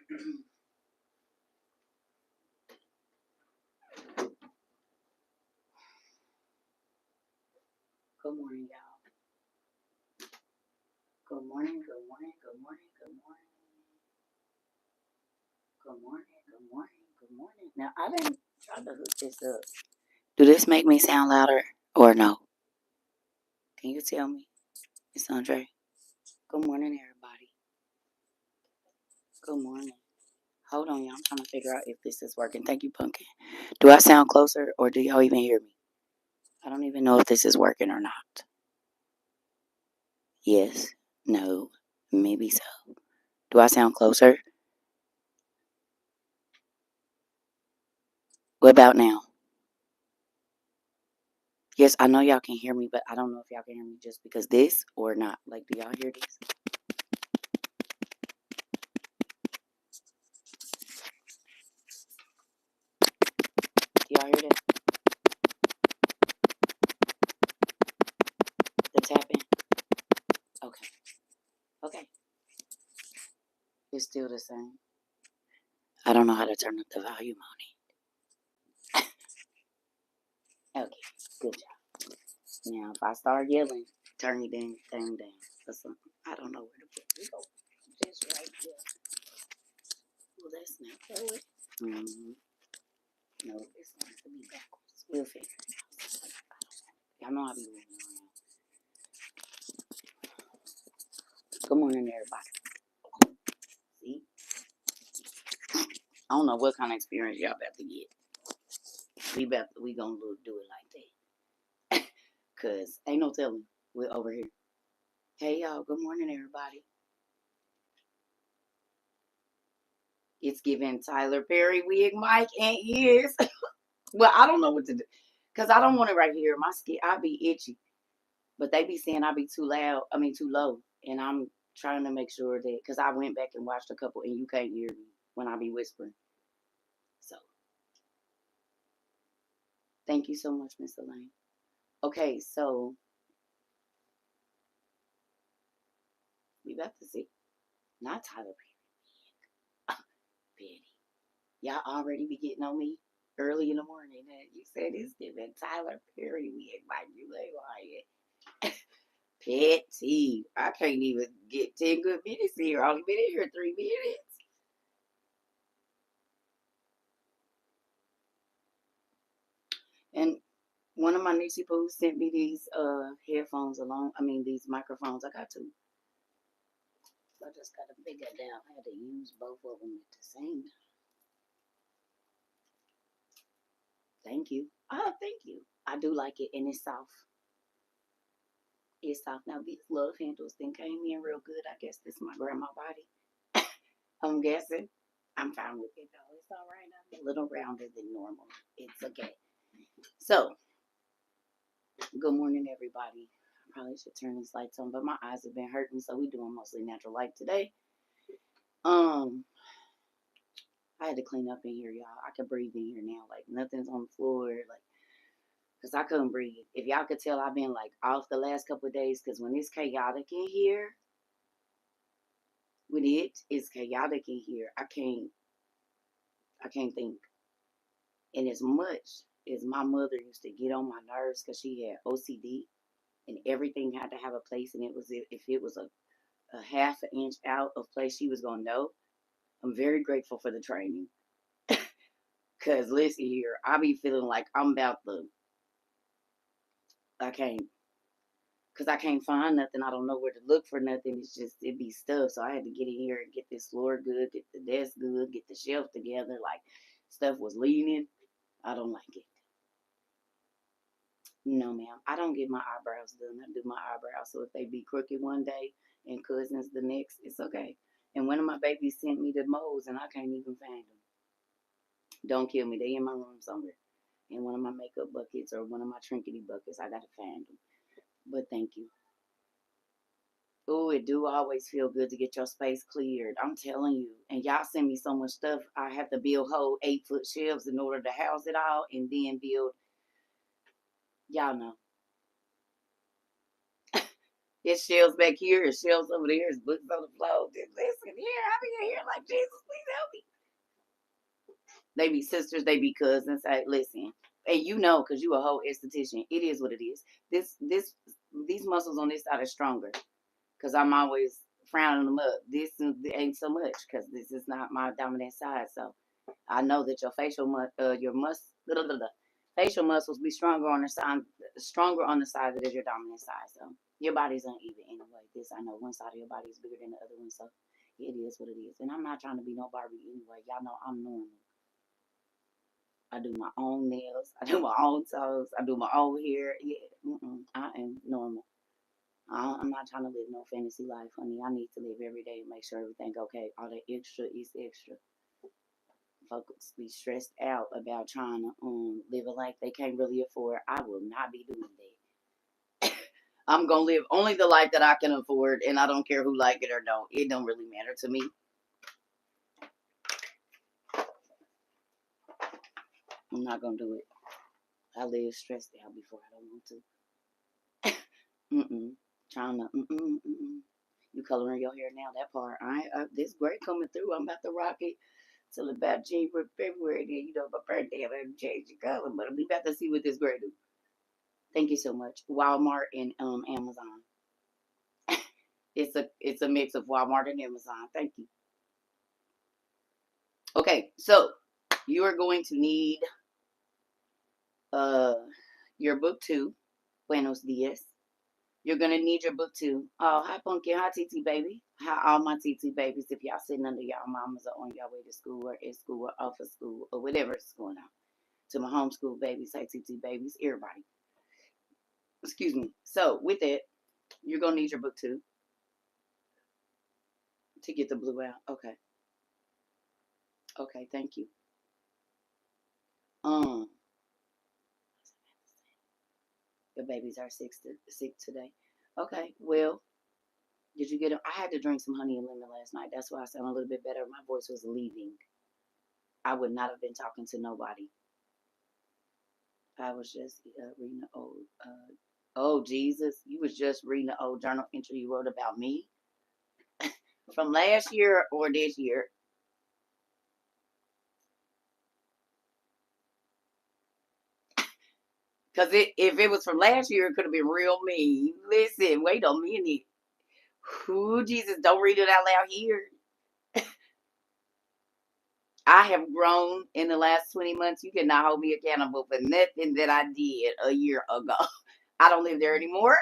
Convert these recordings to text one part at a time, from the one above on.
Good morning, y'all. Good morning, good morning, good morning, good morning. Good morning, good morning, good morning. Now, I didn't try to hook this up. Do this make me sound louder or no? Can you tell me, Miss Andre? Good morning, everybody. Good morning. Hold on, y'all. I'm trying to figure out if this is working. Thank you, Pumpkin. Do I sound closer or do y'all even hear me? I don't even know if this is working or not. Yes, no, maybe so. Do I sound closer? What about now? Yes, I know y'all can hear me, but I don't know if y'all can hear me just because this or not. Like, do y'all hear this? Do y'all hear that? The tapping? Okay. Okay. It's still the same. I don't know how to turn up the volume on it. Okay. Good job. Now, if I start yelling, turn your damn thing down or something. I don't know where to put it. Go. Just right here. Well, that's not throw it. Mm-hmm. No, it's going to be backwards. We'll figure it out. Y'all know I be moving around. Good morning, everybody. See? I don't know what kind of experience y'all about to get. We gonna do it like that. Cause ain't no telling. We're over here. Hey y'all, good morning everybody. It's giving Tyler Perry wig, mic, and ears. Well, I don't know what to do. Cause I don't want it right here. My skin I be itchy. But they be saying I be too loud, too low. And I'm trying to make sure that cause I went back and watched a couple and you can't hear me when I be whispering. So thank you so much, Miss Elaine. Okay, so we about to see. Not Tyler Perry. Betty. Y'all already be getting on me early in the morning. And you said it's giving Tyler Perry wig like you ain't lying. Petty. I can't even get 10 good minutes here. I only been in here 3 minutes. And one of my niecey poos sent me these headphones along. These microphones. I got two. So I just got to figure it out. I had to use both of them at the same time. Thank you. Oh, thank you. I do like it, and it's soft. It's soft. Now these love handles then came in real good. I guess this is my grandma body. I'm guessing. I'm fine with it though. It's all right. I'm a little rounder than normal. It's okay. So, good morning, everybody. I probably should turn these lights on, but my eyes have been hurting, so we doing mostly natural light today. Um, I had to clean up in here, y'all. I can breathe in here now. Like nothing's on the floor. Like, cause I couldn't breathe. If y'all could tell, I've been like off the last couple of days. Cause when it's chaotic in here, when it is chaotic in here, I can't think. And as much as my mother used to get on my nerves because she had OCD and everything had to have a place, and it was if it was a half an inch out of place, she was gonna know. I'm very grateful for the training. Cause listen here, I be feeling like I'm about to. I can't, cause I can't find nothing. I don't know where to look for nothing. It's just it be stuff. So I had to get in here and get this floor good, get the desk good, get the shelf together. Like stuff was leaning. I don't like it. No, ma'am. I don't get my eyebrows done. I do my eyebrows. So if they be crooked one day and cousins the next, it's okay. And one of my babies sent me the moles and I can't even find them. Don't kill me. They in my room somewhere. In one of my makeup buckets or one of my trinkety buckets. I gotta find them. But thank you. Oh, it do always feel good to get your space cleared. I'm telling you. And y'all send me so much stuff. I have to build whole 8-foot shelves in order to house it all and then build, y'all know. It's shelves back here, it's shelves over there, it's books on the floor. Just listen, here, I'm in here like Jesus, please help me. They be sisters, they be cousins. Hey, listen, and you know, cause you a whole esthetician. It is what it is. These muscles on this side are stronger, cause I'm always frowning them up. This ain't so much, cause this is not my dominant side. So I know that your facial muscles be stronger on the side that is your dominant side. So your body's uneven anyway. This I know one side of your body is bigger than the other one, so it is what it is. And I'm not trying to be no Barbie anyway. Y'all know I'm normal. I do my own nails. I do my own toes. I do my own hair. Yeah, I am normal. I'm not trying to live no fantasy life, honey. I need to live every day and make sure everything okay. All that extra is extra. Folks be stressed out about trying to live a life they can't really afford. I will not be doing that. I'm gonna live only the life that I can afford, and I don't care who like it or don't. It don't really matter to me. I'm not gonna do it. I live stressed out before I don't want to. Mm-mm. Trying to, You coloring your hair now, that part. This gray coming through. I'm about to rock it till about January, February. Then, my birthday, I'm going to change the color. But we about to see what this gray do. Thank you so much. Walmart and Amazon. It's a mix of Walmart and Amazon. Thank you. Okay, so you are going to need your book 2, Buenos Dias. You're gonna need your book too. Oh, hi Pumpkin, hi TT baby. Hi all my TT babies. If y'all sitting under y'all mamas or on your way to school or in school or off of school or whatever's going on. To my homeschool babies, hi TT babies, everybody. Excuse me. So with that, you're gonna need your book too to get the blue out. Okay. Okay, thank you. Um, the babies are sick today. Okay, well, did you get them? I had to drink some honey and lemon last night. That's why I sound a little bit better. My voice was leaving. I would not have been talking to nobody. I was just reading the old. Oh Jesus, you was just reading the old journal entry you wrote about me from last year or this year. Cause if it was from last year, it could have been real mean. Listen, wait a minute. Who Jesus? Don't read it out loud here. I have grown in the last 20 months. You cannot hold me accountable for nothing that I did a year ago. I don't live there anymore.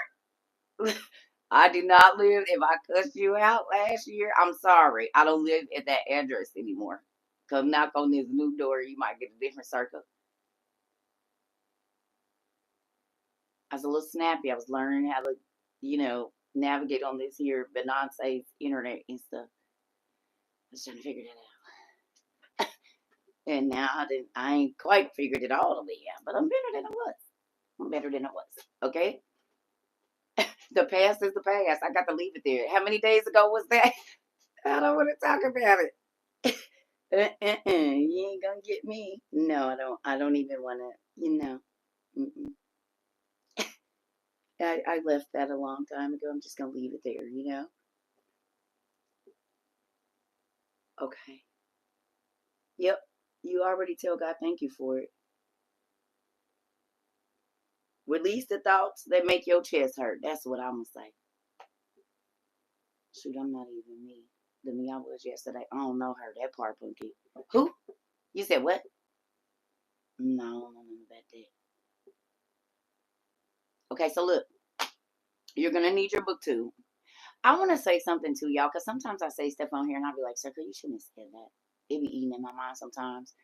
I do not live. If I cussed you out last year, I'm sorry. I don't live at that address anymore. Come knock on this new door, you might get a different circle. I was a little snappy. I was learning how to, navigate on this here Beyonce's internet and stuff. I was trying to figure that out. And now I ain't quite figured it all the way out, but I'm better than I was. I'm better than I was. Okay? The past is the past. I got to leave it there. How many days ago was that? I don't want to talk about it. You ain't gonna get me. No, I don't. I don't even want to. Mm-mm. I left that a long time ago. I'm just gonna leave it there. Okay. Yep. You already tell God thank you for it. Release the thoughts that make your chest hurt. That's what I'm gonna say. Shoot, I'm not even me. The me I was yesterday. I don't know her. That part, Punky. Who? You said what? No, I don't know nothing about that. Okay, so look, you're gonna need your book too. I want to say something to y'all because sometimes I say stuff on here and I'll be like, "Circle, you shouldn't have said that." It be eating in my mind sometimes.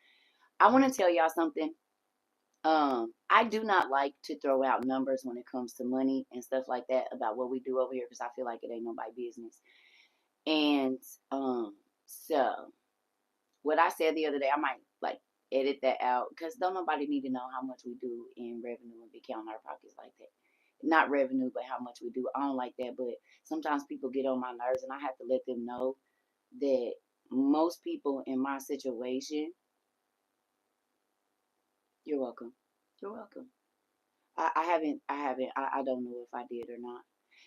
I want to tell y'all something. I do not like to throw out numbers when it comes to money and stuff like that about what we do over here because I feel like it ain't nobody business. And so what I said the other day, I might like edit that out because don't nobody need to know how much we do in revenue and be counting our pockets like that. Not revenue, but how much we do. I don't like that, but sometimes people get on my nerves, and I have to let them know that most people in my situation. You're welcome. You're welcome. I haven't. I don't know if I did or not.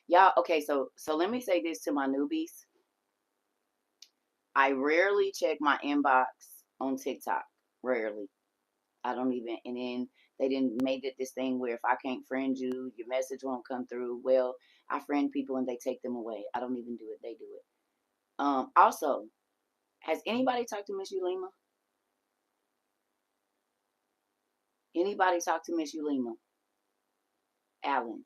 Y'all, okay, so let me say this to my newbies. I rarely check my inbox on TikTok. Rarely. I don't even, and then they didn't made it this thing where if I can't friend you, your message won't come through. Well, I friend people and they take them away. I don't even do it. They do it. Also, has anybody talked to Miss Yulima? Anybody talked to Miss Yulima? Allen.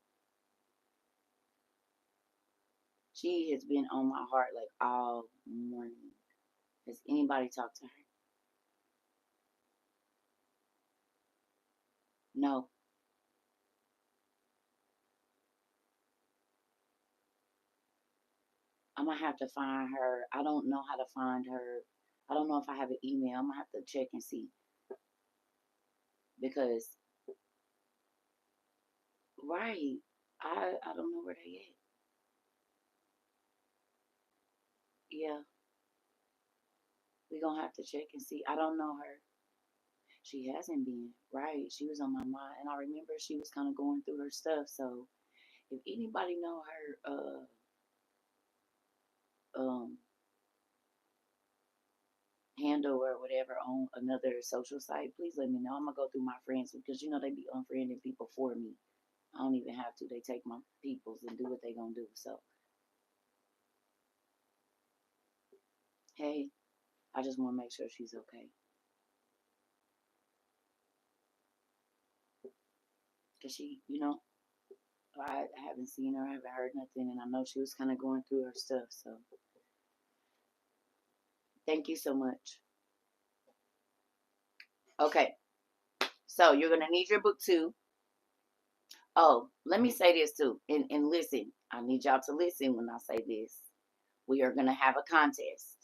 She has been on my heart like all morning. Has anybody talked to her? No. I'm gonna have to find her. I don't know how to find her. I don't know if I have an email. I'm gonna have to check and see because right, I don't know where they at. Yeah, we gonna have to check and see. I don't know her. She hasn't been right. She was on my mind, and I remember she was kind of going through her stuff. So if anybody know her um handle or whatever on another social site, please let me know. I'm gonna go through my friends because you know they be unfriending people for me. I don't even have to. They take my peoples and do what they gonna do. So hey, I just want to make sure she's okay because she, I haven't seen her, I haven't heard nothing, and I know she was kind of going through her stuff. So thank you so much. Okay, so you're gonna need your book too. Oh, let me say this too, and listen. I need y'all to listen when I say this. We are gonna have a contest.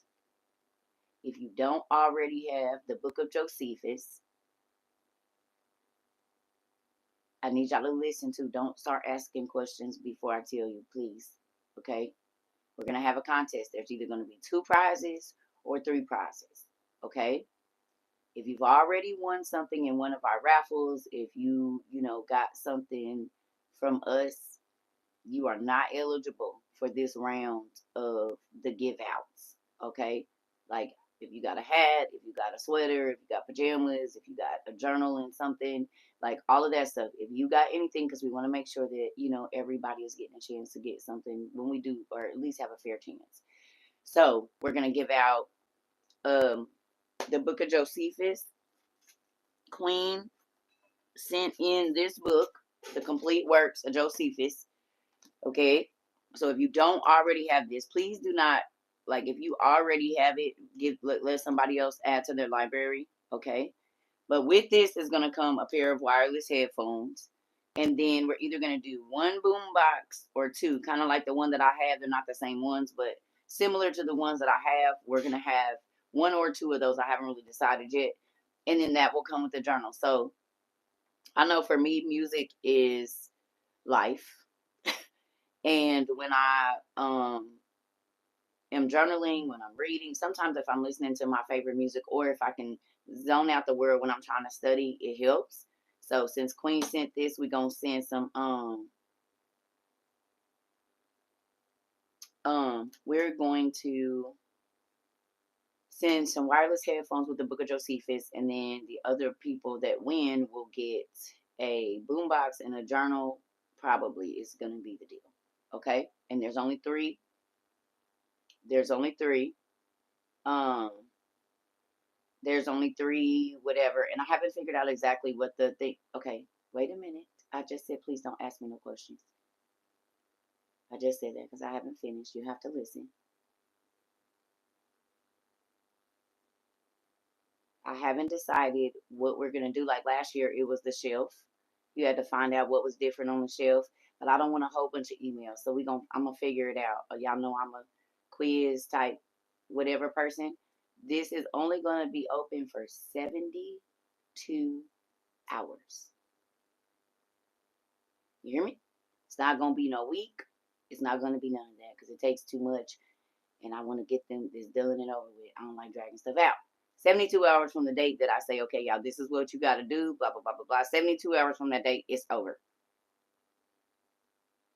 If you don't already have the book of Josephus, I need y'all to listen to. Don't start asking questions before I tell you, please. Okay? We're gonna have a contest. There's either gonna be two prizes or three prizes. Okay? If you've already won something in one of our raffles, if you got something from us, you are not eligible for this round of the give outs. Okay? Like if you got a hat, if you got a sweater, if you got pajamas, if you got a journal and something, like all of that stuff. If you got anything, because we want to make sure that, everybody is getting a chance to get something when we do, or at least have a fair chance. So we're going to give out um, the book of Josephus. Queen sent in this book, The Complete Works of Josephus. Okay. So if you don't already have this, please do not, like, if you already have it, let somebody else add to their library. Okay. But with this is going to come a pair of wireless headphones. And then we're either going to do one boom box or two, kind of like the one that I have. They're not the same ones, but similar to the ones that I have. We're going to have one or two of those. I haven't really decided yet. And then that will come with the journal. So I know for me, music is life. And when I am journaling, when I'm reading, sometimes if I'm listening to my favorite music or if I can zone out the world when I'm trying to study, it helps. So since Queen sent this, we're gonna send some we're going to send some wireless headphones with the Book of Josephus, and then the other people that win will get a boombox and a journal. Probably is gonna be the deal. Okay? And there's only three. Um there's only three, whatever, and I haven't figured out exactly what the thing. Okay, wait a minute. I just said please don't ask me no questions. I just said that because I haven't finished. You have to listen. I haven't decided what we're gonna do. Like last year, it was the shelf. You had to find out what was different on the shelf, but I don't want a whole bunch of emails. So I'm gonna figure it out. Y'all know I'm a quiz type, whatever person. This is only gonna be open for 72 hours. You hear me? It's not gonna be no week. It's not gonna be none of that because it takes too much, and I want to get them this done and over with. I don't like dragging stuff out. 72 hours from the date that I say, okay, y'all, this is what you got to do. Blah blah blah blah blah. 72 hours from that date, it's over.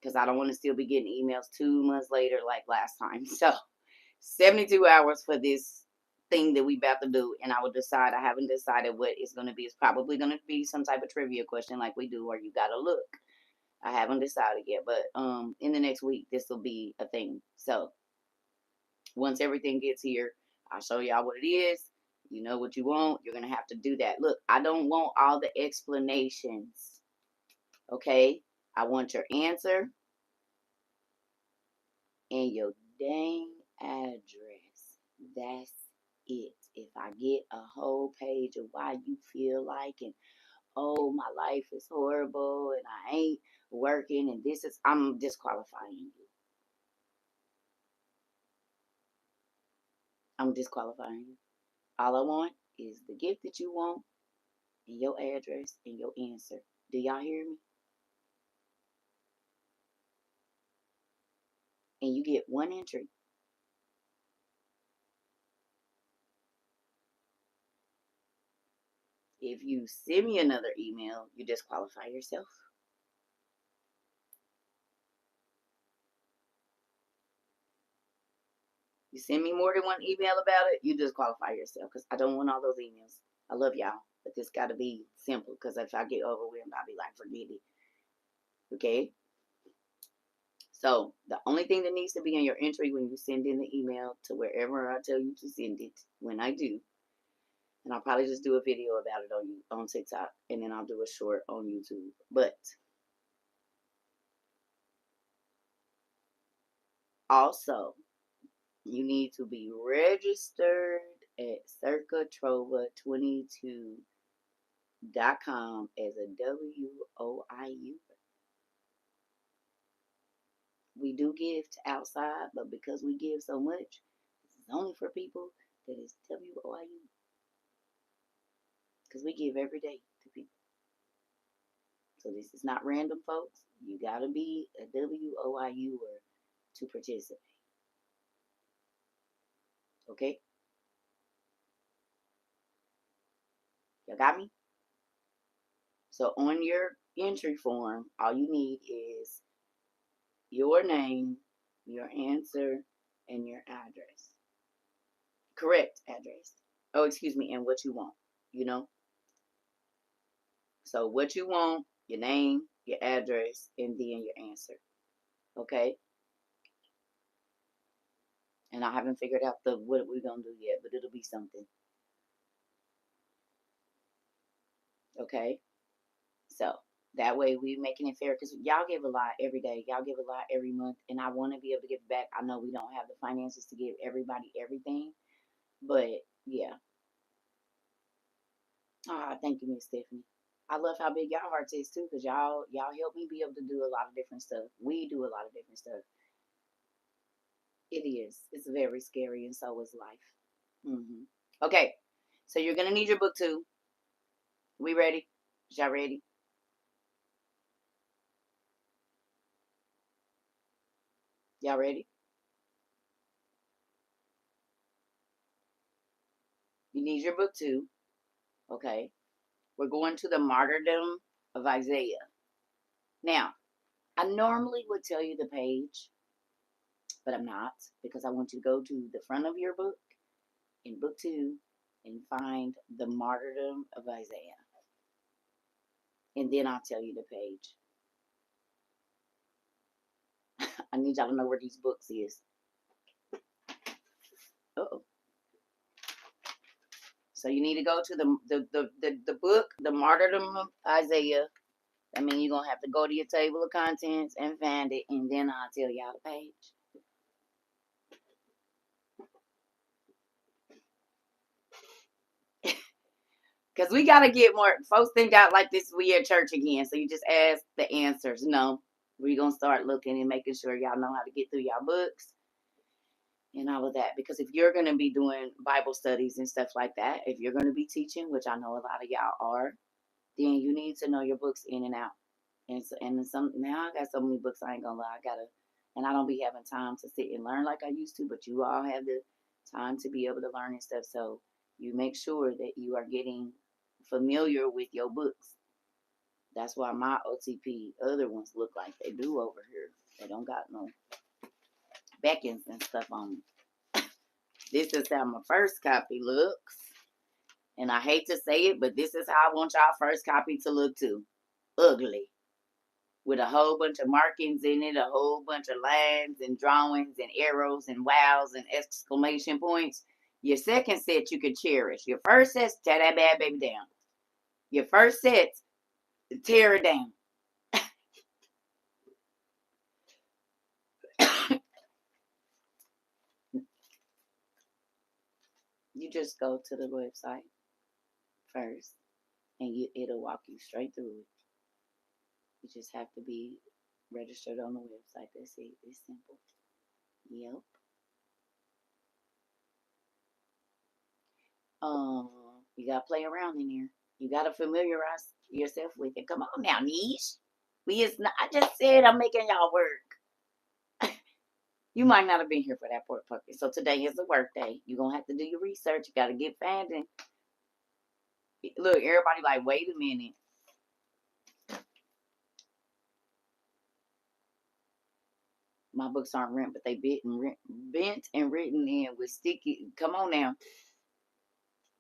because I don't want to still be getting emails 2 months later like last time. So 72 hours for this thing that we about to do, and I will decide. I haven't decided what it's going to be. It's probably going to be some type of trivia question like we do, or you got to look. I haven't decided yet, but in the next week this will be a thing. So once everything gets here, I'll show y'all what it is. You know what you want. You're gonna have to do that. Look, I don't want all the explanations. Okay? I want your answer and your dang address. That's it. If I get a whole page of why you feel like, and oh, my life is horrible and I ain't working and this is, I'm disqualifying you. I'm disqualifying you. All I want is the gift that you want and your address and your answer. Do y'all hear me? And you get one entry. If you send me another email, you disqualify yourself. You send me more than one email about it, you disqualify yourself because I don't want all those emails. I love y'all, but this got to be simple because if I get overwhelmed, I'll be like, forget it. Okay? So the only thing that needs to be in your entry when you send in the email to wherever I tell you to send it, when I do, and I'll probably just do a video about it on TikTok, and then I'll do a short on YouTube. But also, you need to be registered at CERCATROVA22.com as a WOIU. We do give to outside, but because we give so much, this is only for people that is WOIU. Because we give every day to people. So this is not random, folks. You got to be a WOIU to participate. Okay? You got me? So on your entry form, all you need is your name, your answer, and your address. Correct address. Oh, excuse me, and what you want, you know? So what you want, your name, your address, and then your answer. Okay? And I haven't figured out what we're gonna do yet, but it'll be something. Okay? So that way we're making it fair because y'all give a lot every day. Y'all give a lot every month, and I want to be able to give back. I know we don't have the finances to give everybody everything, but yeah. Ah, thank you, Miss Stephanie. I love how big y'all hearts is too, cause y'all help me be able to do a lot of different stuff. We do a lot of different stuff. It is. It's very scary, and so is life. Okay, so you're gonna need your book too. We ready? Y'all ready? Y'all ready? You need your book too. Okay. We're going to the martyrdom of Isaiah. Now, I normally would tell you the page, but I'm not because I want you to go to the front of your book in book 2 and find the martyrdom of Isaiah. And then I'll tell you the page. I need y'all to know where these books is. Uh-oh. So you need to go to the book, the martyrdom of Isaiah. I mean, you're gonna have to go to your table of contents and find it, and then I'll tell y'all the page. Because we got to get more. Folks think out like this, we at church again. So you just ask the answers. No, we're going to start looking and making sure y'all know how to get through y'all books and all of that. Because if you're going to be doing Bible studies and stuff like that, if you're going to be teaching, which I know a lot of y'all are, then you need to know your books in and out. And so, and some now I got so many books, I ain't going to lie. And I don't be having time to sit and learn like I used to, but you all have the time to be able to learn and stuff. So you make sure that you are getting familiar with your books. That's why my OTP other ones look like they do over here. They don't got no beckons and stuff on them. This is how my first copy looks. And I hate to say it, but this is how I want y'all first copy to look too. Ugly. With a whole bunch of markings in it, a whole bunch of lines and drawings and arrows and wows and exclamation points. Your second set you could cherish. Your first set, tear that bad baby down. Your first set, tear it down. You just go to the website first and it'll walk you straight through it. You just have to be registered on the website. That's it. It's simple. Yep. You gotta play around in here. You gotta familiarize yourself with it. Come on now, niche. We is not. I just said I'm making y'all work. You might not have been here for that pork puppy. So today is a work day. You're gonna have to do your research. You gotta get finding. Look, everybody like, wait a minute. My books aren't rent, but they bent and written in with sticky. Come on now.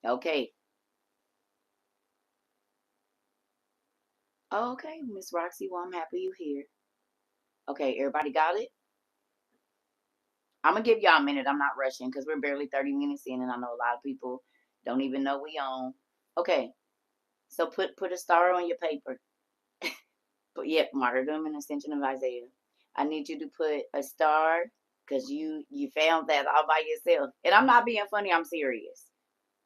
Okay. Okay, Miss Roxy. Well, I'm happy you here. Okay, everybody got it? I'm gonna give y'all a minute. I'm not rushing because we're barely 30 minutes in, and I know a lot of people don't even know we on. Okay, so put a star on your paper. But yep, martyrdom and ascension of Isaiah. I need you to put a star because you found that all by yourself. And I'm not being funny. I'm serious.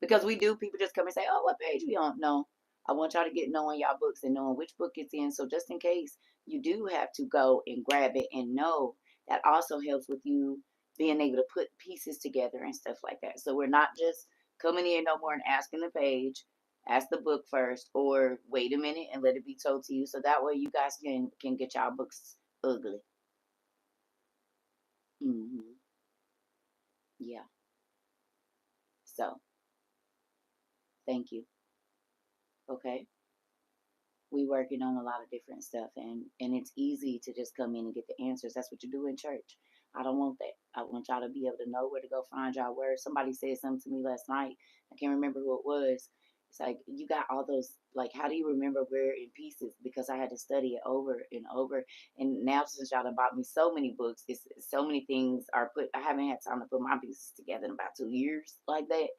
Because we do, people just come and say, "Oh, what page we on?" No, I want y'all to get knowing y'all books and knowing which book it's in. So just in case you do have to go and grab it and know, that also helps with you being able to put pieces together and stuff like that. So we're not just coming in no more and asking the page, ask the book first, or wait a minute and let it be told to you. So that way you guys can get y'all books ugly. Hmm. Yeah. So thank you. Okay. We working on a lot of different stuff, and it's easy to just come in and get the answers. That's what you do in church. I don't want that. I want y'all to be able to know where to go find y'all words. Somebody said something to me last night. I can't remember who it was. It's like, you got all those, like, how do you remember where in pieces? Because I had to study it over and over. And now since y'all done bought me so many books, it's so many things are put. I haven't had time to put my pieces together in about 2 years like that.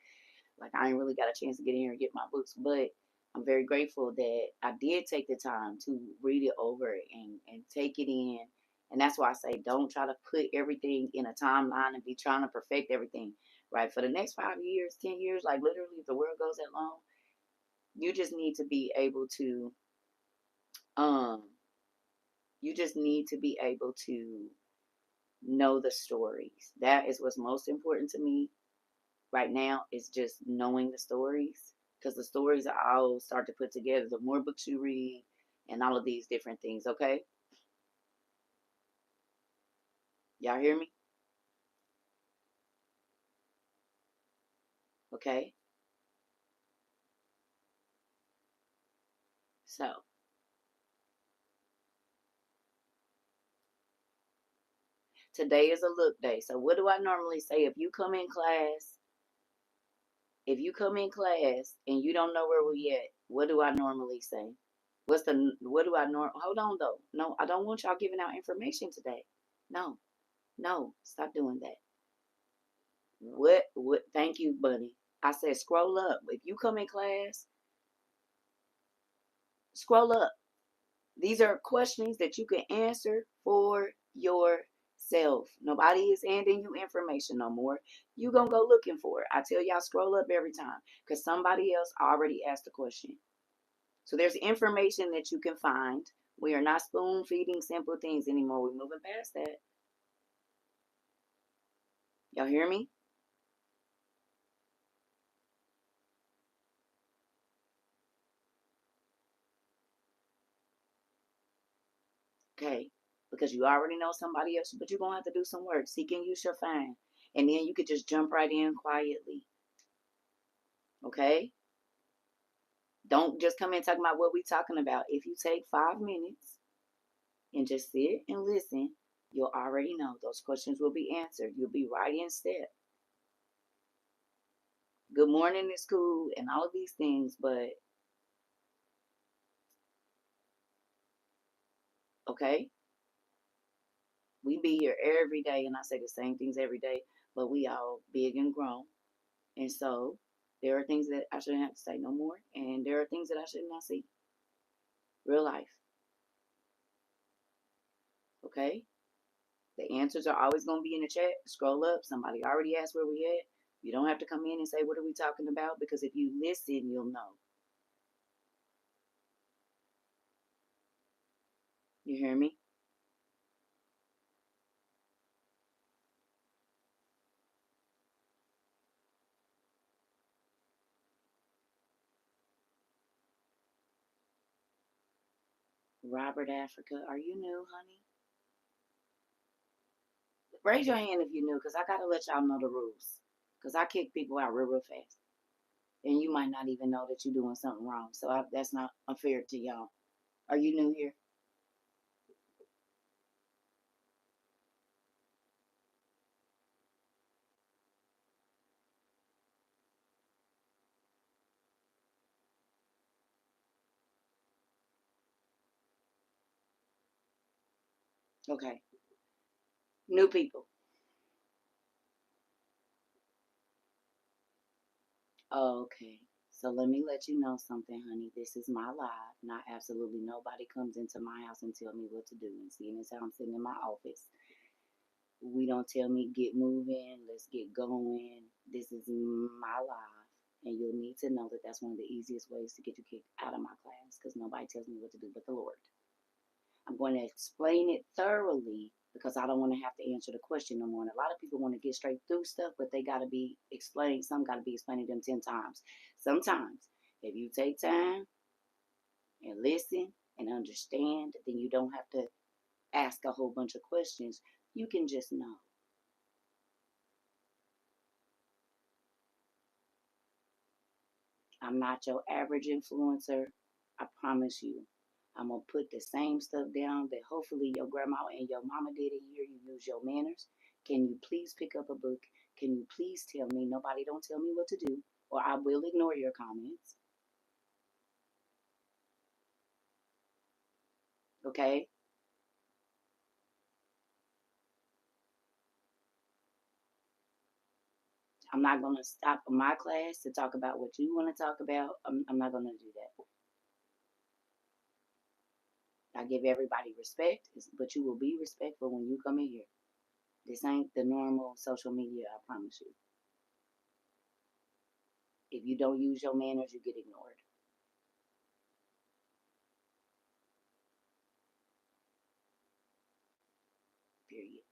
Like, I ain't really got a chance to get in here and get my books, but I'm very grateful that I did take the time to read it over and take it in. And that's why I say, don't try to put everything in a timeline and be trying to perfect everything. Right? For the next 5 years, 10 years, like literally, if the world goes that long, you just need to be able to um you just need to be able to know the stories. That is what's most important to me right now, is just knowing the stories, because the stories I'll start to put together the more books you read and all of these different things. Okay, y'all hear me? Okay, so today is a look day. So what do I normally say? If you come in class and you don't know where we at, what do I normally say? What do I hold on though. No, I don't want y'all giving out information today. No, no, stop doing that. What thank you, buddy. I said scroll up. If you come in class, scroll up. These are questions that you can answer for yourself. Nobody is handing you information no more. You gonna go looking for it. I tell y'all scroll up every time because somebody else already asked a question. So there's information that you can find. We are not spoon feeding simple things anymore. We're moving past that. Y'all hear me? Okay. Because you already know somebody else, but you're gonna have to do some work. Seek and you shall find. And then you could just jump right in quietly. Okay? Don't just come in talking about what we talking about. If you take 5 minutes and just sit and listen, you'll already know those questions will be answered. You'll be right in step. Good morning is cool and all of these things, but okay, we be here every day, and I say the same things every day, but we all big and grown. And so there are things that I shouldn't have to say no more, and there are things that I should not see. Real life. Okay? The answers are always going to be in the chat. Scroll up. Somebody already asked where we at. You don't have to come in and say, what are we talking about? Because if you listen, you'll know. You hear me? Robert Africa, are you new, honey? Raise your hand if you're new, because I got to let y'all know the rules. Because I kick people out real, real fast. And you might not even know that you're doing something wrong. So that's not unfair to y'all. Are you new here? Okay. New people. Okay. So let me let you know something, honey. This is my live. Not absolutely nobody comes into my house and tell me what to do. And seeing as how I'm sitting in my office, we don't tell me get moving, let's get going. This is my live. And you'll need to know that that's one of the easiest ways to get you kicked out of my class because nobody tells me what to do but the Lord. I'm going to explain it thoroughly because I don't want to have to answer the question no more. And a lot of people want to get straight through stuff, but they got to be explained. Some got to be explained to them 10 times. Sometimes, if you take time and listen and understand, then you don't have to ask a whole bunch of questions. You can just know. I'm not your average influencer. I promise you. I'm going to put the same stuff down that hopefully your grandma and your mama did in here. You use your manners. Can you please pick up a book? Can you please tell me? Nobody don't tell me what to do, or I will ignore your comments. Okay? I'm not going to stop my class to talk about what you want to talk about. I'm not going to do that. I give everybody respect, but you will be respectful when you come in here. This ain't the normal social media, I promise you. If you don't use your manners, you get ignored. Period.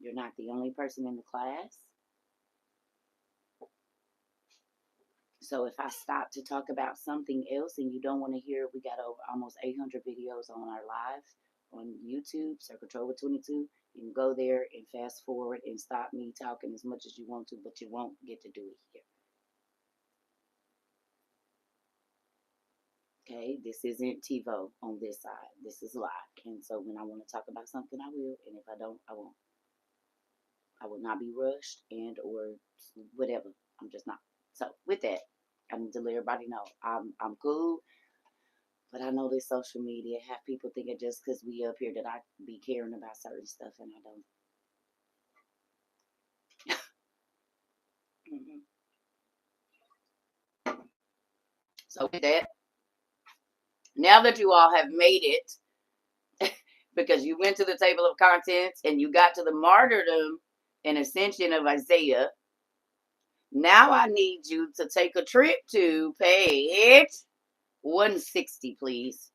You're not the only person in the class. So if I stop to talk about something else and you don't want to hear, we got over almost 800 videos on our live on YouTube, CERCA TROVA 22. You can go there and fast forward and stop me talking as much as you want to, but you won't get to do it here. Okay, this isn't TiVo on this side. This is live. And so when I want to talk about something, I will. And if I don't, I won't. I will not be rushed and or whatever. I'm just not. So with that, I need to let everybody know I'm cool. But I know this social media have people thinking just because we up here that I be caring about certain stuff and I don't. Mm-hmm. So with that, now that you all have made it, because you went to the table of contents and you got to the martyrdom and ascension of Isaiah, now I need you to take a trip to page 160, please.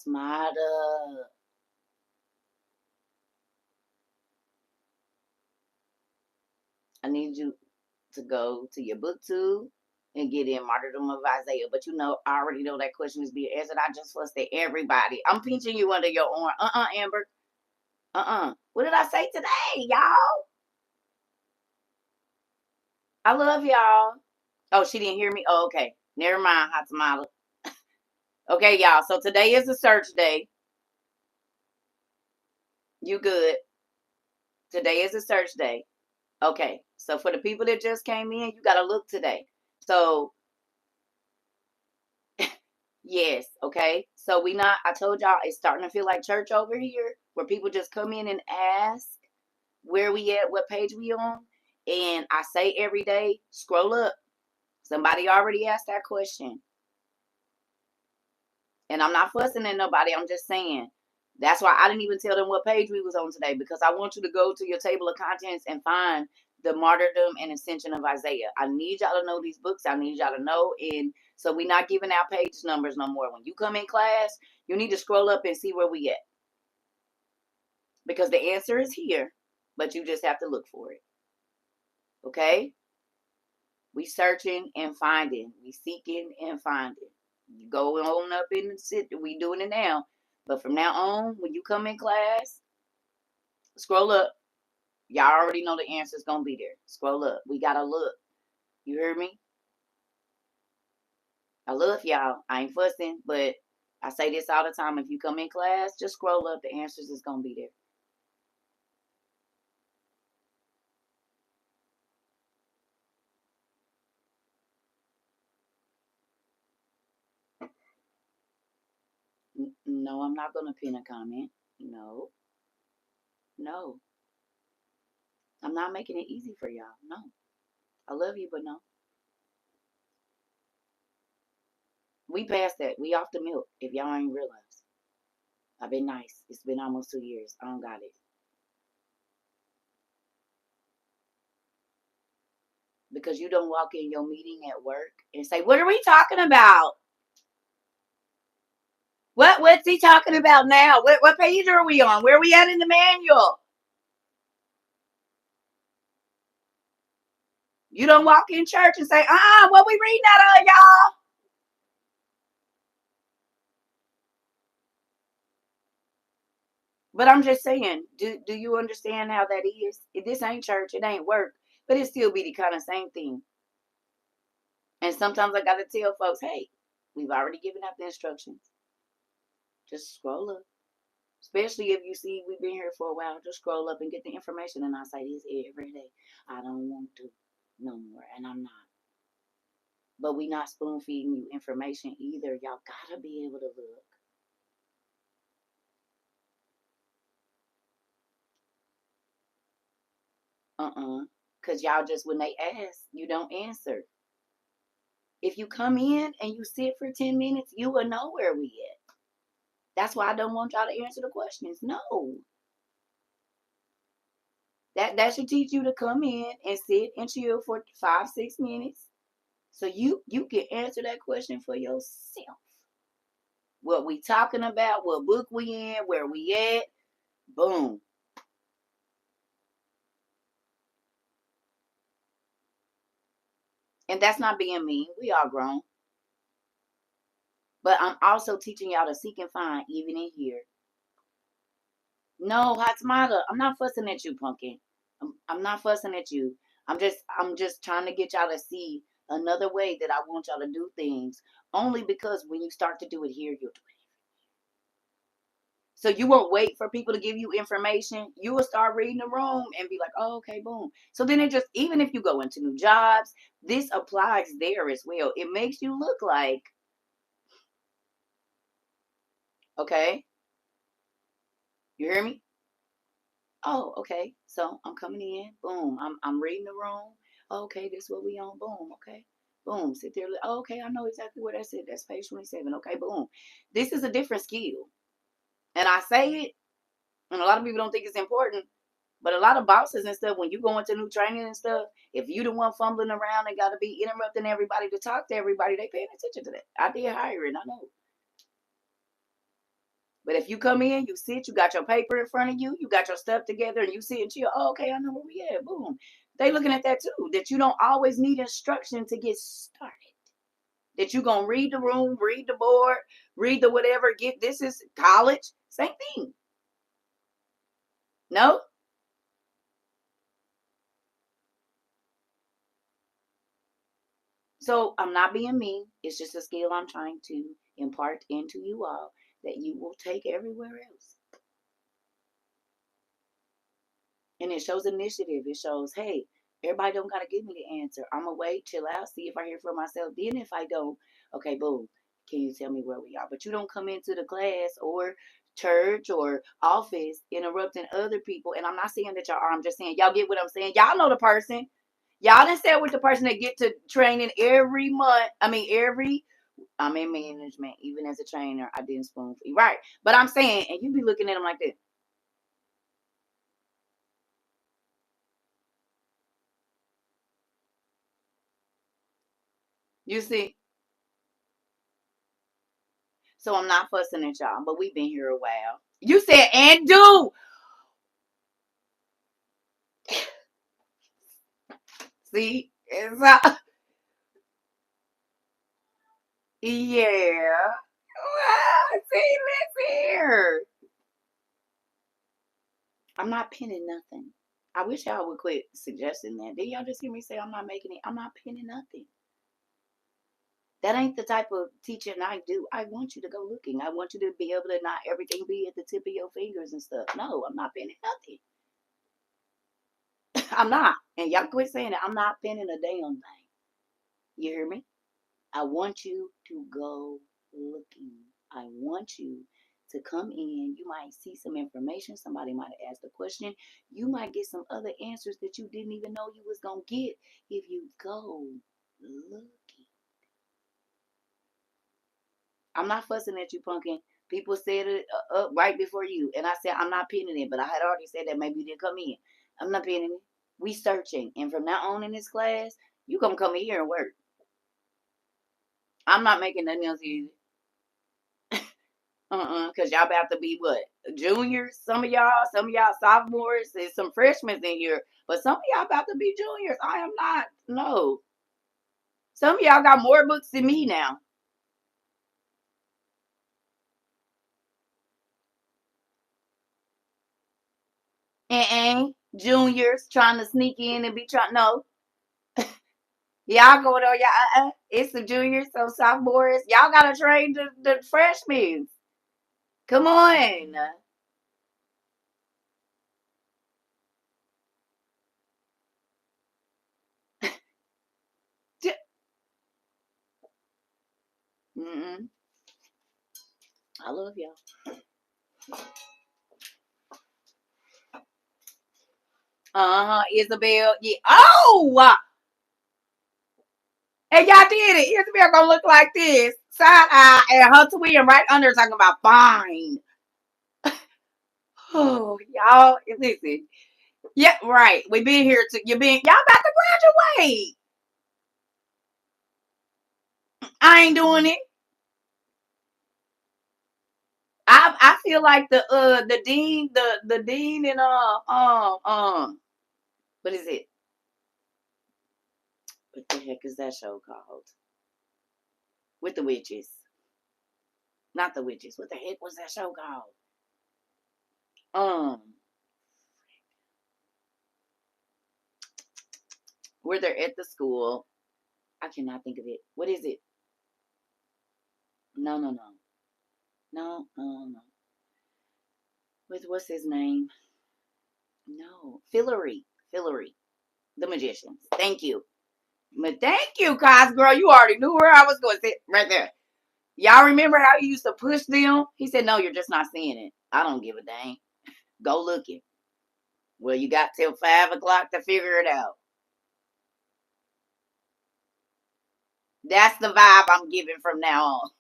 Mata. I need you to go to your booktube and get in Martyrdom of Isaiah. But you know, I already know that question is being answered. I just fussed at everybody. I'm pinching you under your arm. Amber. What did I say today, y'all? I love y'all. Oh, she didn't hear me? Oh, okay. Never mind, Hatamala. Okay, y'all. So today is a search day. You good. Today is a search day. Okay. So for the people that just came in, you got to look today. So, yes. Okay. So I told y'all it's starting to feel like church over here where people just come in and ask where we at, what page we on. And I say every day, scroll up. Somebody already asked that question. And I'm not fussing at nobody. I'm just saying. That's why I didn't even tell them what page we was on today, because I want you to go to your table of contents and find the Martyrdom and Ascension of Isaiah. I need y'all to know these books. I need y'all to know. And so we're not giving out page numbers no more. When you come in class, you need to scroll up and see where we at. Because the answer is here, but you just have to look for it. Okay? We searching and finding. We seeking and finding. You go on up in the city. We doing it now. But from now on, when you come in class, scroll up. Y'all already know the answer's going to be there. Scroll up. We got to look. You hear me? I love y'all. I ain't fussing, but I say this all the time. If you come in class, just scroll up. The answers is going to be there. No, I'm not going to pin a comment. No. No. I'm not making it easy for y'all. No. I love you, but no. We passed that. We off the milk, if y'all ain't realized. I've been nice. It's been almost 2 years. I don't got it. Because you don't walk in your meeting at work and say, "What are we talking about? What's he talking about now? What page are we on? Where are we at in the manual?" You don't walk in church and say, what we reading that on, y'all? But I'm just saying, do you understand how that is? If this ain't church, it ain't work, but it still be the kind of same thing. And sometimes I gotta tell folks, hey, we've already given out the instructions. Just scroll up. Especially if you see we've been here for a while, just scroll up and get the information. And I say this every day. I don't want to no more, and I'm not. But we not spoon feeding you information either. Y'all gotta be able to look. Cause y'all just, when they ask, you don't answer. If you come in and you sit for 10 minutes, you will know where we at. That's why I don't want y'all to answer the questions. No. That should teach you to come in and sit and chill for 5-6 minutes. So you can answer that question for yourself. What we talking about, what book we in, where we at, boom. And that's not being mean. We all grown. But I'm also teaching y'all to seek and find even in here. No, Hatsmata, I'm not fussing at you, pumpkin. I'm not fussing at you. I'm just trying to get y'all to see another way that I want y'all to do things. Only because when you start to do it here, you'll do it. So you won't wait for people to give you information. You will start reading the room and be like, oh, okay, boom. So then it just, even if you go into new jobs, this applies there as well. It makes you look like, okay, you hear me? Oh, okay. So I'm coming in. Boom. I'm reading the room. Okay, this is what we on. Boom. Okay. Boom. Sit there. Oh, okay, I know exactly where that's at. That's page 27. Okay, boom. This is a different skill. And I say it, and a lot of people don't think it's important. But a lot of bosses and stuff, when you go into new training and stuff, if you the one fumbling around and gotta be interrupting everybody to talk to everybody, they paying attention to that. I did hiring, I know. But if you come in, you sit, you got your paper in front of you, you got your stuff together, and you sit and chill. Oh, okay, I know where we at. Boom. They looking at that too. That you don't always need instruction to get started. That you gonna read the room, read the board, read the whatever. Get this is college. Same thing. No. So I'm not being mean. It's just a skill I'm trying to impart into you all that you will take everywhere else. And it shows initiative. It shows, hey, everybody don't gotta give me the answer. I'ma wait, chill out, see if I hear for myself. Then if I don't, okay, boom. Can you tell me where we are? But you don't come into the class or church or office interrupting other people. And I'm not saying that y'all are. I'm just saying y'all get what I'm saying. Y'all know the person. Y'all done said with the person that get to training every month. I mean, I'm in management. Even as a trainer, I didn't spoon feed. Right. But I'm saying, and you be looking at them like this. You see? So I'm not fussing at y'all, but we've been here a while. You said and do. See? It's yeah. Well, see, let's hear. I'm not pinning nothing. I wish y'all would quit suggesting that. Did y'all just hear me say I'm not making it? I'm not pinning nothing. That ain't the type of teaching I do. I want you to go looking. I want you to be able to not everything be at the tip of your fingers and stuff. No, I'm not pinning nothing. I'm not. And y'all quit saying it. I'm not pinning a damn thing. You hear me? I want you to go looking. I want you to come in. You might see some information. Somebody might have asked a question. You might get some other answers that you didn't even know you was gonna get if you go looking. I'm not fussing at you, pumpkin. People said it up right before you, and I said I'm not pinning it. But I had already said that maybe you didn't come in. I'm not pinning it. We searching, and from now on in this class, you gonna come in here and work. I'm not making nothing else easy. Cause y'all about to be what? Juniors? Some of y'all sophomores, there's some freshmen in here, but some of y'all about to be juniors. I am not. No. Some of y'all got more books than me now. And juniors trying to sneak in and be trying. No, y'all going on. Y'all. It's the juniors, some sophomores. Y'all gotta train the freshmen. Come on. Mm-mm. I love y'all. Isabel. Yeah. Oh. And y'all did it. Isabel gonna look like this. Side eye and her twin right under talking about fine. Oh, y'all, listen. Yeah, right. We been here to you been y'all about to graduate. I ain't doing it. I feel like the dean, the dean and what is it? What the heck is that show called? With the witches. Not the witches. What the heck was that show called? Um where they're at the school. I cannot think of it. What is it? No, no, no. No, no, no. With what's his name? No. Fillory. Fillory. The magicians. Thank you. But thank you, Cos girl. You already knew where I was going to sit right there. Y'all remember how he used to push them? He said, no, you're just not seeing it. I don't give a dang. Go looking. Well, you got till 5 o'clock to figure it out. That's the vibe I'm giving from now on.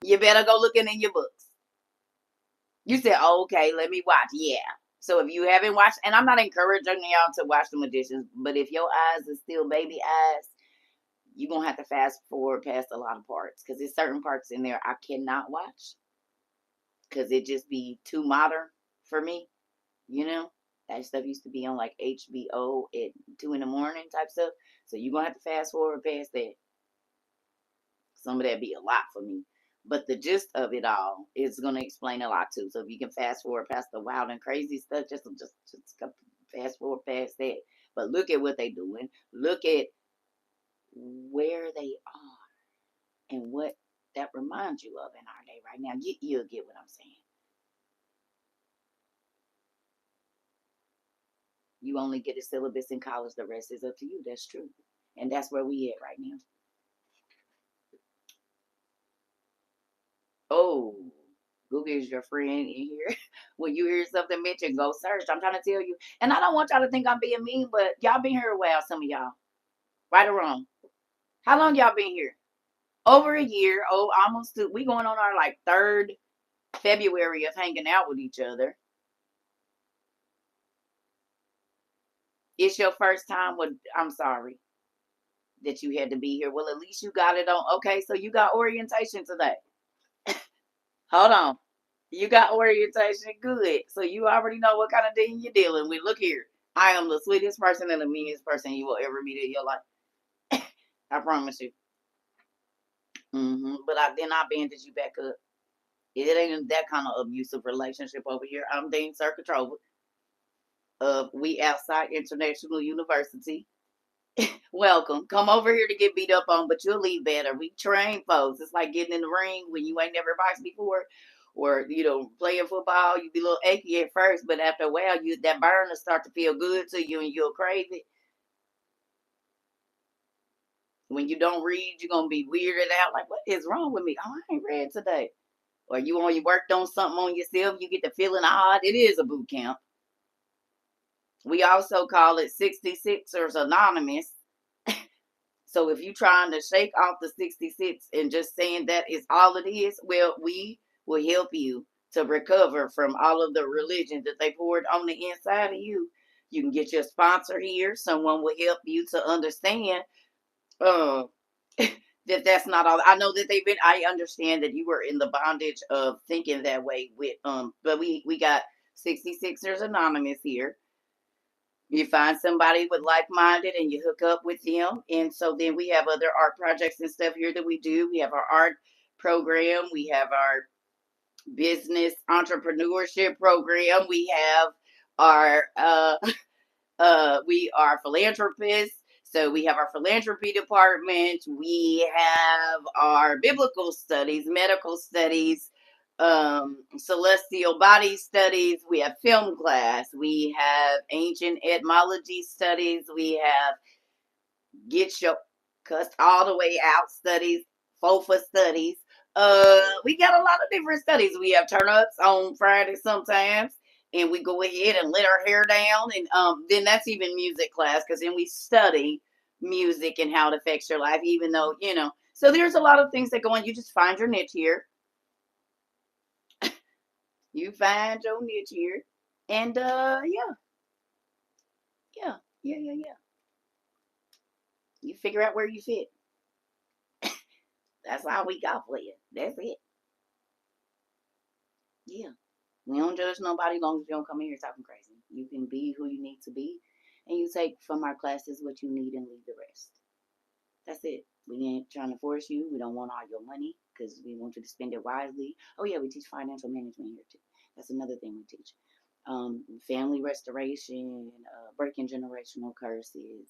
You better go looking in your books. You said, oh, okay, let me watch. Yeah. So if you haven't watched, and I'm not encouraging y'all to watch the magicians, but if your eyes are still baby eyes, you're gonna have to fast forward past a lot of parts because there's certain parts in there I cannot watch because it just be too modern for me. You know, that stuff used to be on like HBO at 2 in the morning type stuff. So you're gonna have to fast forward past that. Some of that be a lot for me. But the gist of it all is gonna explain a lot too. So if you can fast forward past the wild and crazy stuff, just fast forward past that. But look at what they doing. Look at where they are and what that reminds you of in our day right now. You'll get what I'm saying. You only get a syllabus in college. The rest is up to you. That's true. And that's where we at right now. Oh, Google is your friend in here. When you hear something mentioned, go search. I'm trying to tell you. And I don't want y'all to think I'm being mean, but y'all been here a while, some of y'all. Right or wrong. How long y'all been here? Over a year. Oh, almost we going on our like third February of hanging out with each other. It's your first time with I'm sorry that you had to be here. Well, at least you got it on. Okay, so you got orientation today. Hold on. You got orientation good. So you already know what kind of thing you're dealing with. Look here. I am the sweetest person and the meanest person you will ever meet in your life. I promise you. But I bandage you back up. It ain't that kind of abusive relationship over here. I'm Dean CERCA TROVA of We Outside International University. Welcome. Come over here to get beat up on, but you'll leave better. We train folks. It's like getting in the ring when you ain't never boxed before, or playing football. You be a little achy at first, but after a while, that burn will start to feel good to you, and you'll crave it. When you don't read, you're gonna be weirded out. Like, what is wrong with me? Oh, I ain't read today. Or you worked on something on yourself. You get to feeling odd. It is a boot camp. We also call it 66ers Anonymous. So if you're trying to shake off the 66 and just saying that is all it is, well, we will help you to recover from all of the religion that they poured on the inside of you. You can get your sponsor here. Someone will help you to understand uh, that's not all. I know that I understand that you were in the bondage of thinking that way but we got 66ers Anonymous here. You find somebody with like-minded and you hook up with them. And so then we have other art projects and stuff here that we do. We have our art program. We have our business entrepreneurship program. We have our we are philanthropists. So we have our philanthropy department. We have our biblical studies, medical studies, celestial body studies. We have film class. We have ancient etymology studies. We have get your cussed all the way out studies, FOFA studies. We got a lot of different studies. We have turn ups on Friday sometimes, and we go ahead and let our hair down, and then that's even music class because then we study music and how it affects your life, even though So there's a lot of things that go on. You just find your niche here. You find your niche here, and yeah. You figure out where you fit. That's all we got for you. That's it. Yeah. We don't judge nobody as long as you don't come in here talking crazy. You can be who you need to be, and you take from our classes what you need and leave the rest. That's it. We ain't trying to force you. We don't want all your money because we want you to spend it wisely. Oh yeah, we teach financial management here too. That's another thing we teach. Family restoration, breaking generational curses.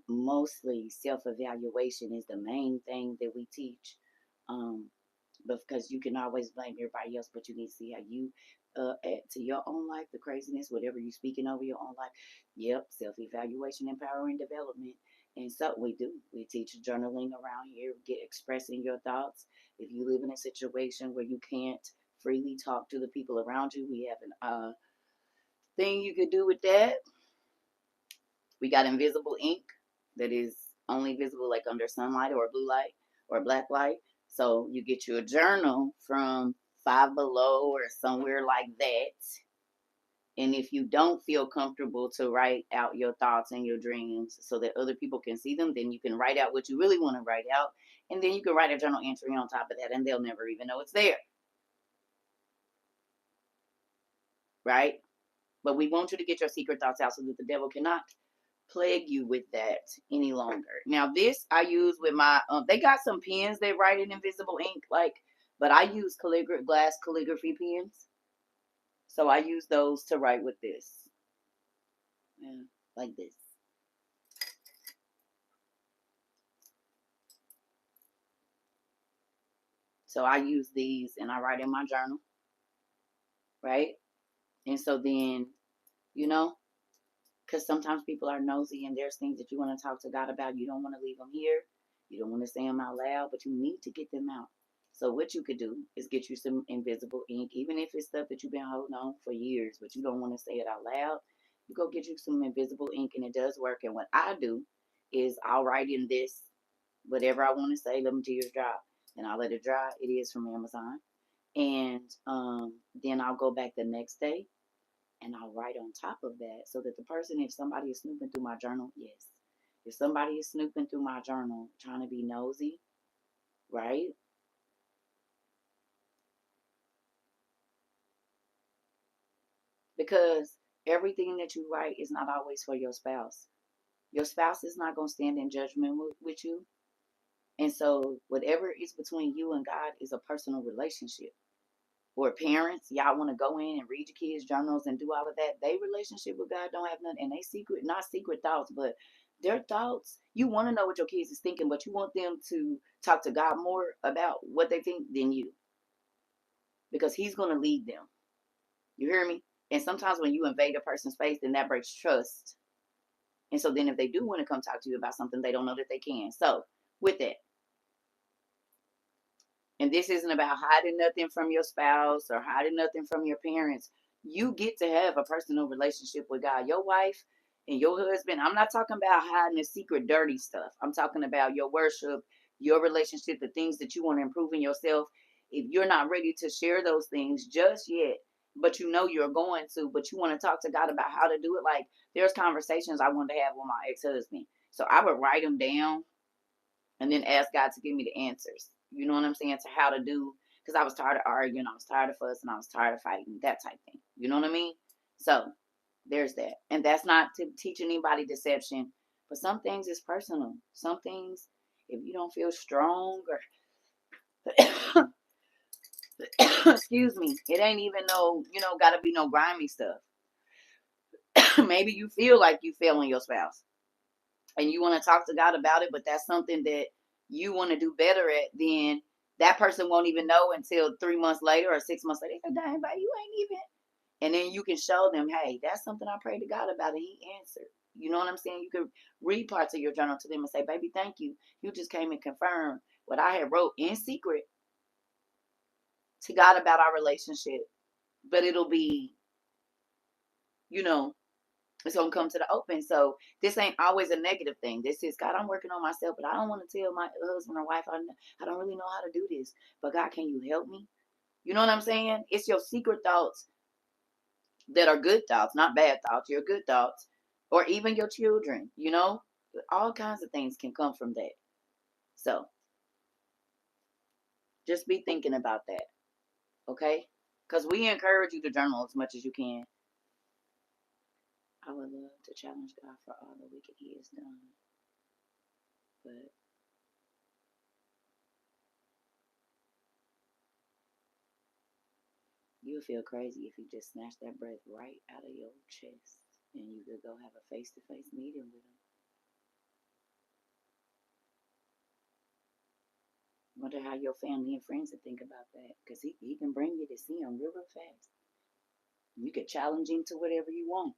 Mostly self-evaluation is the main thing that we teach. Um, because you can always blame everybody else, but you need to see how you add to your own life, the craziness, whatever you're speaking over your own life. Yep, self-evaluation, empowering development. And so we do. We teach journaling around here, get expressing your thoughts. If you live in a situation where you can't freely talk to the people around you, we have an thing you could do with that. We got invisible ink that is only visible like under sunlight or blue light or black light. So you get you a journal from Five Below or somewhere like that. And if you don't feel comfortable to write out your thoughts and your dreams so that other people can see them, then you can write out what you really want to write out. And then you can write a journal entry on top of that, and they'll never even know it's there. right? But we want you to get your secret thoughts out so that the devil cannot plague you with that any longer. Now, this I use with my, they got some pens that write in invisible ink, like, but I use glass calligraphy pens. So I use those to write with this. Yeah, like this. So I use these and I write in my journal, right? And so then, you know, because sometimes people are nosy and there's things that you want to talk to God about. You don't want to leave them here. You don't want to say them out loud, but you need to get them out. So what you could do is get you some invisible ink, even if it's stuff that you've been holding on for years, but you don't want to say it out loud. You go get you some invisible ink, and it does work. And what I do is I'll write in this whatever I want to say. Let them tears dry, and I'll let it dry. It is from Amazon, and then I'll go back the next day and I'll write on top of that so that the person, if somebody is snooping through my journal, yes, if somebody is snooping through my journal trying to be nosy, right? Because everything that you write is not always for your spouse. Your spouse is not going to stand in judgment with you. And so, whatever is between you and God is a personal relationship. Or parents, y'all want to go in and read your kids' journals and do all of that. They relationship with God don't have nothing, and they secret, not secret thoughts, but their thoughts. You want to know what your kids is thinking, but you want them to talk to God more about what they think than you, because He's going to lead them. You hear me? And sometimes when you invade a person's space, then that breaks trust. And so then if they do want to come talk to you about something, they don't know that they can. So with that, and this isn't about hiding nothing from your spouse or hiding nothing from your parents. You get to have a personal relationship with God. Your wife and your husband, I'm not talking about hiding the secret dirty stuff. I'm talking about your worship, your relationship, the things that you want to improve in yourself. If you're not ready to share those things just yet, but you know you're going to, but you want to talk to God about how to do it. Like, there's conversations I wanted to have with my ex-husband. So I would write them down and then ask God to give me the answers. You know what I'm saying? To how to do, because I was tired of arguing, I was tired of fussing, I was tired of fighting, that type thing. You know what I mean? So there's that. And that's not to teach anybody deception, but some things is personal. Some things, if you don't feel strong or excuse me, it ain't even no, gotta be no grimy stuff. Maybe you feel like you failing your spouse and you want to talk to God about it, but that's something that you want to do better at, then that person won't even know until 3 months later or 6 months later. They say, dang, but you ain't even. And then you can show them, hey, that's something I prayed to God about and He answered. You know what I'm saying? You could read parts of your journal to them and say, baby, thank you. You just came and confirmed what I had wrote in secret to God about our relationship. But it'll be, you know, it's gonna come to the open. So this ain't always a negative thing. This is, God, I'm working on myself, but I don't want to tell my husband or wife I don't really know how to do this. But God, can you help me? You know what I'm saying? It's your secret thoughts that are good thoughts, not bad thoughts. Your good thoughts, or even your children. All kinds of things can come from that. So just be thinking about that, okay? Because we encourage you to journal as much as you can. I would love to challenge God for all the wicked He has done, but you'll feel crazy if you just snatch that breath right out of your chest and you could go have a face-to-face meeting with Him. Wonder how your family and friends would think about that, because he can bring you to see Him real, real fast. You could challenge Him to whatever you want,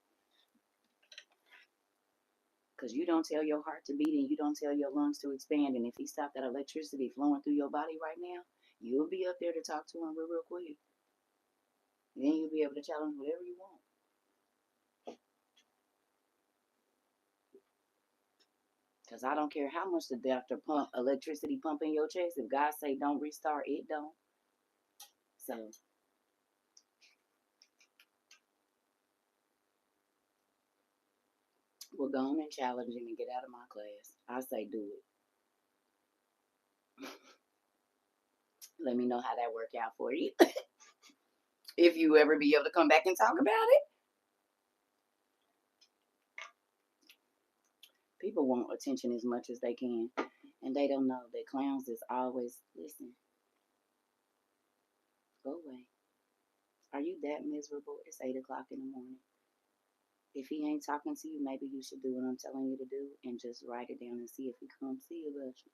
because you don't tell your heart to beat and you don't tell your lungs to expand. And if He stopped that electricity flowing through your body right now, you'll be up there to talk to Him real, real quick. And then you'll be able to challenge whatever you want. Because I don't care how much the doctor pump electricity pump in your chest. If God say don't restart, it don't. So we'll go on and challenge Him and get out of my class. I say do it. Let me know how that worked out for you. if you ever be able to come back and talk about it. People want attention as much as they can, and they don't know that clowns is always listen. Go away. Are you that miserable? It's 8 o'clock in the morning. If he ain't talking to you, maybe you should do what I'm telling you to do and just write it down and see if he comes see about you.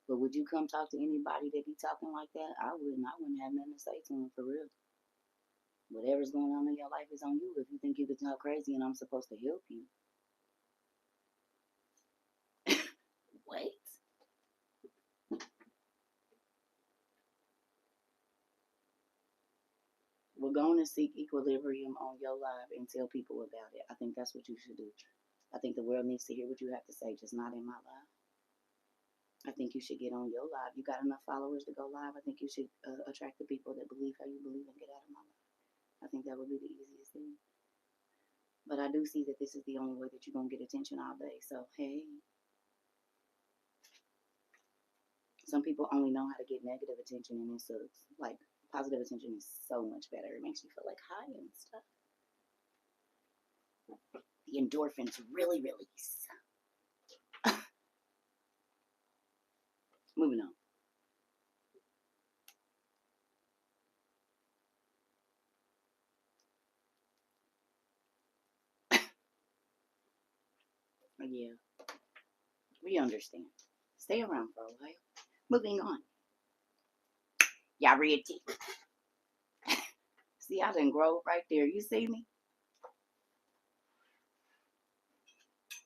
But would you come talk to anybody that be talking like that? I wouldn't. I wouldn't have nothing to say to him for real. Whatever's going on in your life is on you. If you think you can talk crazy and I'm supposed to help you, wait. We're going to seek equilibrium on your live and tell people about it. I think that's what you should do. I think the world needs to hear what you have to say, just not in my live. I think you should get on your live. You got enough followers to go live. I think you should attract the people that believe how you believe and get out of my life. I think that would be the easiest thing. But I do see that this is the only way that you're going to get attention all day. So, hey, some people only know how to get negative attention, and it sucks. Like, positive attention is so much better. It makes you feel like high and stuff. The endorphins really release. Moving on. Yeah, we understand. Stay around for a while. Moving on. Y'all ready? See, I didn't grow right there. You see me?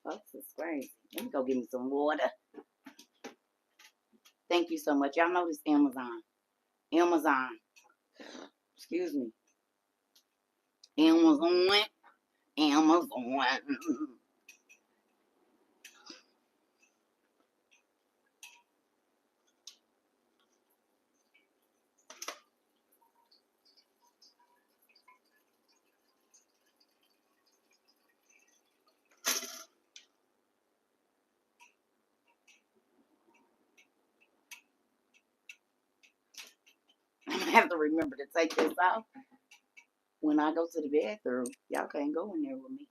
Folks, it's crazy. Let me go get me some water. Thank you so much. Y'all know this Amazon. Amazon. Excuse me. Amazon. Amazon. I have to remember to take this off when I go to the bathroom. Y'all can't go in there with me.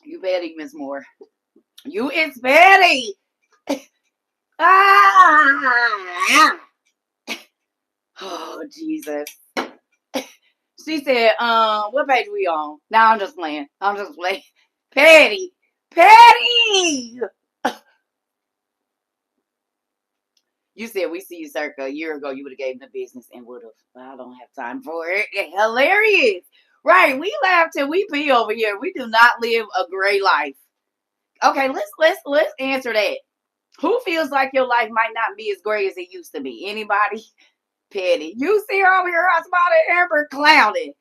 You Betty, Miss Moore. You it's Betty. Ah! Oh Jesus. She said, what page we on? Now I'm just playing. I'm just playing. Patty. Patty! You said we see you circa a year ago. You would have gave them the business and would have. But I don't have time for it. Hilarious. Right. We laugh till we pee over here. We do not live a gray life. Okay, let's answer that. Who feels like your life might not be as gray as it used to be? Anybody? Petty. You see her over here, I spotted Amber clowning.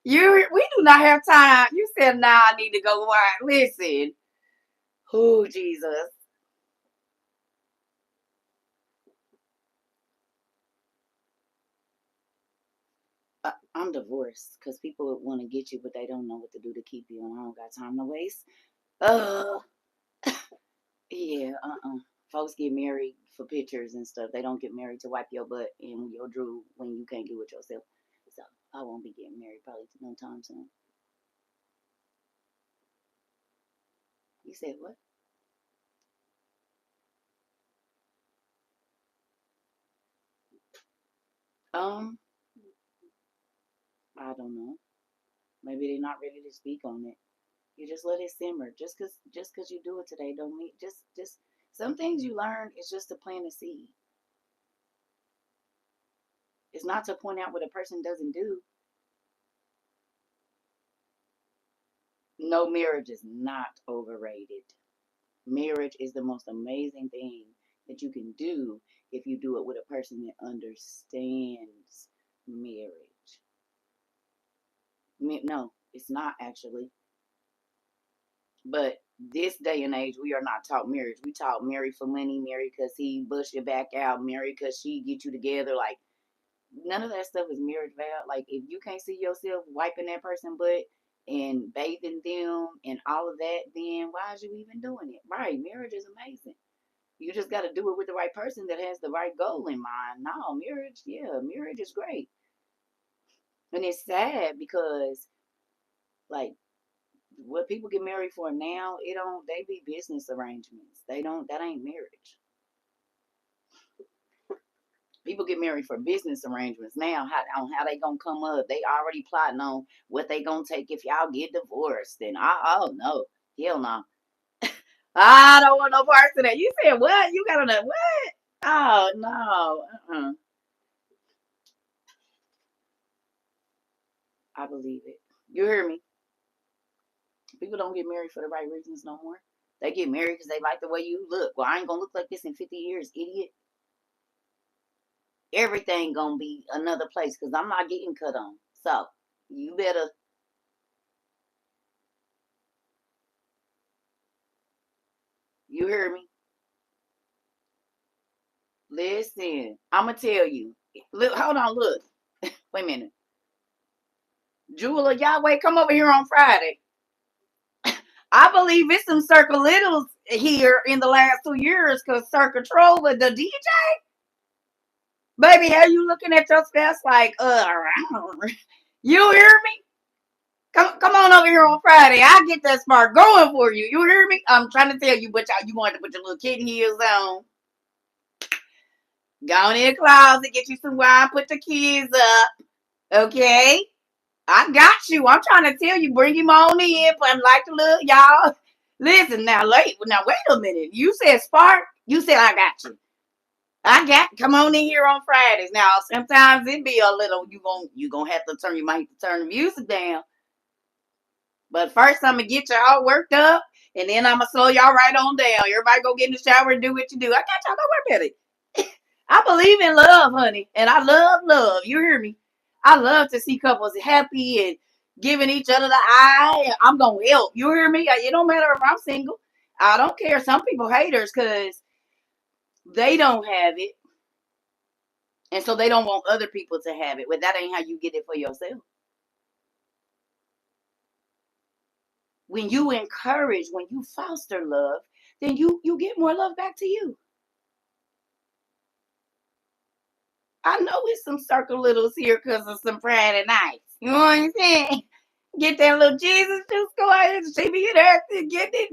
We do not have time. You said now I need to go watch. Listen. Oh Jesus. I'm divorced because people want to get you, but they don't know what to do to keep you, and I don't got time to waste. Uh, yeah, Folks get married for pictures and stuff. They don't get married to wipe your butt and your drool when you can't do it yourself. So I won't be getting married probably no time soon. You said what? Um, I don't know. Maybe they're not ready to speak on it. You just let it simmer. Just cause you do it today don't mean just some things you learn is just to plant a seed. It's not to point out what a person doesn't do. No, marriage is not overrated. Marriage is the most amazing thing that you can do if you do it with a person that understands marriage. No, it's not actually. But this day and age, we are not taught marriage. We taught marry for money, marry because he bust your back out, marry because she get you together. Like, none of that stuff is marriage vow. Like, if you can't see yourself wiping that person butt and bathing them and all of that, then why is you even doing it? Right? Marriage is amazing. You just got to do it with the right person that has the right goal in mind. No, marriage, yeah, marriage is great. And it's sad because, like, what people get married for now, it don't, they be business arrangements. They don't, that ain't marriage. People get married for business arrangements now. How on how they gonna come up? They already plotting on what they gonna take if y'all get divorced. And oh no, hell no. I don't want no parts of that. You said what? You got on that what? Oh no. I believe it. You hear me? People don't get married for the right reasons no more. They get married because they like the way you look. Well, I ain't gonna look like this in 50 years, idiot. Everything gonna be another place because I'm not getting cut on. So you better, you hear me? Listen, I'm gonna tell you. Look, hold on, look. Wait a minute. Jewel of Yahweh, come over here on Friday. I believe it's some Circa Littles here in the last 2 years because CERCA TROVA, the DJ, baby, how you looking at your spouse like, you hear me? Come on over here on Friday. I get that spark going for you. You hear me? I'm trying to tell you, but you want to put your little kitten heels on. Go in the closet, get you some wine, put the kids up. Okay? I got you. I'm trying to tell you, bring him on in. But like the little y'all. Listen now, wait a minute. You said spark. You said I got you. I got come on in here on Fridays. Now sometimes it be a little you gonna have to turn you might have to turn the music down. But first I'm gonna get you all worked up and then I'm gonna slow y'all right on down. Everybody go get in the shower and do what you do. I got y'all, don't worry about it. I believe in love, honey. And I love love. You hear me? I love to see couples happy and giving each other the eye. And I'm gonna help. You hear me? It don't matter if I'm single. I don't care. Some people haters because they don't have it. And so they don't want other people to have it. But that ain't how you get it for yourself. When you encourage, when you foster love, then you get more love back to you. I know it's some circle littles here because of some Friday nights. You know what I'm saying? Get that little Jesus juice, go out and she be there getting it,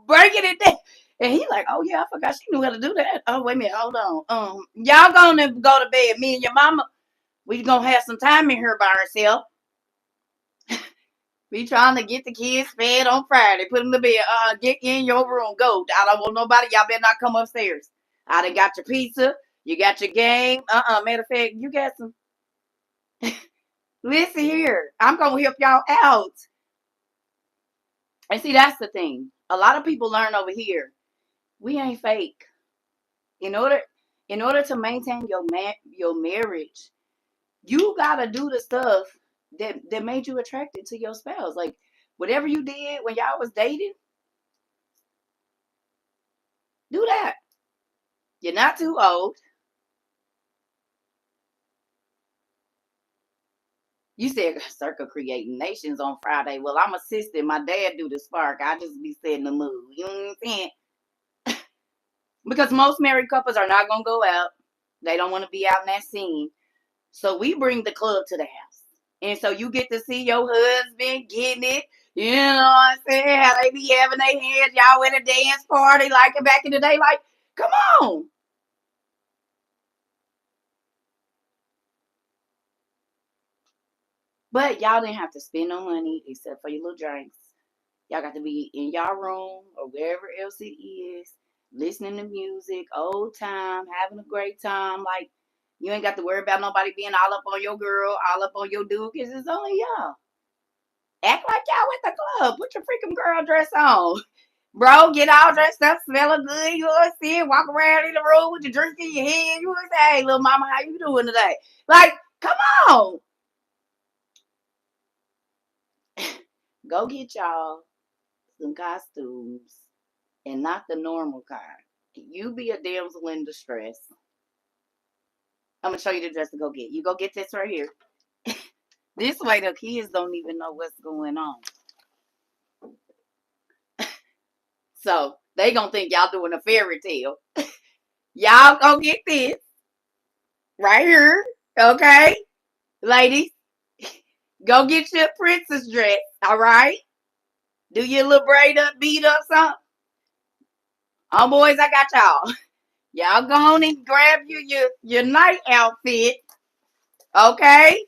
breaking it down. And he like, oh yeah, I forgot she knew how to do that. Oh, wait a minute, hold on. Y'all gonna go to bed. Me and your mama, we gonna have some time in here by ourselves. We trying to get the kids fed on Friday. Put them to bed. Get in your room. Go. I don't want nobody. Y'all better not come upstairs. I done got your pizza. You got your game. Matter of fact, you got some. Listen here. I'm gonna help y'all out. And see, that's the thing. A lot of people learn over here. We ain't fake. In order, in order to maintain your marriage, you gotta do the stuff that made you attracted to your spouse. Like whatever you did when y'all was dating, do that. You're not too old. You said Circa creating nations on Friday. Well, I'm assisting. My dad do the spark. I just be setting the mood. You know what I'm saying? Because most married couples are not gonna go out. They don't want to be out in that scene. So we bring the club to the house. And so you get to see your husband getting it. You know what I'm saying? How they be having their hands, y'all in a dance party like back in the day. Like, come on. But y'all didn't have to spend no money except for your little drinks. Y'all got to be in y'all room or wherever else it is, listening to music, old time, having a great time. Like, you ain't got to worry about nobody being all up on your girl, all up on your dude, because it's only y'all. Act like y'all at the club. Put your freaking girl dress on. Bro, get all dressed up, smelling good. You know what I'm saying? Walk around in the room with your drink in your hand. You know what I'm saying? Hey, little mama, how you doing today? Like, come on. Go get y'all some costumes, and not the normal kind. You be a damsel in distress. I'm gonna show you the dress to go get. You go get this right here. This way the kids don't even know what's going on. So they gonna think y'all doing a fairy tale. Y'all go get this right here. Okay? Ladies, go get your princess dress. All right? Do your little braid up, beat up something. Oh boys, I got y'all. Y'all go on and grab your night outfit. Okay?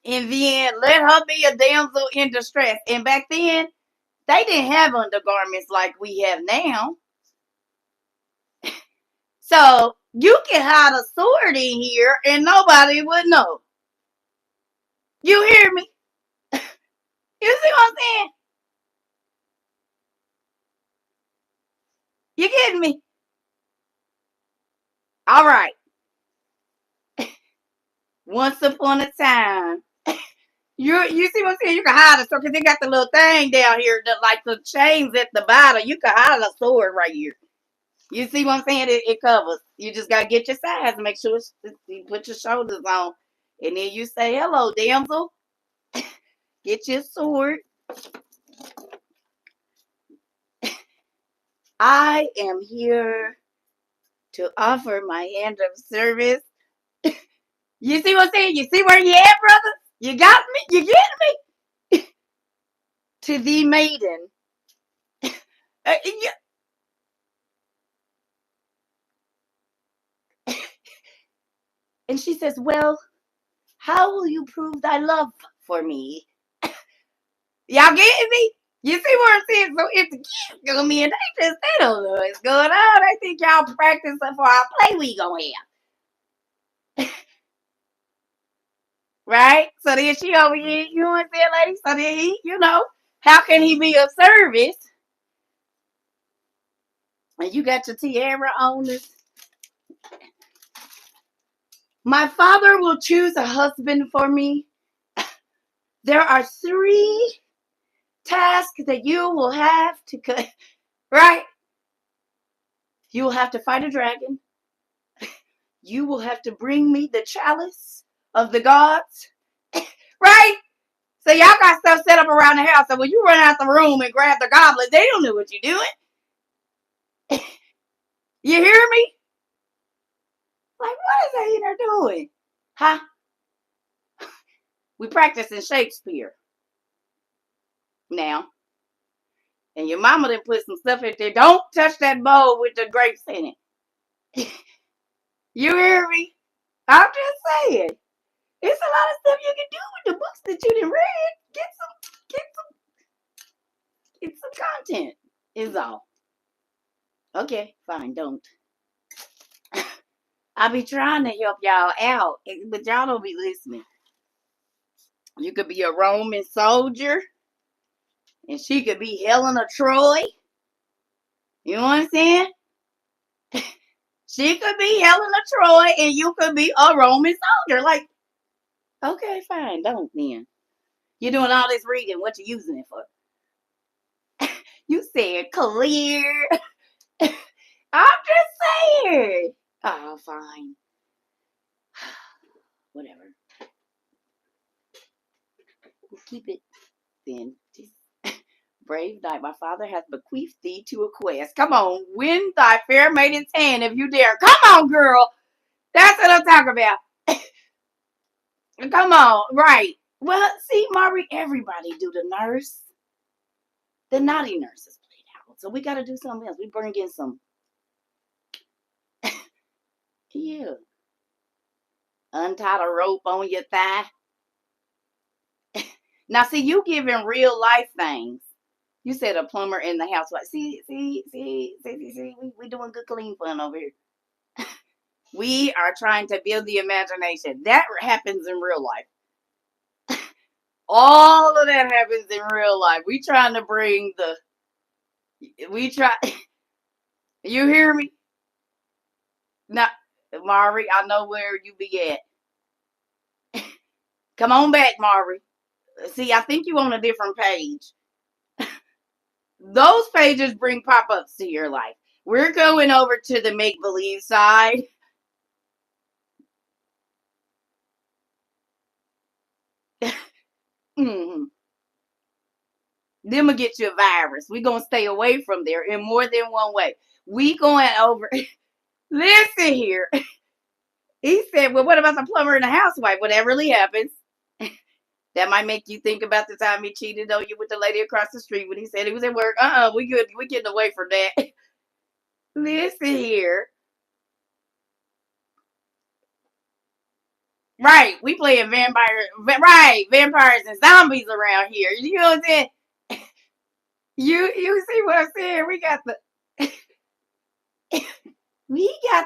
And then let her be a damsel in distress. And back then, they didn't have undergarments like we have now. So you can hide a sword in here and nobody would know. You hear me? You see what I'm saying? You getting me? All right. Once upon a time. You see what I'm saying? You can hide a sword because they got the little thing down here that like the chains at the bottom. You can hide a sword right here. You see what I'm saying? It covers. You just gotta get your size and make sure you put your shoulders on. And then you say, hello, damsel. Get your sword. I am here to offer my hand of service. You see what I'm saying? You see where you at, brother? You got me? You get me? To the maiden. And she says, well, how will you prove thy love for me? Y'all getting me? You see what I'm saying? So if the kids come in, they don't know what's going on. They think y'all practicing for our play we gonna have. Right? So then she over here, you know what I'm saying, lady? So then he, how can he be of service? And you got your tiara on this. My father will choose a husband for me. There are 3 tasks that you will have to cut. Right? You will have to fight a dragon. You will have to bring me the chalice of the gods. Right? So y'all got stuff set up around the house. So when you run out the room and grab the goblet, they don't know what you're doing. You hear me? Like, what is they in there doing? Huh? We practicing Shakespeare now. And your mama done put some stuff in there. Don't touch that bowl with the grapes in it. You hear me? I'm just saying. It's a lot of stuff you can do with the books that you didn't read. Get some content. Is all. Okay, fine, don't. I be trying to help y'all out, but y'all don't be listening. You could be a Roman soldier, and she could be Helen of Troy. You know what I'm saying? She could be Helen of Troy, and you could be a Roman soldier. Like, okay, fine, don't then. You're doing all this reading. What you using it for? You said clear. I'm just saying. Oh, fine. Whatever. We'll keep it then. Just brave knight, my father hath bequeathed thee to a quest. Come on, win thy fair maiden's hand if you dare. Come on, girl. That's what I'm talking about. Come on, right. Well, see, Maury, everybody do the nurse. The naughty nurses played out. So we got to do something else. We bring in some. Yeah. Untie a rope on your thigh. Now, see, you giving real life things. You said a plumber in the house. See, we doing good clean fun over here. We are trying to build the imagination. That happens in real life. All of that happens in real life. We trying to bring you hear me? Now, Maury, I know where you be at. Come on back, Maury. See, I think you on a different page. Those pages bring pop-ups to your life. We're going over to the make-believe side. Mm-hmm. Them will get you a virus. We're going to stay away from there in more than one way. We going over. Listen here. He said, well, what about the plumber and the housewife? Well, that really happens. That might make you think about the time he cheated on you with the lady across the street when he said he was at work. We good. We getting away from that. Listen here. Right. We playing vampires and zombies around here. You know what I'm saying? You see what I'm saying? We got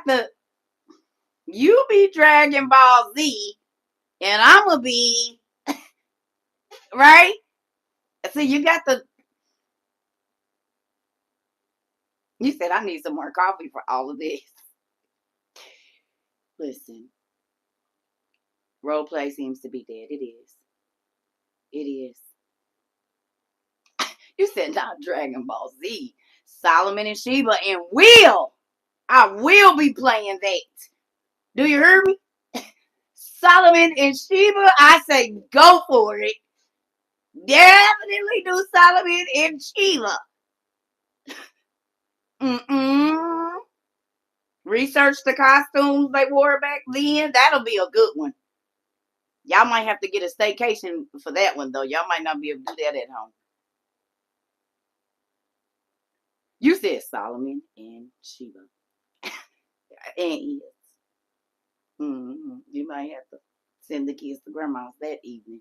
the you be Dragon Ball Z and I'ma be right. So you said I need some more coffee for all of this. Listen, role play seems to be dead. It is. It is. You said not Dragon Ball Z. Solomon and Sheba and Will. I will be playing that. Do you hear me? Solomon and Sheba, I say go for it. Definitely do Solomon and Sheba. Mm-mm. Research the costumes they wore back then. That'll be a good one. Y'all might have to get a staycation for that one, though. Y'all might not be able to do that at home. You said Solomon and Sheba. And yes. You might have to send the kids to grandma's that evening.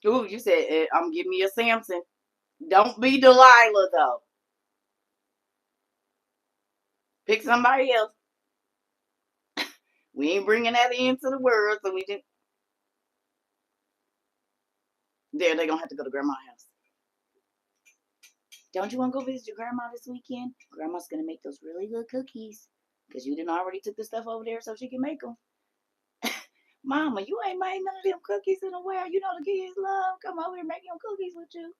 Ooh, you said, I'm giving me a Samson. Don't be Delilah, though. Pick somebody else. We ain't bringing that into the world, so we just. They're going to have to go to grandma's house. Don't you want to go visit your grandma this weekend? Grandma's going to make those really good cookies. Because you didn't already took the stuff over there so she can make them. Mama, you ain't made none of them cookies in a while. You know the kids love. Come over here and make them cookies with you.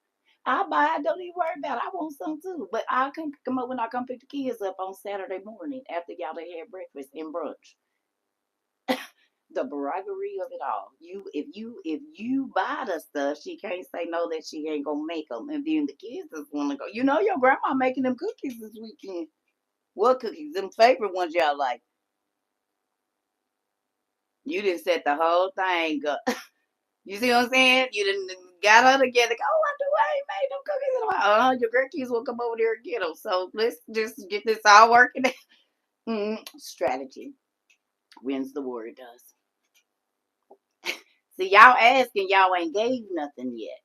I'll buy it. Don't even worry about it. I want some too. But I'll come up when I come pick the kids up on Saturday morning after y'all had breakfast and brunch. The bribery of it all. If you buy the stuff, she can't say no that she ain't gonna make them, and then the kids just want to go. You know your grandma making them cookies this weekend. What cookies? Them favorite ones y'all like. You didn't set the whole thing up. You see what I'm saying? You didn't got her together. Oh, I ain't made them cookies in a while. Your grandkids will come over there and get them. So let's just get this all working. Strategy wins the war. It does. See, y'all asking, y'all ain't gave nothing yet.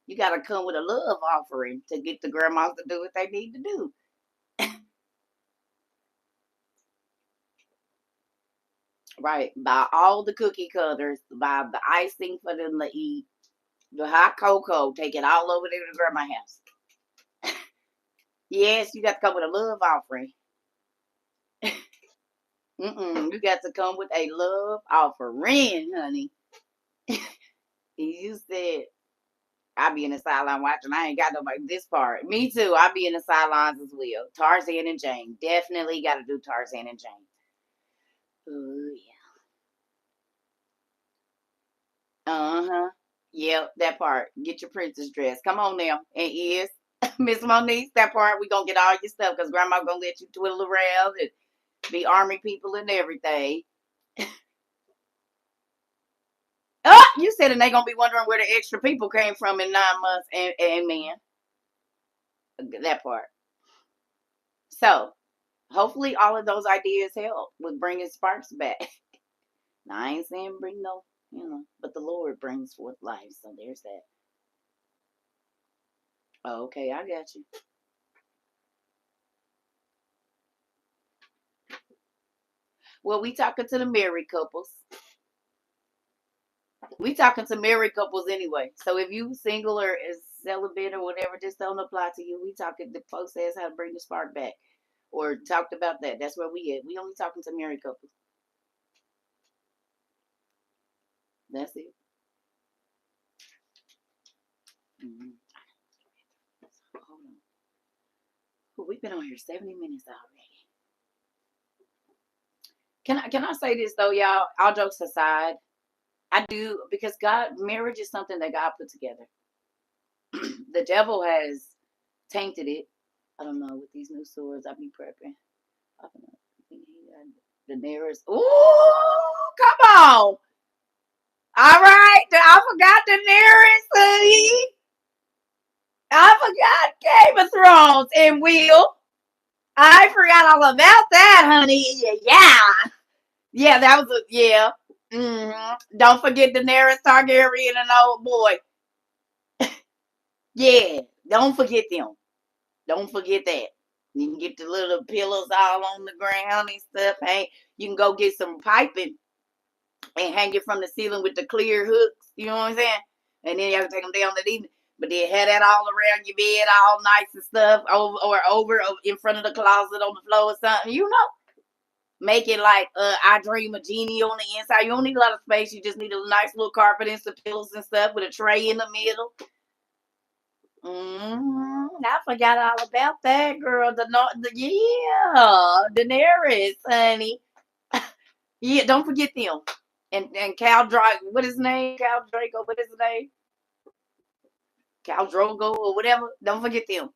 You got to come with a love offering to get the grandmas to do what they need to do. Right. Buy all the cookie cutters, buy the icing for them to eat, the hot cocoa, take it all over there to grandma's house. Yes, you got to come with a love offering. You got to come with a love offering, honey. You said, I be in the sideline watching. I ain't got nobody this part. Me too. I be in the sidelines as well. Tarzan and Jane. Definitely got to do Tarzan and Jane. Oh, yeah. Uh-huh. Yep, that part. Get your princess dress. Come on now. And yes, Miss Monique, that part, we going to get all your stuff because grandma going to let you twiddle around and be army people and everything. Oh, you said, and they gonna be wondering where the extra people came from in 9 months. And man, that part. So, hopefully, all of those ideas help with bringing sparks back. Now, I ain't saying bring no, but the Lord brings forth life. So there's that. Oh, okay, I got you. Well, we talking to the married couples. We talking to married couples anyway. So if you single or is celibate or whatever, this don't apply to you. We talking the folks says how to bring the spark back. Or talked about that. That's where we at. We only talking to married couples. That's it. Mhm. on. Ooh, we've been on here 70 minutes already. Can I say this though, y'all? All jokes aside, I do, because marriage is something that God put together. The devil has tainted it. I don't know, with these new swords I be prepping. I don't know. The nearest. Ooh, come on. All right. I forgot the nearest, honey. I forgot Game of Thrones and Will. I forgot all about that, honey. Yeah. Yeah, that was yeah. Don't forget Daenerys Targaryen and old boy. Yeah, don't forget them. Don't forget that. You can get the little pillows all on the ground and stuff. Hey, you can go get some piping and hang it from the ceiling with the clear hooks. You know what I'm saying? And then you have to take them down that evening. But then have that all around your bed, all nice and stuff, over in front of the closet on the floor or something. You know, make it like I Dream of Genie on the inside. You don't need a lot of space. You just need a nice little carpet and some pillows and stuff with a tray in the middle. I forgot all about that, girl. Yeah, Daenerys, honey. Yeah, don't forget them. And Cal Drago, what is his name? Cal Drago, what is his name? Cal Drogo or whatever. Don't forget them.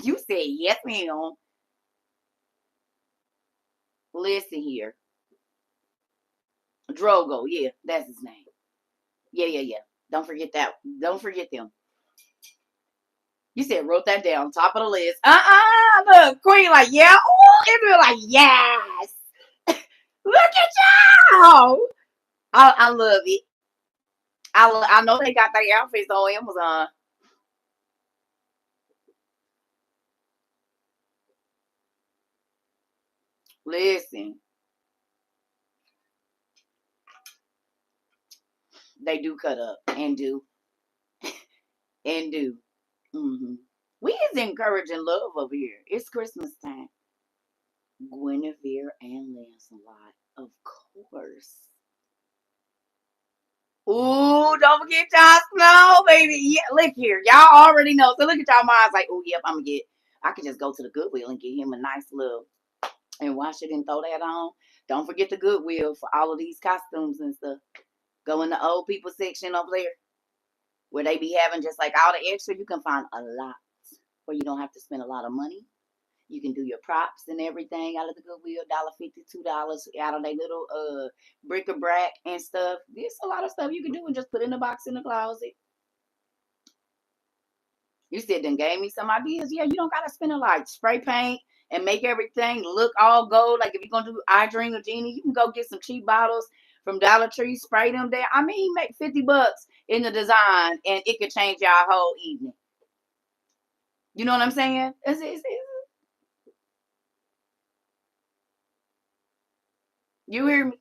You said yes, ma'am. Listen here. Drogo, yeah, that's his name. Yeah. Don't forget that. Don't forget them. You said wrote that down, top of the list. Look, Queen, like, yeah. Ooh, Israel, like, yes. Look at y'all. I love it. I know they got their outfits on Amazon. Listen, they do cut up and do and do. We is encouraging love over here. It's Christmas time. Guinevere and Lancelot, of course. Ooh, don't forget Jon Snow, baby. Yeah, look here. Y'all already know. So look at y'all minds like, oh, yep, I could just go to the Goodwill and get him a nice little and wash it and throw that on. Don't forget the Goodwill for all of these costumes and stuff. Go in the old people section over there where they be having just like all the extra. You can find a lot where you don't have to spend a lot of money. You can do your props and everything out of the Goodwill, $1.50, $2 out of their little bric-a-brac and stuff. There's a lot of stuff you can do and just put in the box in the closet. You said then gave me some ideas. Yeah, you don't gotta spend a lot. Spray paint and make everything look all gold. Like if you're gonna do I Dream of Genie, you can go get some cheap bottles from Dollar Tree, spray them there. I mean, make $50 in the design and it could change your whole evening. You know what I'm saying? You hear me?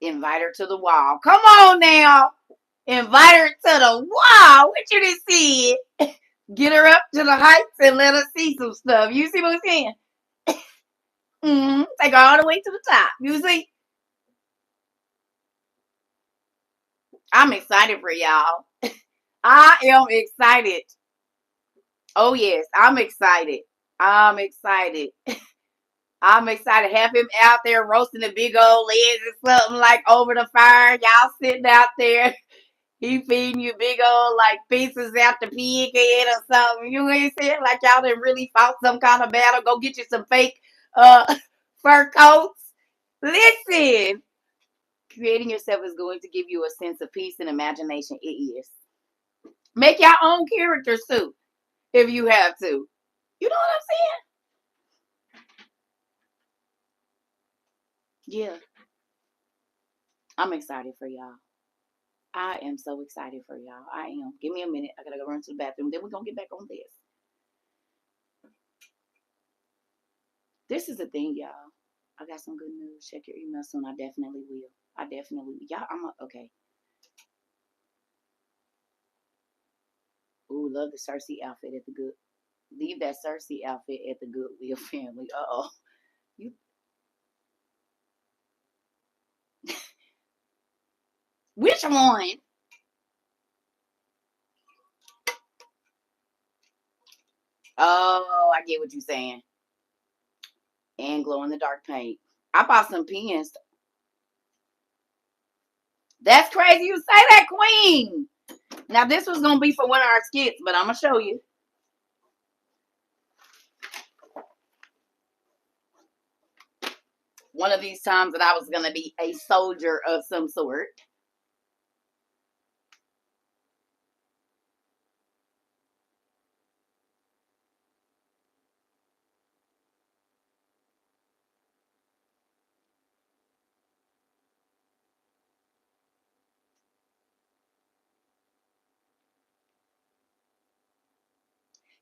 Invite her to the wall. Come on now. Invite her to the wall. What you just said? Get her up to the heights and let her see some stuff. You see what I'm saying? Take her all the way to the top. You see? I'm excited for y'all. I am excited. Oh, yes. I'm excited. I'm excited. I'm excited. Have him out there roasting the big old legs or something like over the fire. Y'all sitting out there. He feeding you big old like pieces out the pig head or something. You ain't saying like y'all done really fought some kind of battle. Go get you some fake fur coats. Listen, creating yourself is going to give you a sense of peace and imagination. It is. Make your own characters too, if you have to. You know what I'm saying? Yeah. I'm excited for y'all. I am so excited for y'all. I am. Give me a minute. I gotta go run to the bathroom. Then we're gonna get back on this. This is the thing, y'all. I got some good news. Check your email soon. I definitely will. Y'all, okay. Ooh, love the Cersei outfit at the good. Leave that Cersei outfit at the Goodwill family. Uh-oh. You Which one? Oh, I get what you're saying. And glow in the dark paint. I bought some pens. That's crazy you say that, Queen. Now this was gonna be for one of our skits, but I'm gonna show you. One of these times that I was gonna be a soldier of some sort.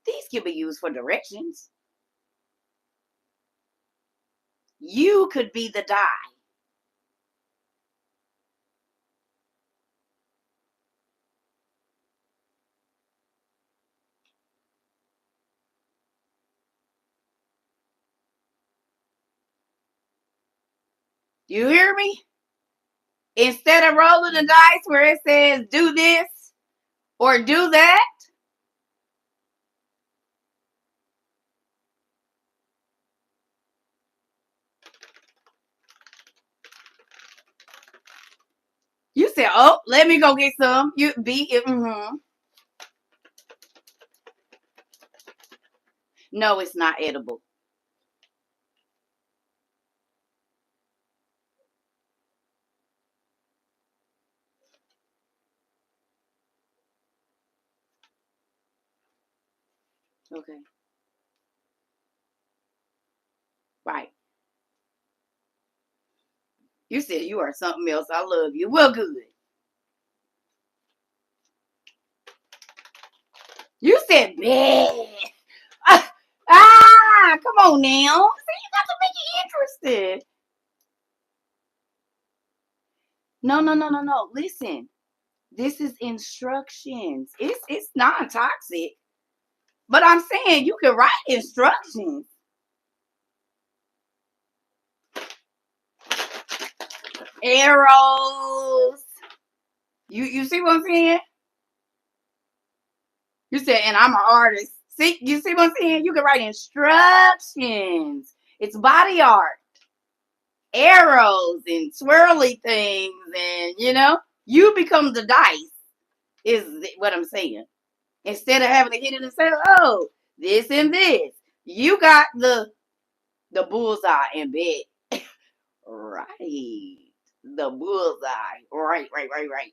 These can be used for directions. You could be the die. You hear me? Instead of rolling the dice where it says do this or do that, you say, "Oh, let me go get some." You be No, it's not edible. Okay, right. You said you are something else. I love you. Well, good. You said bad. Come on now. See, you got to make it interesting. No, no, no, no, no. Listen, this is instructions. It's non-toxic. But I'm saying you can write instructions. Arrows. You see what I'm saying? You said, and I'm an artist. See, you see what I'm saying? You can write instructions. It's body art. Arrows and swirly things, and you become the dice, is what I'm saying. Instead of having to hit it and say, oh, this and this. You got the bullseye in bed. Right. The bullseye. Right, right, right, right.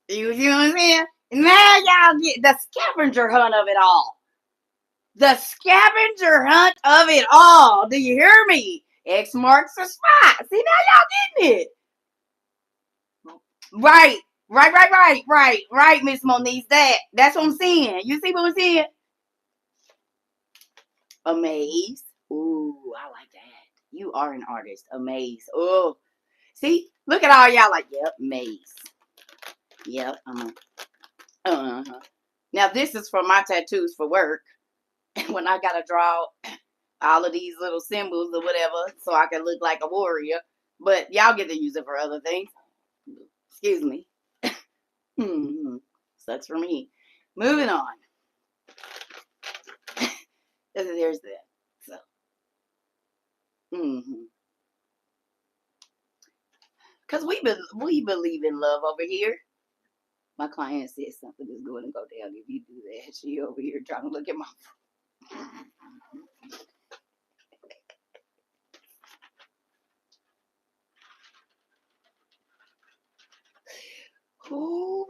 You see what I'm saying? Now y'all get the scavenger hunt of it all. The scavenger hunt of it all. Do you hear me? X marks the spot. See, now y'all getting it. Right. Right, right, right, right, right, Miss Monique. That's what I'm saying. You see what I'm saying? Amaze. Ooh, I like that. You are an artist. Amaze. Oh, see, look at all y'all like, yep, maze. Yep. Uh-huh. Now this is for my tattoos for work. When I gotta draw all of these little symbols or whatever, so I can look like a warrior. But y'all get to use it for other things. Excuse me. Hmm. Sucks for me. Moving on. There's that. So. Because we believe in love over here. My client said something is going to go down if you do that. She over here trying to look at my. Oh,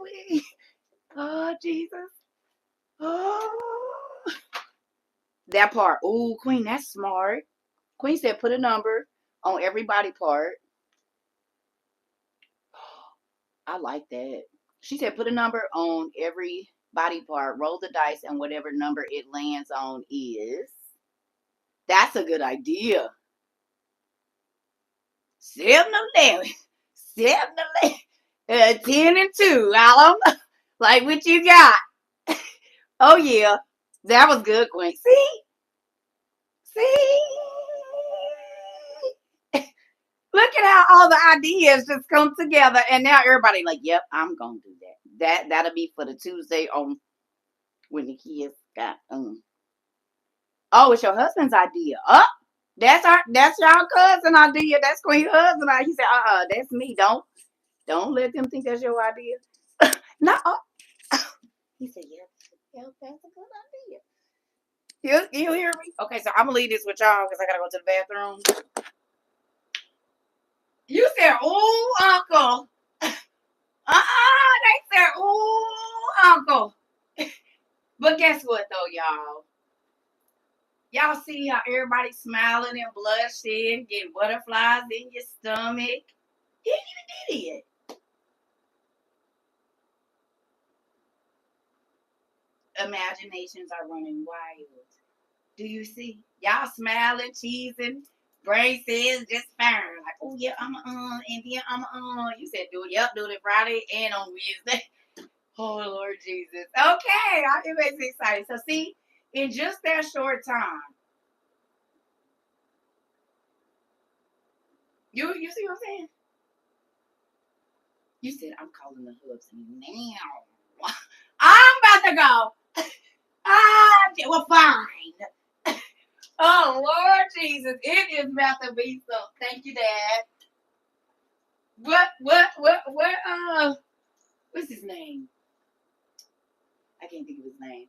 oh Jesus. Oh. That part. Oh, Queen, that's smart. Queen said put a number on every body part. I like that. She said put a number on every body part, roll the dice, and whatever number it lands on is. That's a good idea. 7-11. 7-11. 10 and 2. I don't know. Like what you got. Oh yeah. That was good, Queen. See? See? Look at how all the ideas just come together, and now everybody like, yep, I'm gonna do that. That'll be for the Tuesday on when the kids got. Oh, it's your husband's idea. Oh, that's your cousin idea. That's Queen husband idea. He said, that's me. Don't let them think that's your idea. No. He said, yeah, that's a good idea. You hear me? Okay, so I'm gonna leave this with y'all because I gotta go to the bathroom. You said, "Ooh, uncle." They said, "Ooh, uncle." But guess what, though, y'all? Y'all see how everybody's smiling and blushing, getting butterflies in your stomach. He even did it. Imaginations are running wild. Do you see? Y'all smiling, cheesing, brain cells just firing. Like, oh yeah, and then You said do it. Yep, do it Friday and on Wednesday. Oh Lord Jesus. Okay, it makes me excited. So see, in just that short time, you see what I'm saying? You said I'm calling the hubs now. I'm about to go. Well, fine. Oh Lord Jesus, it is about to be so. Thank you, Dad. What's his name? I can't think of his name.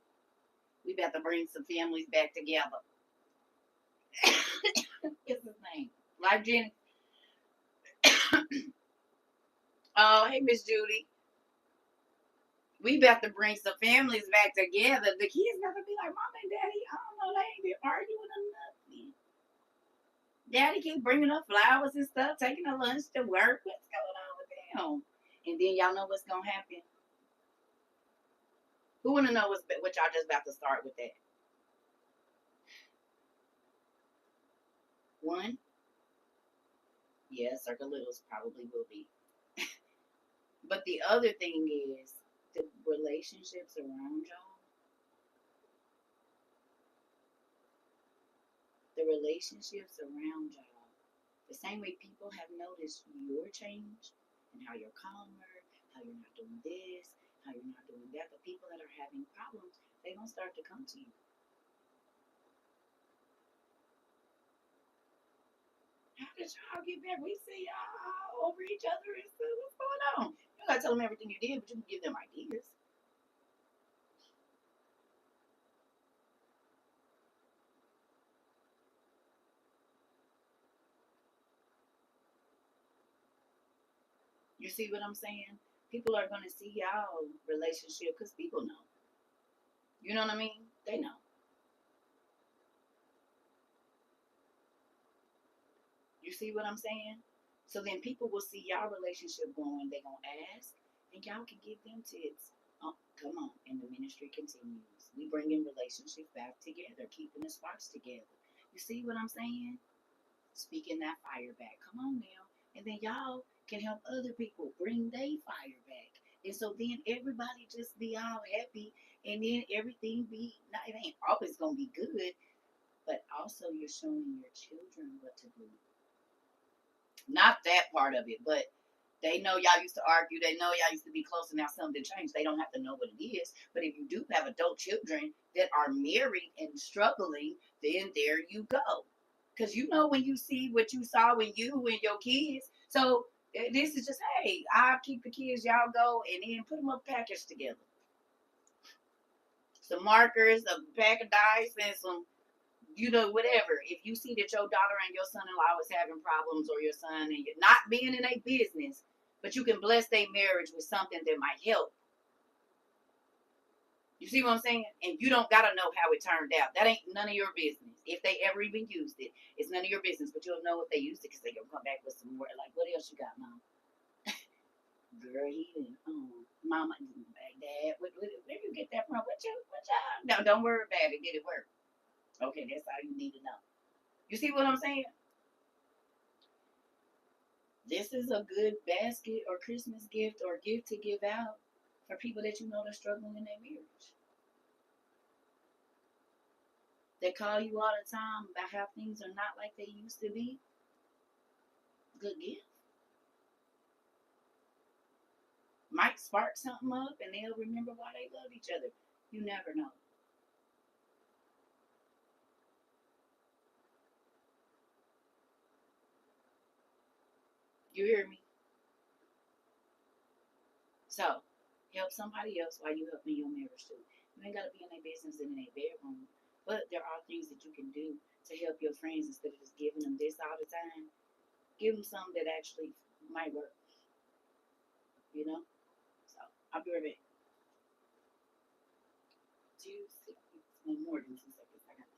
We about to bring some families back together. What's his name? Life Jenny. Oh, hey, Miss Judy. We about to bring some families back together. The kids got to be like, Mom and Daddy, I don't know, they ain't been arguing or nothing. Daddy keep bringing up flowers and stuff, taking her lunch to work. What's going on with them? And then y'all know what's going to happen. Who want to know what y'all just about to start with that? One? Yeah, Circa Littles probably will be. But the other thing is the relationships around y'all. The relationships around y'all. The same way people have noticed your change and how you're calmer, how you're not doing this, how you're not doing that. The people that are having problems, they don't start to come to you. How did y'all get back? We see y'all over each other and stuff. What's going on? You gotta tell them everything you did, but you can give them ideas. You see what I'm saying? People are gonna see y'all relationship because people know. You know what I mean? They know. You see what I'm saying? So then people will see y'all relationship going. They gonna ask, and y'all can give them tips. Oh, come on, and the ministry continues. We bringing relationships back together, keeping the sparks together. You see what I'm saying? Speaking that fire back. Come on now, and then y'all can help other people bring their fire back. And so then everybody just be all happy, and then everything be. Not, it ain't always gonna be good, but also you're showing your children what to do. Not that part of it, but they know y'all used to argue. They know y'all used to be close, and now something changed. They don't have to know what it is. But if you do have adult children that are married and struggling, then there you go. Because you know when you see what you saw when you and your kids. So this is just, hey, I'll keep the kids, y'all go, and then put them up packaged together. Some markers, a pack of dice, and some whatever. If you see that your daughter and your son-in-law is having problems, or your son and you're not being in a business, but you can bless their marriage with something that might help. You see what I'm saying? And you don't gotta know how it turned out. That ain't none of your business. If they ever even used it, it's none of your business. But you'll know if they used it because they gonna come back with some more. Like, what else you got, mom? Girl, he didn't. Mama, dad, where you get that from? What y'all? No, don't worry about it. Did it work? Okay, that's all you need to know. You see what I'm saying? This is a good basket or Christmas gift or gift to give out for people that you know are struggling in their marriage. They call you all the time about how things are not like they used to be. Good gift. might spark something up and they'll remember why they love each other. You never know. You hear me? So, help somebody else while you helping your marriage too. You ain't gotta be in their business and in their bedroom, but there are things that you can do to help your friends instead of just giving them this all the time. Give them something that actually might work. You know. So I'll be right back. 2 seconds. No more than 2 seconds. I got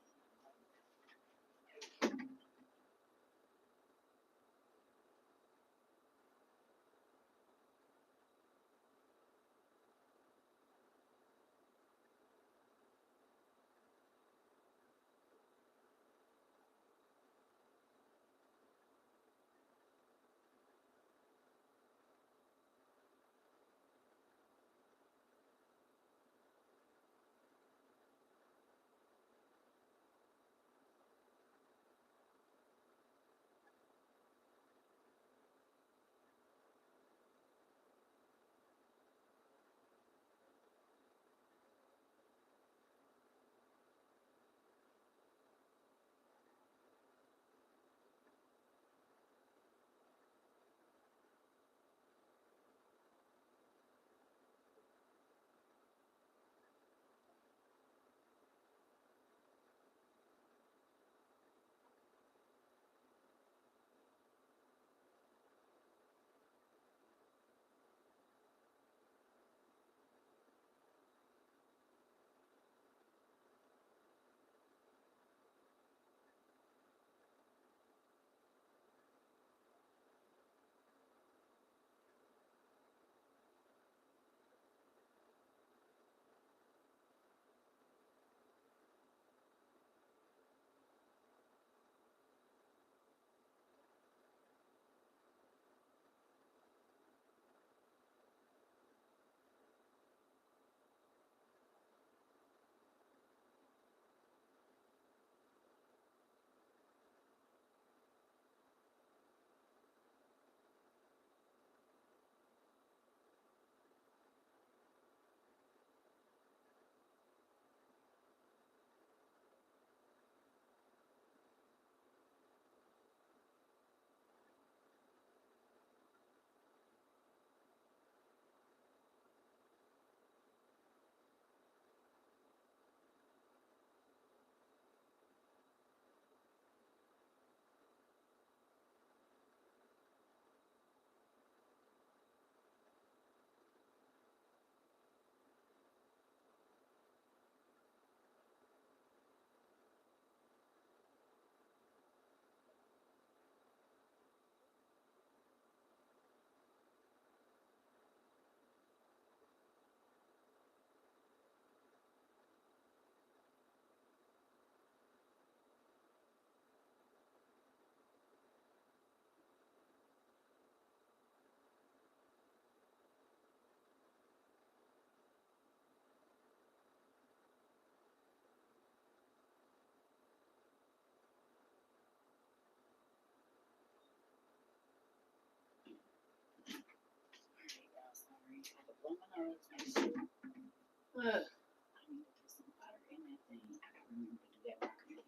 sorry. I had to blow my nose. Make sure. I need to put some water in that thing. I gotta remember to do that when I come in.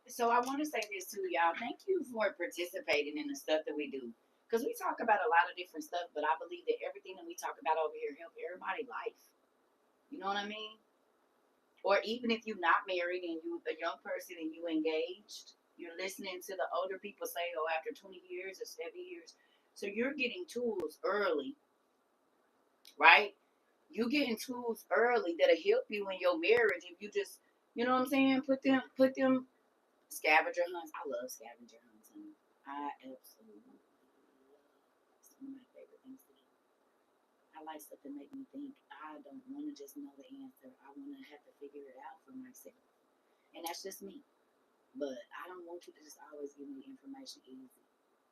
So I want to say this too, y'all. Thank you for participating in the stuff that we do. Because we talk about a lot of different stuff, but I believe that everything that we talk about over here help everybody life. You know what I mean? Or even if you're not married and you a young person and you engaged, you're listening to the older people say, oh, after 20 years or 7 years. So you're getting tools early, right? You getting tools early that'll help you in your marriage if you just, you know what I'm saying? Put them scavenger hunts. I love scavenger hunts. And I absolutely love some of my favorite things to do. I like stuff that make me think. I don't want to just know the answer. I want to have to figure it out for myself. And that's just me. But I don't want you to just always give me the information easy.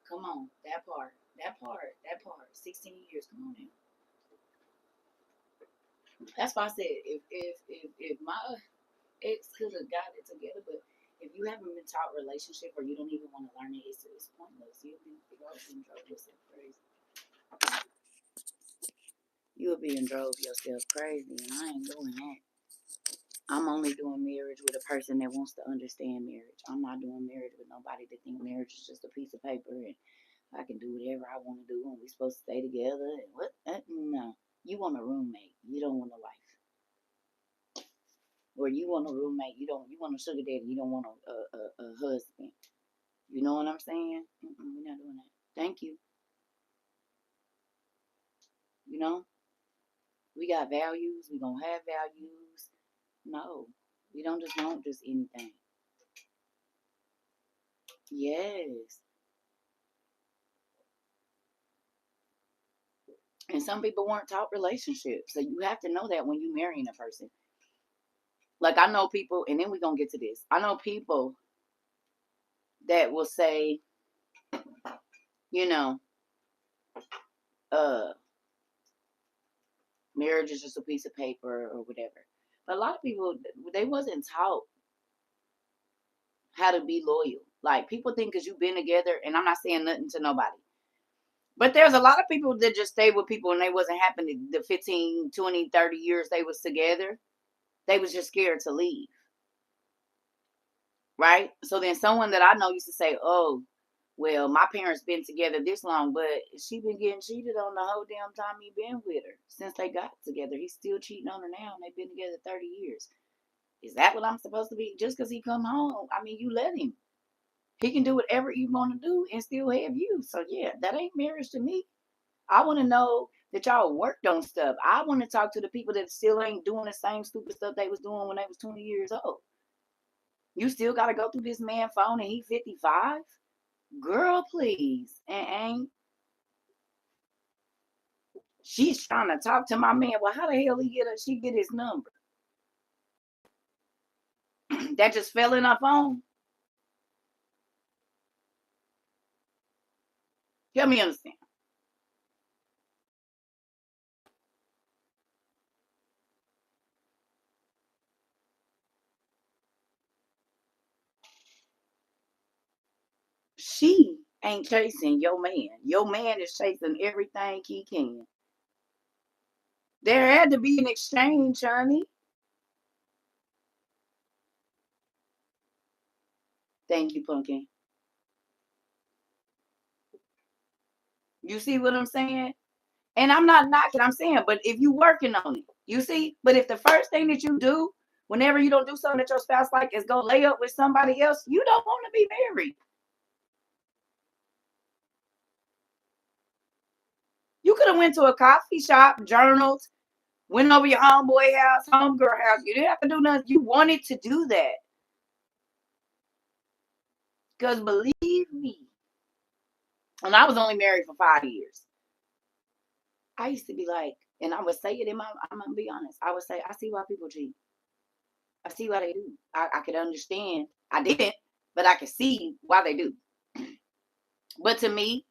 Come on, that part, that part, that part. 16 years, come on now. That's why I said if my ex could have got it together, but if you haven't been taught relationship or you don't even want to learn it, it's pointless. You'll be lost and drove yourself crazy. You are being drove yourself crazy, and I ain't doing that. I'm only doing marriage with a person that wants to understand marriage. I'm not doing marriage with nobody that think marriage is just a piece of paper and I can do whatever I want to do and we supposed to stay together. And what? No. You want a roommate. You don't want a wife. Or you want a roommate. You want a sugar daddy. You don't want a husband. You know what I'm saying? We're not doing that. Thank you. You know, we got values. We gonna have values. No, we don't just want just anything. Yes. And some people weren't taught relationships. So you have to know that when you marrying a person. Like I know people, and then we're gonna get to this. I know people that will say, you know, uh, marriage is just a piece of paper or whatever. But a lot of people they wasn't taught how to be loyal. Like people think because you've been together, and I'm not saying nothing to nobody. But there's a lot of people that just stay with people and they wasn't happy the 15, 20, 30 years they was together. They was just scared to leave. Right? So then someone that I know used to say, "Oh, well, my parents been together this long, but she been getting cheated on the whole damn time he been with her since they got together. He's still cheating on her now, and they've been together 30 years. Is that what I'm supposed to be? Just because he come home, I mean, you let him. He can do whatever you want to do and still have you. So yeah, that ain't marriage to me. I want to know that y'all worked on stuff. I want to talk to the people that still ain't doing the same stupid stuff they was doing when they was 20 years old. You still got to go through this man phone and he 55? Girl, please. And ain't she's trying to talk to my man. Well, how the hell she get his number? That just fell in her phone. Help me understand. She ain't chasing your man. Your man is chasing everything he can. There had to be an exchange, honey. Thank you, Pumpkin. You see what I'm saying? And I'm not knocking, I'm saying, but if you working on it, you see? But if the first thing that you do, whenever you don't do something that your spouse like is go lay up with somebody else, you don't want to be married. You could have went to a coffee shop, journaled, went over your homeboy house, homegirl house. You didn't have to do nothing. You wanted to do that. Because believe me, and I was only married for 5 years. I used to be like, and I would say it I'm gonna be honest. I would say, I see why people cheat. I see why they do. I could understand. I didn't, but I could see why they do. But to me,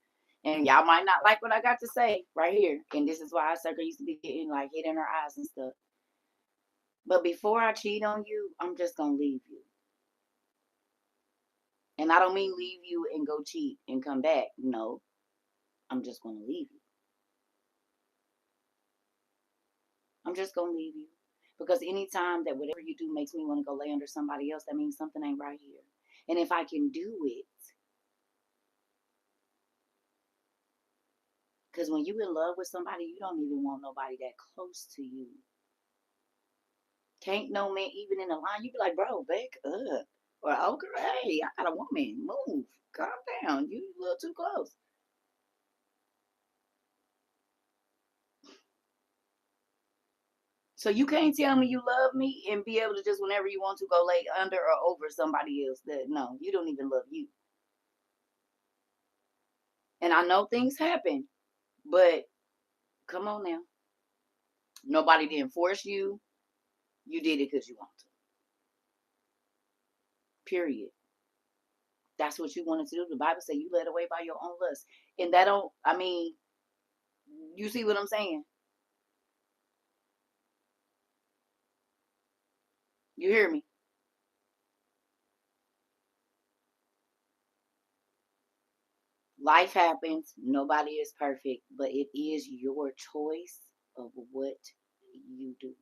and y'all might not like what I got to say right here, and this is why CERCA used to be getting like hit in her eyes and stuff. But before I cheat on you, I'm just gonna leave you. And I don't mean leave you and go cheat and come back. No, I'm just gonna leave you. I'm just gonna leave you. Because anytime that whatever you do makes me want to go lay under somebody else, that means something ain't right here. And if I can do it, because when you in love with somebody, you don't even want nobody that close to you. Can't no man even in the line. You be like, bro, back up. Or okay, hey, I got a woman. Move. Calm down. You a little too close. So you can't tell me you love me and be able to just whenever you want to go lay under or over somebody else. That no, you don't even love you. And I know things happen, but come on now. Nobody didn't force you. You did it because you want to. Period. That's what you wanted to do. The Bible says you led away by your own lust. And that don't, I mean, you see what I'm saying? You hear me? Life happens. Nobody is perfect, but it is your choice of what you do.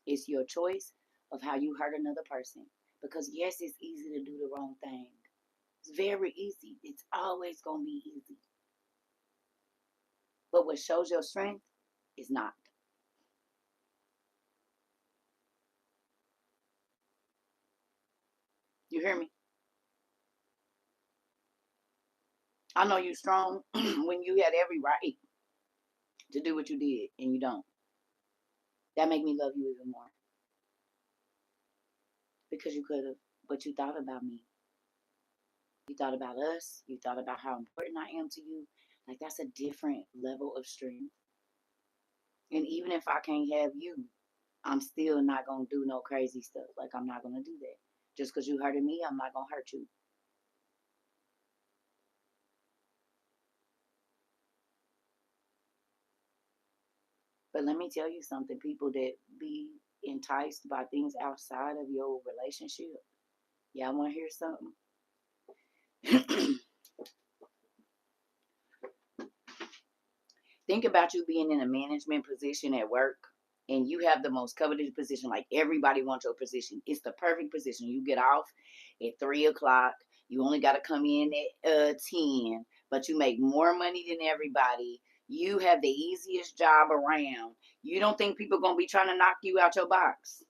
It's your choice of how you hurt another person. Because yes, it's easy to do the wrong thing. It's very easy. It's always gonna be easy. But what shows your strength is not. You hear me? I know you strong when you had every right to do what you did and you don't. That make me love you even more. Because you could have, but you thought about me. You thought about us. You thought about how important I am to you. Like that's a different level of strength. And even if I can't have you, I'm still not gonna do no crazy stuff. Like I'm not gonna do that. Just because you hurted me, I'm not gonna hurt you. But let me tell you something, people that be enticed by things outside of your relationship. Y'all wanna hear something? Think about you being in a management position at work and you have the most coveted position. Like everybody wants your position. It's the perfect position. You get off at 3 o'clock. You only got to come in at 10, but you make more money than everybody. You have the easiest job around. You don't think people going to be trying to knock you out your box?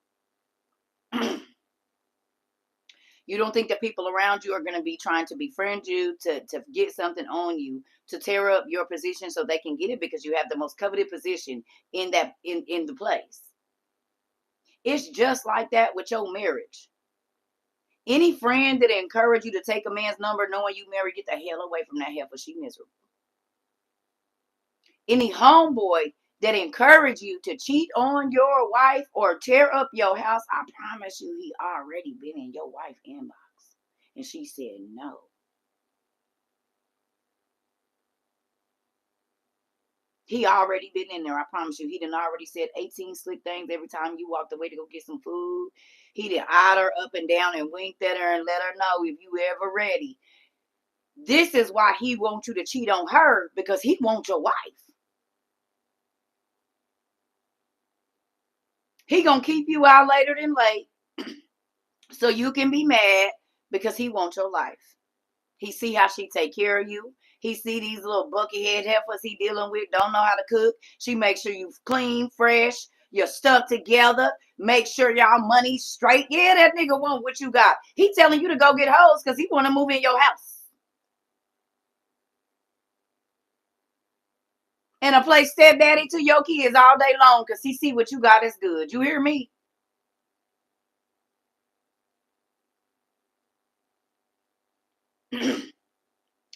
You don't think that people around you are going to be trying to befriend you, to get something on you, to tear up your position so they can get it because you have the most coveted position in the place. It's just like that with your marriage. Any friend that encourage you to take a man's number knowing you married, get the hell away from that heifer. She miserable. Any homeboy that encourage you to cheat on your wife or tear up your house, I promise you he already been in your wife inbox. And she said no. He already been in there. I promise you. He done already said 18 slick things every time you walked away to go get some food. He done eyed her up and down and winked at her and let her know if you ever ready. This is why he wants you to cheat on her, because he wants your wife. He gonna keep you out later than late so you can be mad because he wants your life. He see how she take care of you. He see these little buckyhead heifers he dealing with don't know how to cook. She make sure you clean, fresh, you're stuck together. Make sure y'all money straight. Yeah, that nigga want what you got. He telling you to go get hoes because he want to move in your house and to play stepdaddy to your kids all day long because he see what you got is good. You hear me?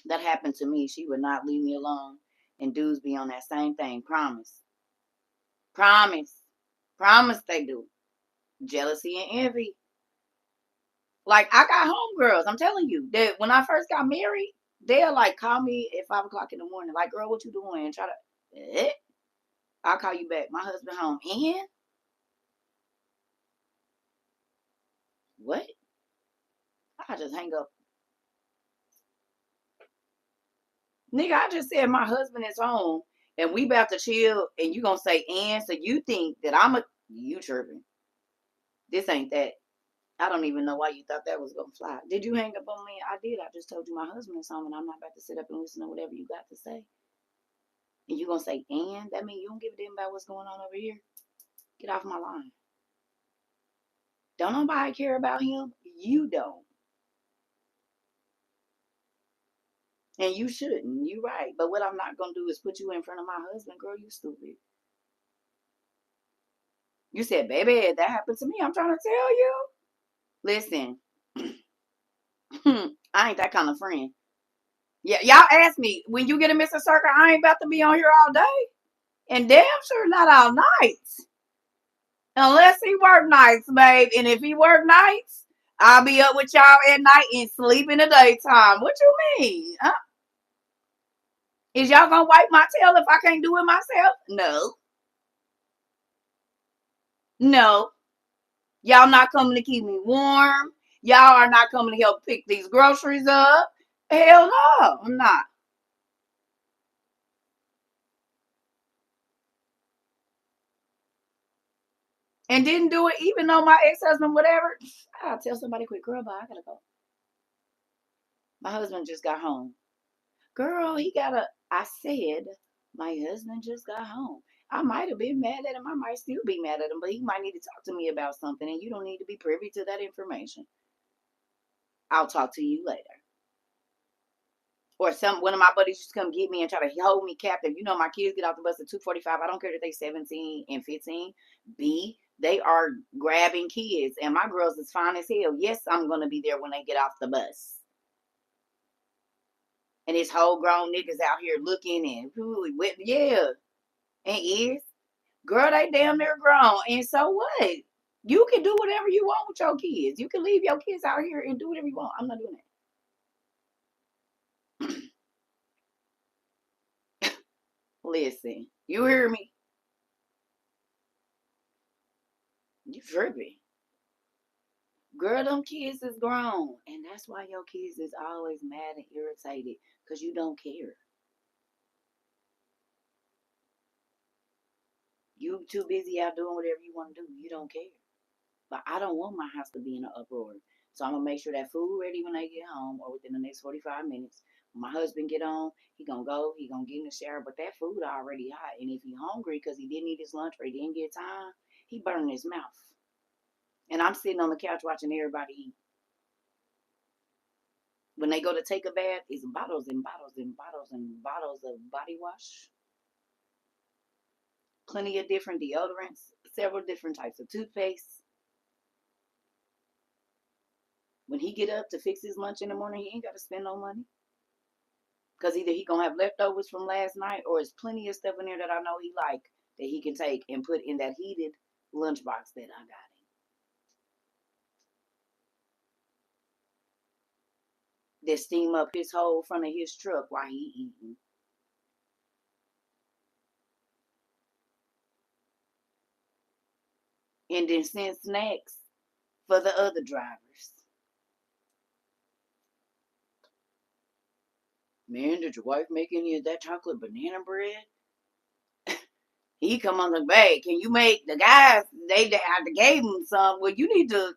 That happened to me. She would not leave me alone. And dudes be on that same thing. Promise. Promise. Promise they do. Jealousy and envy. Like I got homegirls. I'm telling you that when I first got married, they'll like call me at 5 o'clock in the morning. Like, girl, what you doing? And try to I'll call you back. My husband home. And what? I just hang up. Nigga, I just said my husband is home and we about to chill and you gonna say and so you think that you tripping. This ain't that. I don't even know why you thought that was gonna fly. Did you hang up on me? I did. I just told you my husband is home and I'm not about to sit up and listen to whatever you got to say. And you gonna say and? That means you don't give a damn about what's going on over here. Get off my line. Don't nobody care about him. You don't. And you shouldn't. You right. But what I'm not gonna do is put you in front of my husband, girl. You stupid. You said, baby, that happened to me. I'm trying to tell you. Listen, I ain't that kind of friend. Yeah, y'all ask me when you get a Mr. Circle, I ain't about to be on here all day. And damn sure not all nights. Unless he work nights, babe. And if he work nights, I'll be up with y'all at night and sleep in the daytime. What you mean? Huh? Is y'all gonna wipe my tail if I can't do it myself? No. No. Y'all not coming to keep me warm. Y'all are not coming to help pick these groceries up. Hell no, I'm not. and didn't do it, even though my ex-husband, whatever, I'll tell somebody quick, girl, bye, I gotta go. My husband just got home. Girl, I said, my husband just got home. I might have been mad at him. I might still be mad at him, but he might need to talk to me about something, and you don't need to be privy to that information. I'll talk to you later. Or one of my buddies just come get me and try to hold me captive. You know, my kids get off the bus at 2:45. I don't care that they 17 and 15. B, they are grabbing kids, and my girls is fine as hell. Yes, I'm gonna be there when they get off the bus. And this whole grown niggas out here looking and yeah, and is girl, they damn near grown. And so what? You can do whatever you want with your kids. You can leave your kids out here and do whatever you want. I'm not doing that. Listen, you hear me? You tripping. Girl, them kids is grown. And that's why your kids is always mad and irritated. Because you don't care. You too busy out doing whatever you want to do. You don't care. But I don't want my house to be in an uproar. So I'm gonna make sure that food ready when they get home or within the next 45 minutes. When my husband get on, he gonna get in the shower, but that food already hot. And if he hungry because he didn't eat his lunch or he didn't get time, he burning his mouth. And I'm sitting on the couch watching everybody eat. When they go to take a bath, it's bottles and bottles and bottles and bottles of body wash, plenty of different deodorants, several different types of toothpaste. When he get up to fix his lunch in the morning, he ain't got to spend no money. Because either he gonna have leftovers from last night, or there's plenty of stuff in there that I know he like that he can take and put in that heated lunchbox that I got him. That steam up his whole front of his truck while he eating. And then send snacks for the other drivers. Man, did your wife make any of that chocolate banana bread? He come on the bag. Can you make the guys? I gave him some. Well, you need to.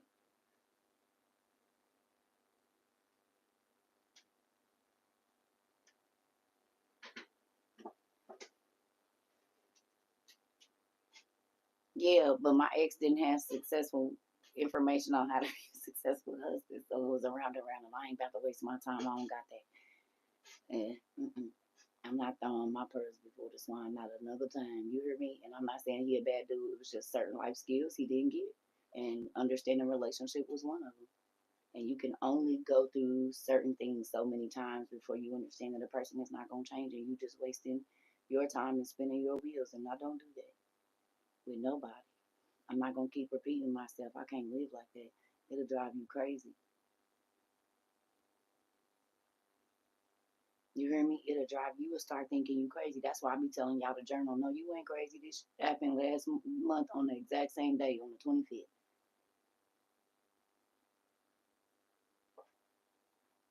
Yeah, but my ex didn't have successful information on how to be a successful husband, so it was around and around, and I ain't about to waste my time. I don't got that. Yeah, I'm not throwing my purse before the swine, not another time. You hear me? And I'm not saying he a bad dude. It was just certain life skills he didn't get, and understanding relationship was one of them. And you can only go through certain things so many times before you understand that a person is not gonna change, and you just wasting your time and spinning your wheels. And I don't do that with nobody. I'm not gonna keep repeating myself. I can't live like that. It'll drive you crazy. You hear me? It'll drive you. Will start thinking you crazy. That's why I be telling y'all to journal. No, you ain't crazy. This happened last month on the exact same day, on the 25th.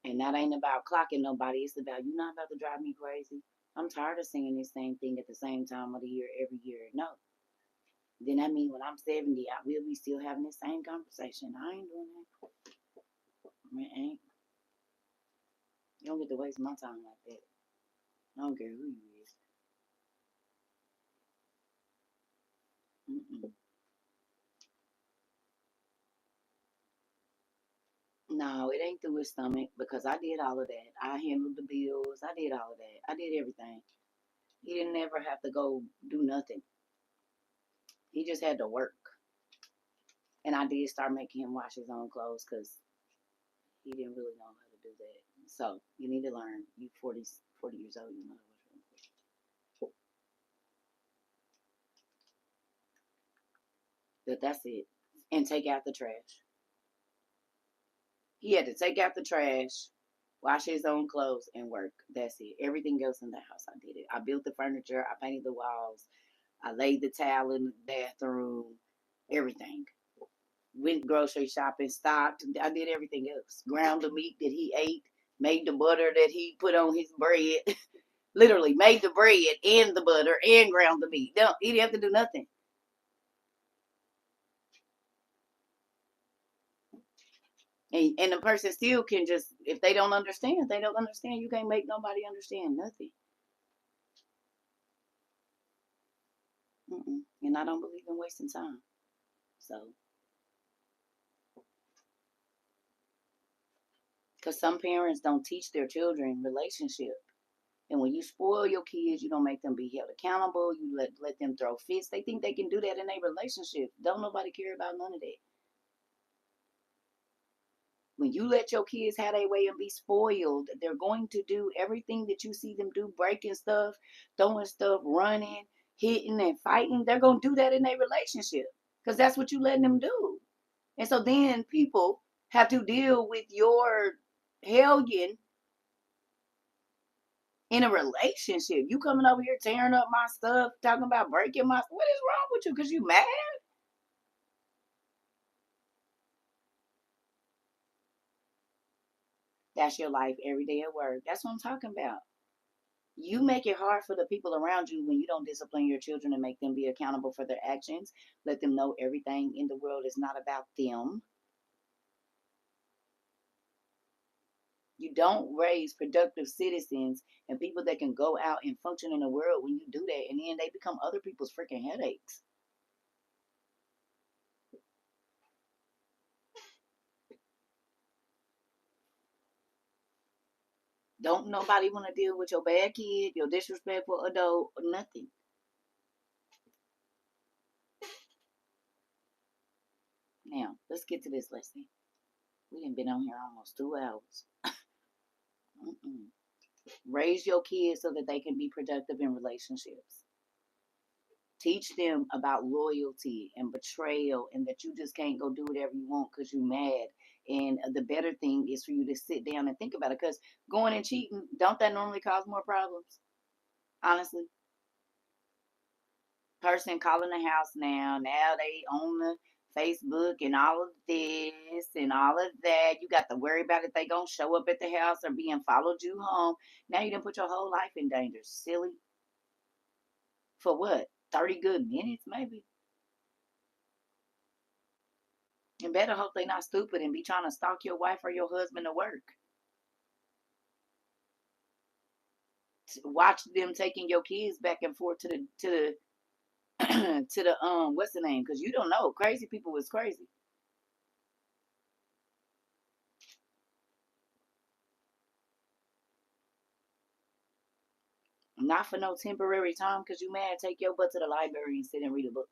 And that ain't about clocking nobody. It's about you not about to drive me crazy. I'm tired of saying the same thing at the same time of the year every year. No. Then that means when I'm 70, I will be still having the same conversation. I ain't doing that. Man, ain't. You don't get to waste my time like that. I don't care who you is. Mm-mm. No, it ain't through his stomach because I did all of that. I handled the bills. I did all of that. I did everything. He didn't ever have to go do nothing. He just had to work. And I did start making him wash his own clothes because he didn't really know how to do that. So you need to learn. You 40 years old, you know how to wash your own clothes. But that's it. And take out the trash. He had to take out the trash, wash his own clothes, and work. That's it. Everything else in the house, I did it. I built the furniture. I painted the walls. I laid the towel in the bathroom. Everything. Went grocery shopping, stocked. I did everything else. Ground the meat that he ate. Made the butter that he put on his bread. Literally made the bread and the butter and ground the meat. No, he didn't have to do nothing. And the person still can just, if they don't understand, they don't understand. You can't make nobody understand nothing. Mm-mm. And I don't believe in wasting time. So, because some parents don't teach their children relationship. And when you spoil your kids, you don't make them be held accountable. You let them throw fits. They think they can do that in a relationship. Don't nobody care about none of that. When you let your kids have their way and be spoiled, they're going to do everything that you see them do, breaking stuff, throwing stuff, running, hitting, and fighting. They're going to do that in a relationship because that's what you letting them do. And so then people have to deal with your hellion in a relationship. You coming over here tearing up my stuff, talking about breaking my. What is wrong with you? Because you mad? That's your life every day at work. That's what I'm talking about. You make it hard for the people around you when you don't discipline your children and make them be accountable for their actions. Let them know everything in the world is not about them. You don't raise productive citizens and people that can go out and function in the world when you do that, and then they become other people's freaking headaches. Don't nobody want to deal with your bad kid, your disrespectful adult, or nothing. Now, let's get to this lesson. We done been on here almost 2 hours. Mm-mm. Raise your kids so that they can be productive in relationships. Teach them about loyalty and betrayal and that you just can't go do whatever you want because you're mad. And the better thing is for you to sit down and think about it because going and cheating, don't that normally cause more problems? Honestly. Person calling the house now they on the Facebook and all of this and all of that. You got to worry about if they gonna show up at the house or being followed you home. Now you done put your whole life in danger. Silly. For what? 30 good minutes, maybe? And better hope they not stupid and be trying to stalk your wife or your husband to work. Watch them taking your kids back and forth to the what's the name? Because you don't know. Crazy people is crazy. Not for no temporary time because you mad. Take your butt to the library and sit and read a book.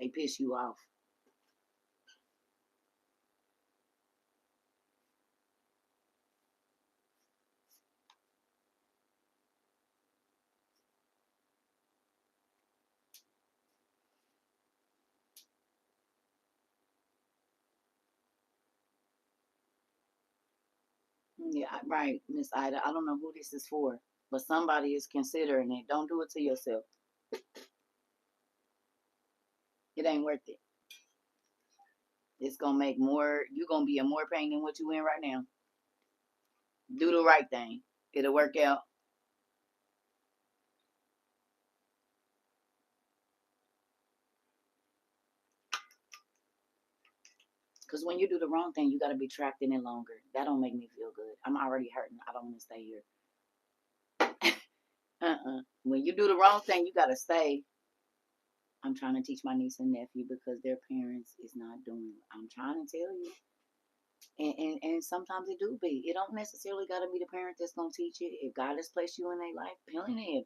They piss you off. Yeah, right, Miss Ida. I don't know who this is for, but somebody is considering it. Don't do it to yourself. It ain't worth it. It's gonna make more. You're gonna be in more pain than what you in right now. Do the right thing. It'll work out. Because when you do the wrong thing, you got to be trapped in it longer. That don't make me feel good. I'm already hurting. I don't want to stay here. When you do the wrong thing, you got to stay. I'm trying to teach my niece and nephew because their parents is not doing it. I'm trying to tell you. And sometimes it do be. It don't necessarily got to be the parent that's going to teach it. If God has placed you in their life, plenty of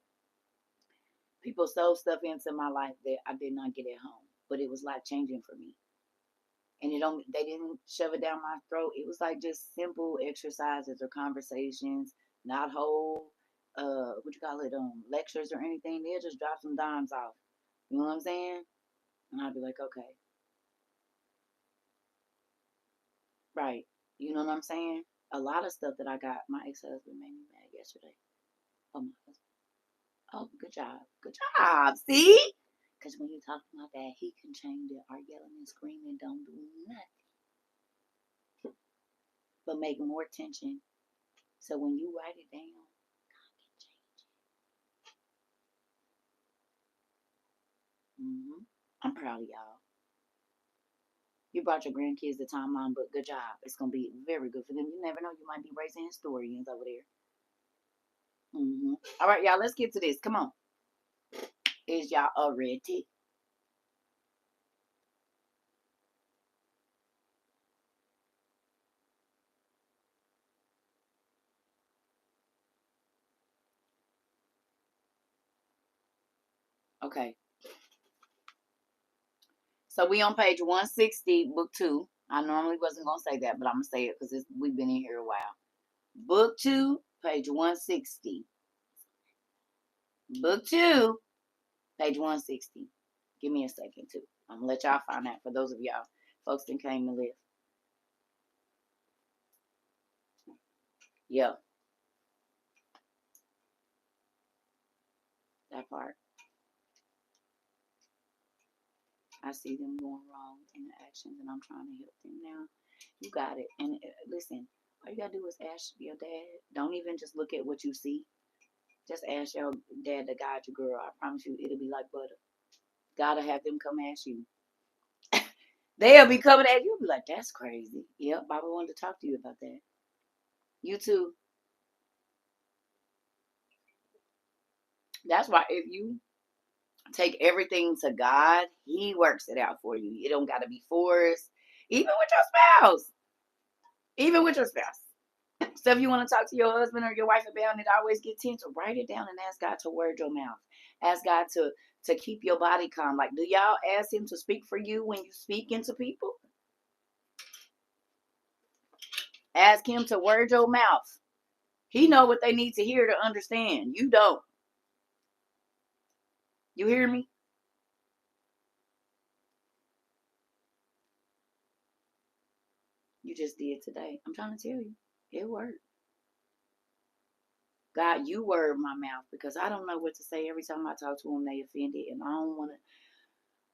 people sold stuff into my life that I did not get at home. But it was life changing for me. And it don't they didn't shove it down my throat. It was like just simple exercises or conversations, not whole what you call it, lectures or anything. They'll just drop some dimes off. You know what I'm saying? And I'll be like, okay, right. You know what I'm saying? A lot of stuff that I got, my ex husband made me mad yesterday. Oh my husband. Oh, good job. Good job. See? Because when you talk about that, he can change it. Our yelling and screaming don't do nothing but make more tension. So when you write it down, I'm proud of y'all. You brought your grandkids to time on, but good job. It's gonna be very good for them. You never know, you might be raising historians over there. All right, y'all. Let's get to this. Come on. Is y'all ready? Okay. So we on page 160, book two. I normally wasn't gonna say that, but I'm gonna say it because we've been in here a while. Book two, page 160. Book two, page 160. Give me a second too. I'm gonna let y'all find out for those of y'all folks that came and live. Yeah, that part. I see them going wrong in the actions, and I'm trying to help them now. You got it. And listen, all you gotta do is ask your dad. Don't even just look at what you see. Just ask your dad to guide you, girl. I promise you, it'll be like butter. Gotta have them come ask you. They'll be coming at you. You'll be like, that's crazy. Yep, Baba wanted to talk to you about that. You too. That's why if you take everything to God, He works it out for you. You don't gotta be forced. Even with your spouse. Even with your spouse. So if you want to talk to your husband or your wife about it, always get tense. Write it down and ask God to word your mouth. Ask God to keep your body calm. Like, do y'all ask Him to speak for you when you speak into people? Ask Him to word your mouth. He know what they need to hear to understand. You don't. You hear me? You just did today. I'm trying to tell you, it worked. God, you word my mouth because I don't know what to say every time I talk to them. They offended, and I don't want to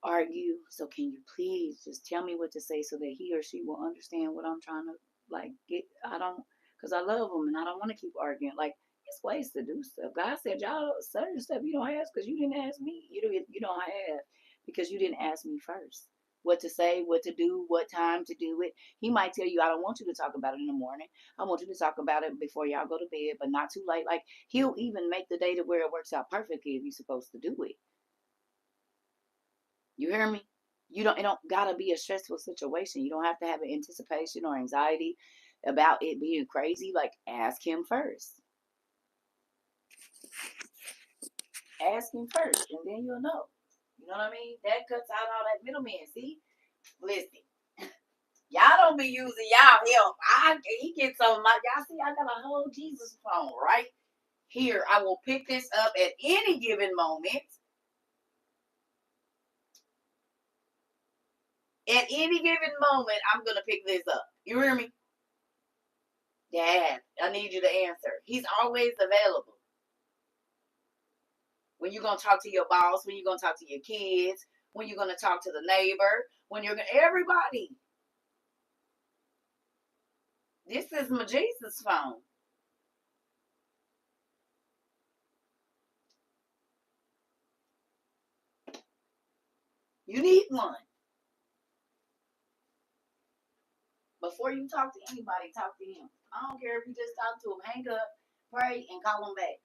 argue. So can you please just tell me what to say so that he or she will understand what I'm trying to like get? I don't, because I love them and I don't want to keep arguing. Like it's ways to do stuff. God said y'all certain stuff you don't ask because you didn't ask me. You don't have because you didn't ask me first. What to say, what to do, what time to do it. He might tell you, I don't want you to talk about it in the morning. I want you to talk about it before y'all go to bed, but not too late. Like he'll even make the day to where it works out perfectly if you're supposed to do it. You hear me? It don't gotta be a stressful situation. You don't have to have an anticipation or anxiety about it being crazy. Like ask him first. Ask him first, and then you'll know. You know what I mean? That cuts out all that middleman. See? Listen. Y'all don't be using y'all help. He gets on my y'all see I got a whole Jesus phone right here. I will pick this up at any given moment. At any given moment, I'm gonna pick this up. You hear me? Dad, I need you to answer. He's always available. When you're gonna talk to your boss, when you're gonna talk to your kids, when you're gonna talk to the neighbor, when you're gonna everybody. This is my Jesus phone. You need one. Before you talk to anybody, talk to him. I don't care if you just talk to him. Hang up, pray, and call him back.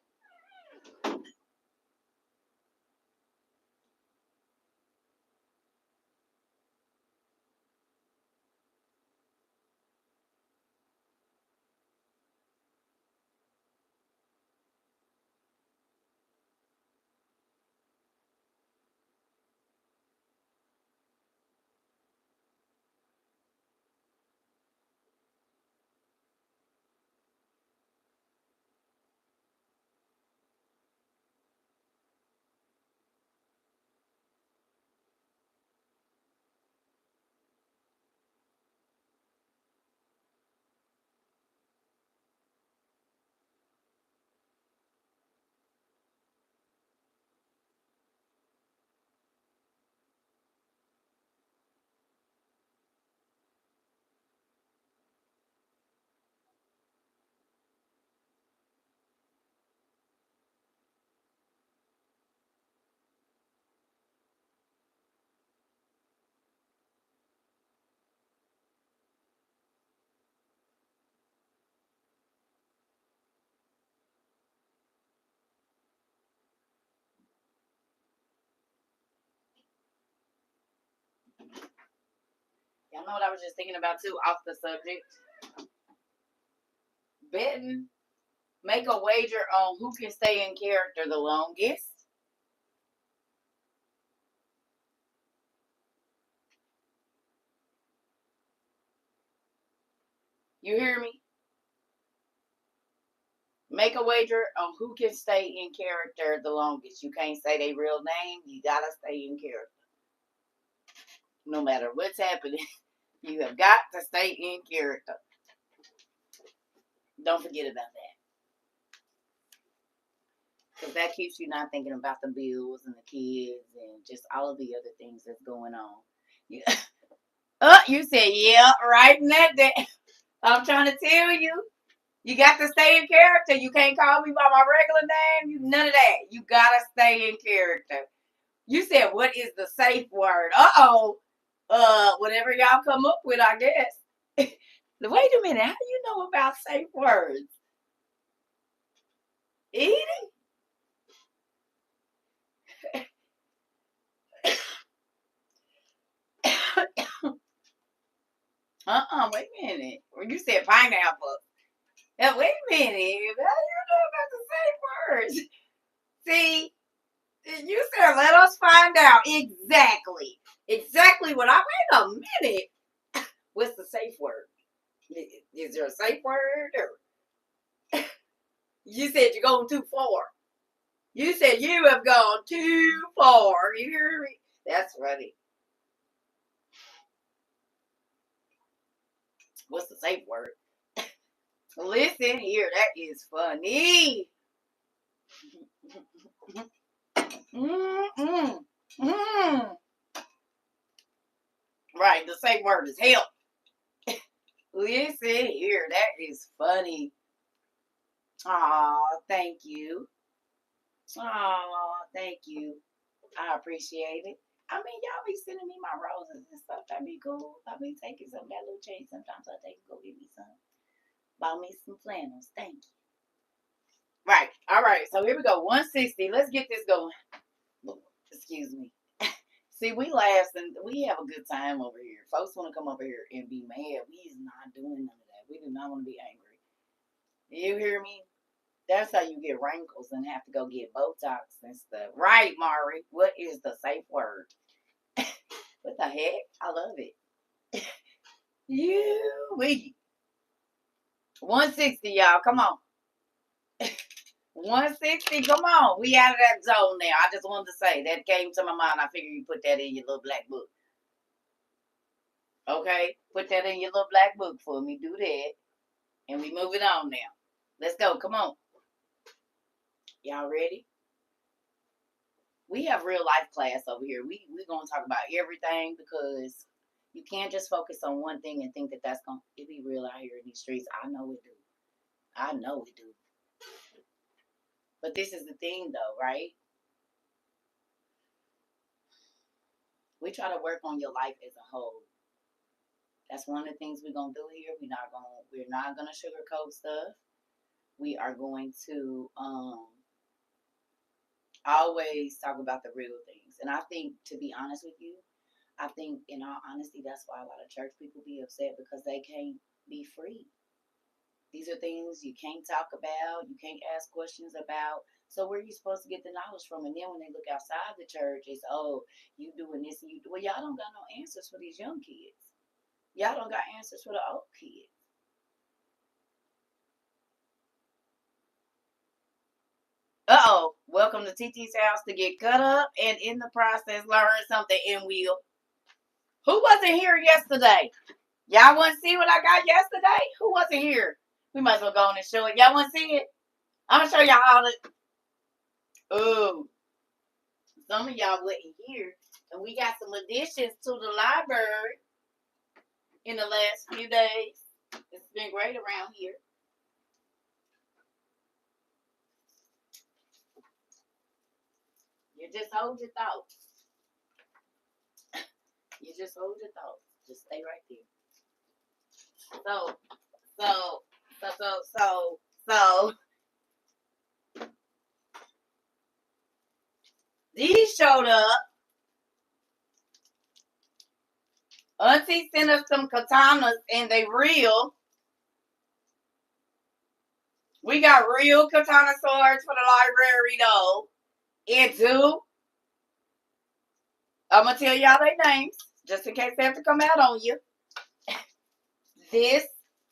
Y'all know what I was just thinking about too, off the subject? Betting. Make a wager on who can stay in character the longest. You hear me? Make a wager on who can stay in character the longest. You can't say their real name. You gotta stay in character. No matter what's happening, you have got to stay in character. Don't forget about that. Because that keeps you not thinking about the bills and the kids and just all of the other things that's going on. You, you said, yeah, right in that day. I'm trying to tell you. You got to stay in character. You can't call me by my regular name. None of that. You gotta stay in character. You said, what is the safe word? Whatever y'all come up with, I guess. Wait a minute. How do you know about safe words? Eating? Wait a minute. When you said pineapple. Wait a minute. How do you know about the safe words? See, you said, let us find out exactly what I, wait a minute. What's the safe word? Is there a safe word? Or you said you're going too far. You said you have gone too far. You hear me? That's funny. What's the safe word? Listen here, that is funny. Mm-mm. Mm. Right, the safe word is help. Listen here, that is funny. Aw, thank you. Aw, thank you. I appreciate it. I mean, y'all be sending me my roses and stuff. That'd be cool. I'll be taking some of that little change. Sometimes I take go get me some. Buy me some flannels. Thank you. Right. All right. So here we go. 160. Let's get this going. Excuse me. See, we laugh and we have a good time over here. Folks want to come over here and be mad. We is not doing none of that. We do not want to be angry. You hear me? That's how you get wrinkles and have to go get Botox and stuff. Right, Mari? What is the safe word? What the heck? I love it. We 160, y'all. Come on. 160, come on. We out of that zone now. I just wanted to say that came to my mind. I figure you put that in your little black book. Okay? Put that in your little black book for me. Do that. And we moving on now. Let's go. Come on. Y'all ready? We have real life class over here. We're going to talk about everything because you can't just focus on one thing and think that that's going to be real out here in these streets. I know it do. I know it do. But this is the thing, though, right? We try to work on your life as a whole. That's one of the things we're gonna do here. We're not gonna sugarcoat stuff. We are going to always talk about the real things. And I think, to be honest with you, I think in all honesty, that's why a lot of church people be upset because they can't be free. These are things you can't talk about, you can't ask questions about. So where are you supposed to get the knowledge from? And then when they look outside the church, it's, oh, you doing this and you do. Well, y'all don't got no answers for these young kids. Y'all don't got answers for the old kids. Uh-oh. Welcome to TT's house to get cut up and in the process learn something in Will. Who wasn't here yesterday? Y'all want to see what I got yesterday? Who wasn't here? We might as well go on and show it. Y'all want to see it? I'm going to show y'all all the... Oh, some of y'all wasn't here. And we got some additions to the library in the last few days. It's been great around here. You just hold your thoughts. You just hold your thoughts. Just stay right there. So, these showed up Auntie sent us some katanas, and they real. We got real katana swords for the library, though. And two, I'm going to tell y'all their names, just in case they have to come out on you. This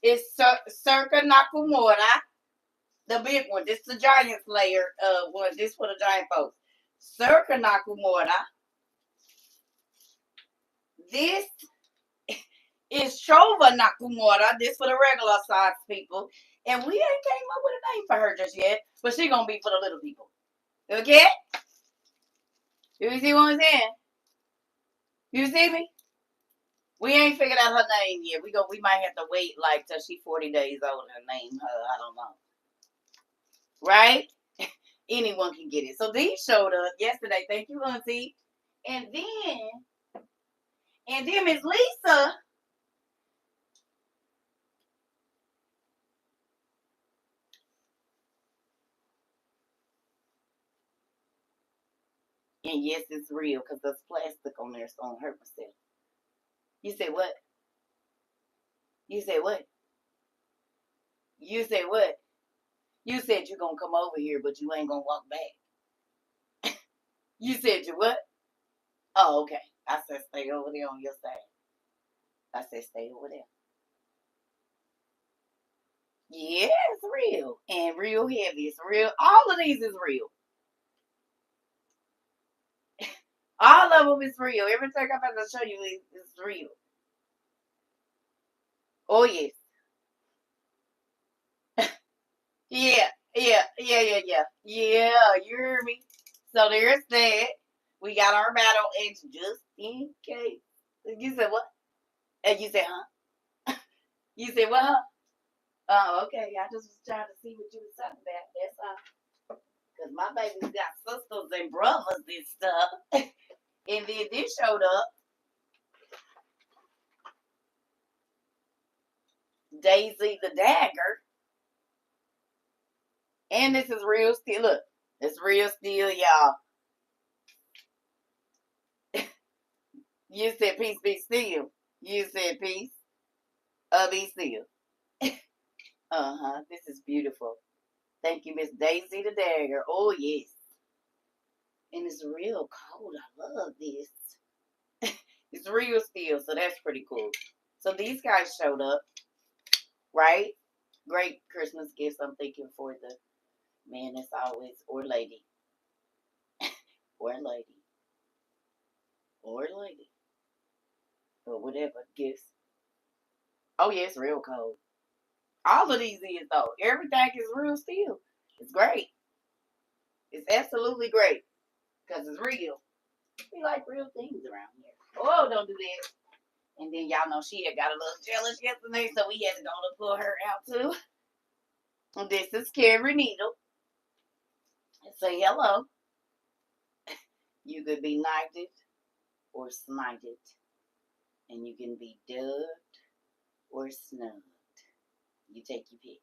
is CERCA Nakamura, the big one. This is the giant slayer one. This for the giant folks. CERCA Nakamura. This is Trova Nakamura. This for the regular size people. And we ain't came up with a name for her just yet, but she gonna be for the little people. Okay? You see what I'm saying? You see me? We ain't figured out her name yet. We might have to wait like till she 40 days old and name her. I don't know. Right? Anyone can get it. So these showed up yesterday. Thank you, Auntie. And then Miss Lisa. And yes, it's real because there's plastic on there, so I don't hurt myself. You said what? You said what? You said what? You said you're going to come over here, but you ain't going to walk back. You said you what? Oh, okay. I said stay over there on your side. I said stay over there. Yeah, it's real. And real heavy. It's real. All of these is real. All of them is real. Everything I'm about to show you is real. Oh, yes. Yeah, yeah. Yeah, you hear me? So there's that. We got our battle eggs just in case. You said what? And you said, huh? You said what, huh? Oh, okay. I just was trying to see what you was talking about. That's all. Because my baby's got sisters and brothers and stuff. And then this showed up. Daisy the Dagger. And this is real steel. Look, it's real steel, y'all. You said peace be still. You said peace. Be still. This is beautiful. Thank you, Miss Daisy the Dagger. Oh, yes. And it's real cold. I love this. It's real steel, so that's pretty cool. So these guys showed up, right? Great Christmas gifts, I'm thinking, for the man as always, or lady. Or lady. Or lady. Or whatever gifts. Oh, yeah, it's real cold. All of these is, though. Everything is real steel. It's great. It's absolutely great. Because it's real. We like real things around here. Oh, don't do that. And then y'all know she had got a little jealous yesterday, so we had to go to pull her out too. And this is Carrie Needle. Say hello. You could be knighted or smited. And you can be dubbed or snubbed. You take your pick.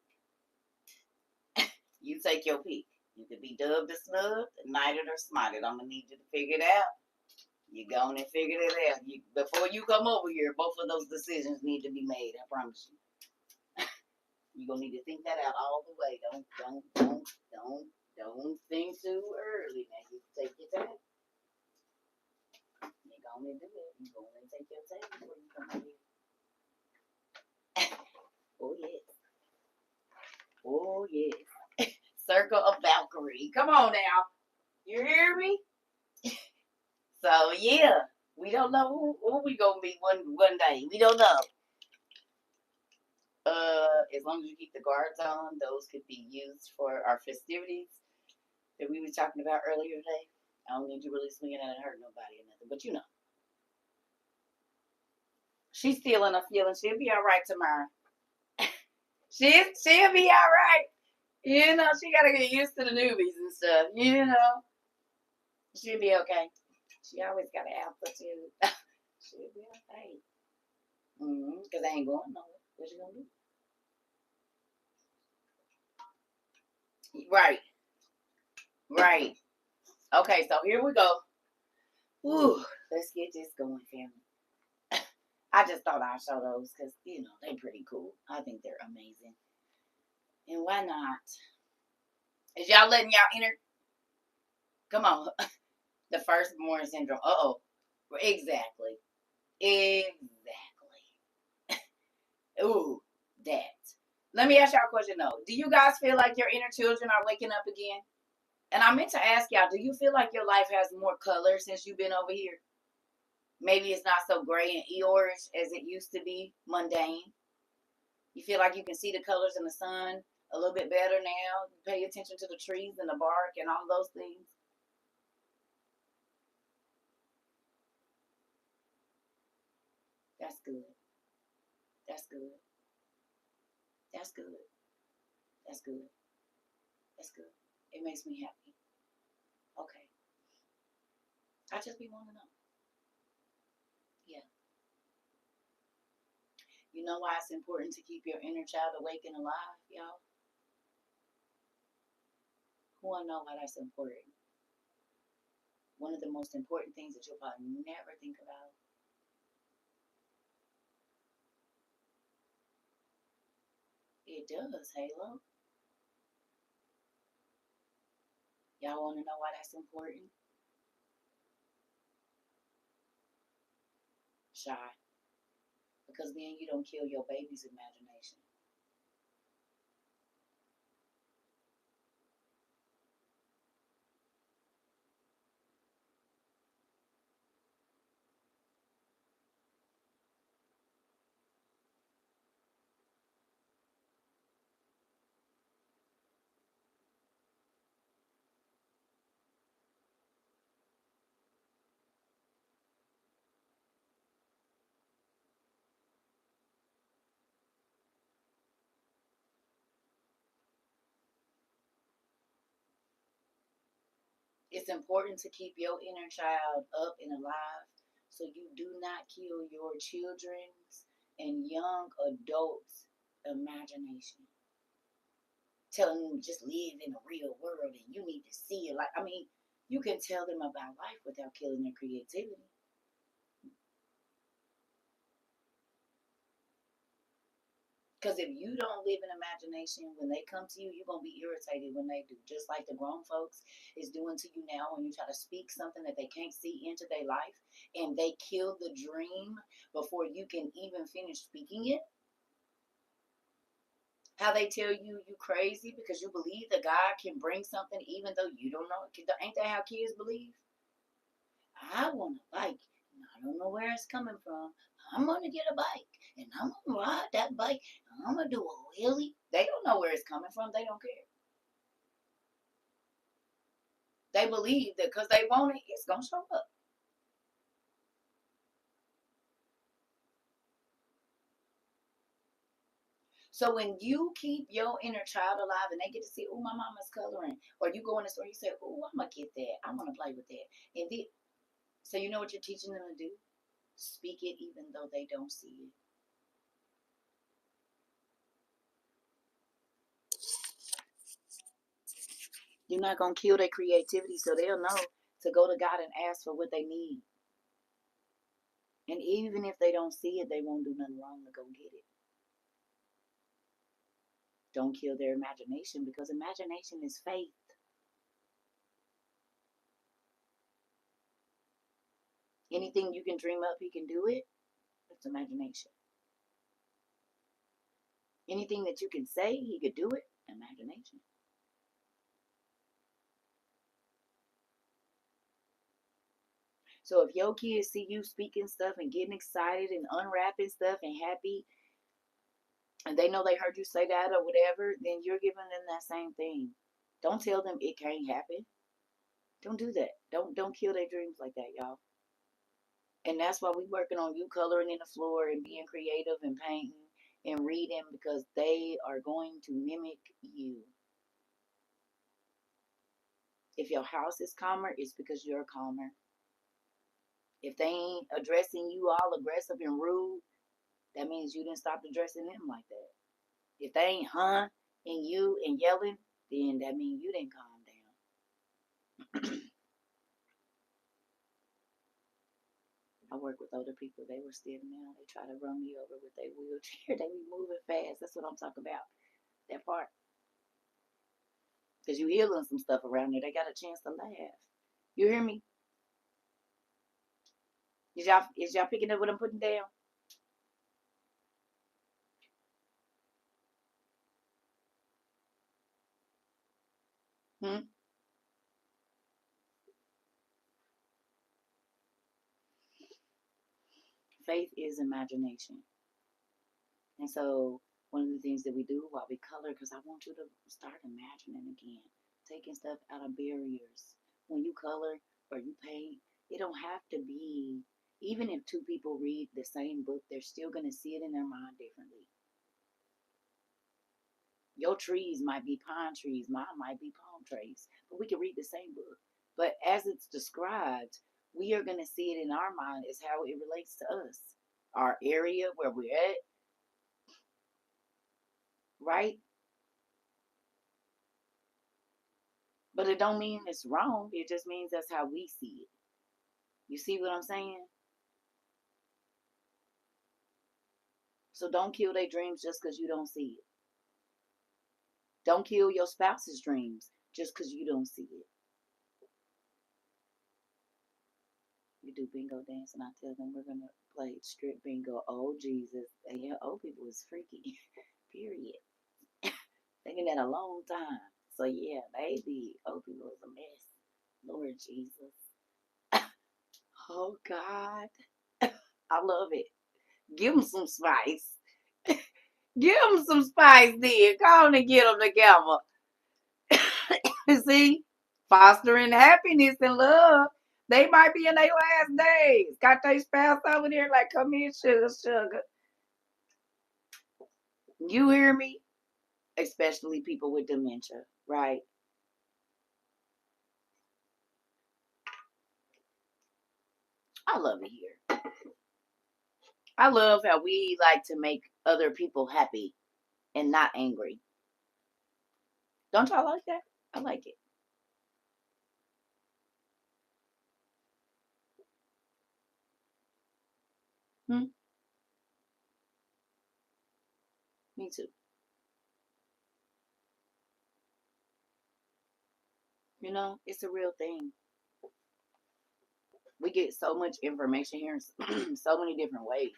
You take your pick. You could be dubbed or snubbed, knighted or smited. I'm going to need you to figure it out. You go on and figure it out. Before you come over here, both of those decisions need to be made. I promise you. You're going to need to think that out all the way. Don't think too early. Now, you take your time. You're going to do it. You're going to take your time before you come over here. Oh, yes. Oh, yes. Circle of Valkyrie. Come on now. You hear me? So, yeah. We don't know who we going to be one day. We don't know. As long as you keep the guards on, those could be used for our festivities that we were talking about earlier today. I don't need you really swinging out and hurt nobody or nothing, but you know. She's feeling a feeling. She'll be all right tomorrow. She'll be all right. You know, she got to get used to the newbies and stuff, you know. She'll be okay. She always got an altitude. She'll be okay. Because I ain't going nowhere. What you going to do? Right. Right. Okay, so here we go. Whew, let's get this going, family. I just thought I'd show those because, they're pretty cool. I think they're amazing. And why not? Is y'all letting y'all enter? Come on. The firstborn syndrome. Uh-oh. Exactly. Exactly. Ooh, that. Let me ask y'all a question though. Do you guys feel like your inner children are waking up again? And I meant to ask y'all, do you feel like your life has more color since you've been over here? Maybe it's not so gray and Eeyorish as it used to be, mundane. You feel like you can see the colors in the sun a little bit better now. You pay attention to the trees and the bark and all those things. That's good. That's good. That's good. That's good. That's good. It makes me happy. Okay. I just be wanting to know. Yeah. You know why it's important to keep your inner child awake and alive, y'all? Who wanna know why that's important? One of the most important things that you'll probably never think about. It does, Halo. Y'all wanna know why that's important? Shy. Because then you don't kill your baby's imagination. It's important to keep your inner child up and alive so you do not kill your children's and young adults' imagination. Telling them just live in a real world and you need to see it. Like, I mean, you can tell them about life without killing their creativity. Because if you don't live in imagination, when they come to you, you're going to be irritated when they do. Just like the grown folks is doing to you now when you try to speak something that they can't see into their life and they kill the dream before you can even finish speaking it. How they tell you crazy because you believe that God can bring something even though you don't know. Ain't that how kids believe? I want a bike. And I don't know where it's coming from. I'm going to get a bike. And I'm going to ride that bike. And I'm going to do a wheelie. They don't know where it's coming from. They don't care. They believe that because they want it, it's going to show up. So when you keep your inner child alive and they get to see, oh, my mama's coloring, or you go in the store, you say, oh, I'm gonna get that. I want to play with that. And then, so you know what you're teaching them to do? Speak it even though they don't see it. You're not gonna kill their creativity, so they'll know to go to God and ask for what they need. And even if they don't see it, they won't do nothing wrong to go get it. Don't kill their imagination because imagination is faith. Anything you can dream up, he can do it. It's imagination. Anything that you can say, he could do it. Imagination. So if your kids see you speaking stuff and getting excited and unwrapping stuff and happy, and they know they heard you say that or whatever, then you're giving them that same thing. Don't tell them it can't happen. Don't do that. Don't kill their dreams like that, y'all. And that's why we working on you coloring in the floor and being creative and painting and reading because they are going to mimic you. If your house is calmer, it's because you're calmer. If they ain't addressing you all aggressive and rude, that means you didn't stop addressing them like that. If they ain't and you and yelling, then that means you didn't calm down. I work with older people. They were still now. They try to run me over with their wheelchair. They be moving fast. That's what I'm talking about. That part. Because you healing some stuff around there. They got a chance to laugh. You hear me? Is y'all picking up what I'm putting down? Hmm? Faith is imagination. And so one of the things that we do while we color, because I want you to start imagining again, taking stuff out of barriers. When you color or you paint, it don't have to be, even if two people read the same book, they're still going to see it in their mind differently. Your trees might be pine trees, mine might be palm trees, but we can read the same book. But as it's described, we are going to see it in our mind as how it relates to us, our area where we're at, right? But it don't mean it's wrong. It just means that's how we see it. You see what I'm saying? So don't kill their dreams just because you don't see it. Don't kill your spouse's dreams just because you don't see it. We do bingo dance, and I tell them we're gonna play strip bingo. Oh Jesus, yeah, old people is freaky. Period. Thinking that a long time. So yeah, baby, old people is a mess. Lord Jesus. Oh God, I love it. Give them some spice. Give them some spice, then. Go on and get them together. See, fostering happiness and love. They might be in their last days. Got their spouse over there like, come here, sugar, sugar. You hear me? Especially people with dementia, right? I love it here. I love how we like to make other people happy and not angry. Don't y'all like that? I like it. Hmm? Me too. You know, it's a real thing. We get so much information here in so many different ways.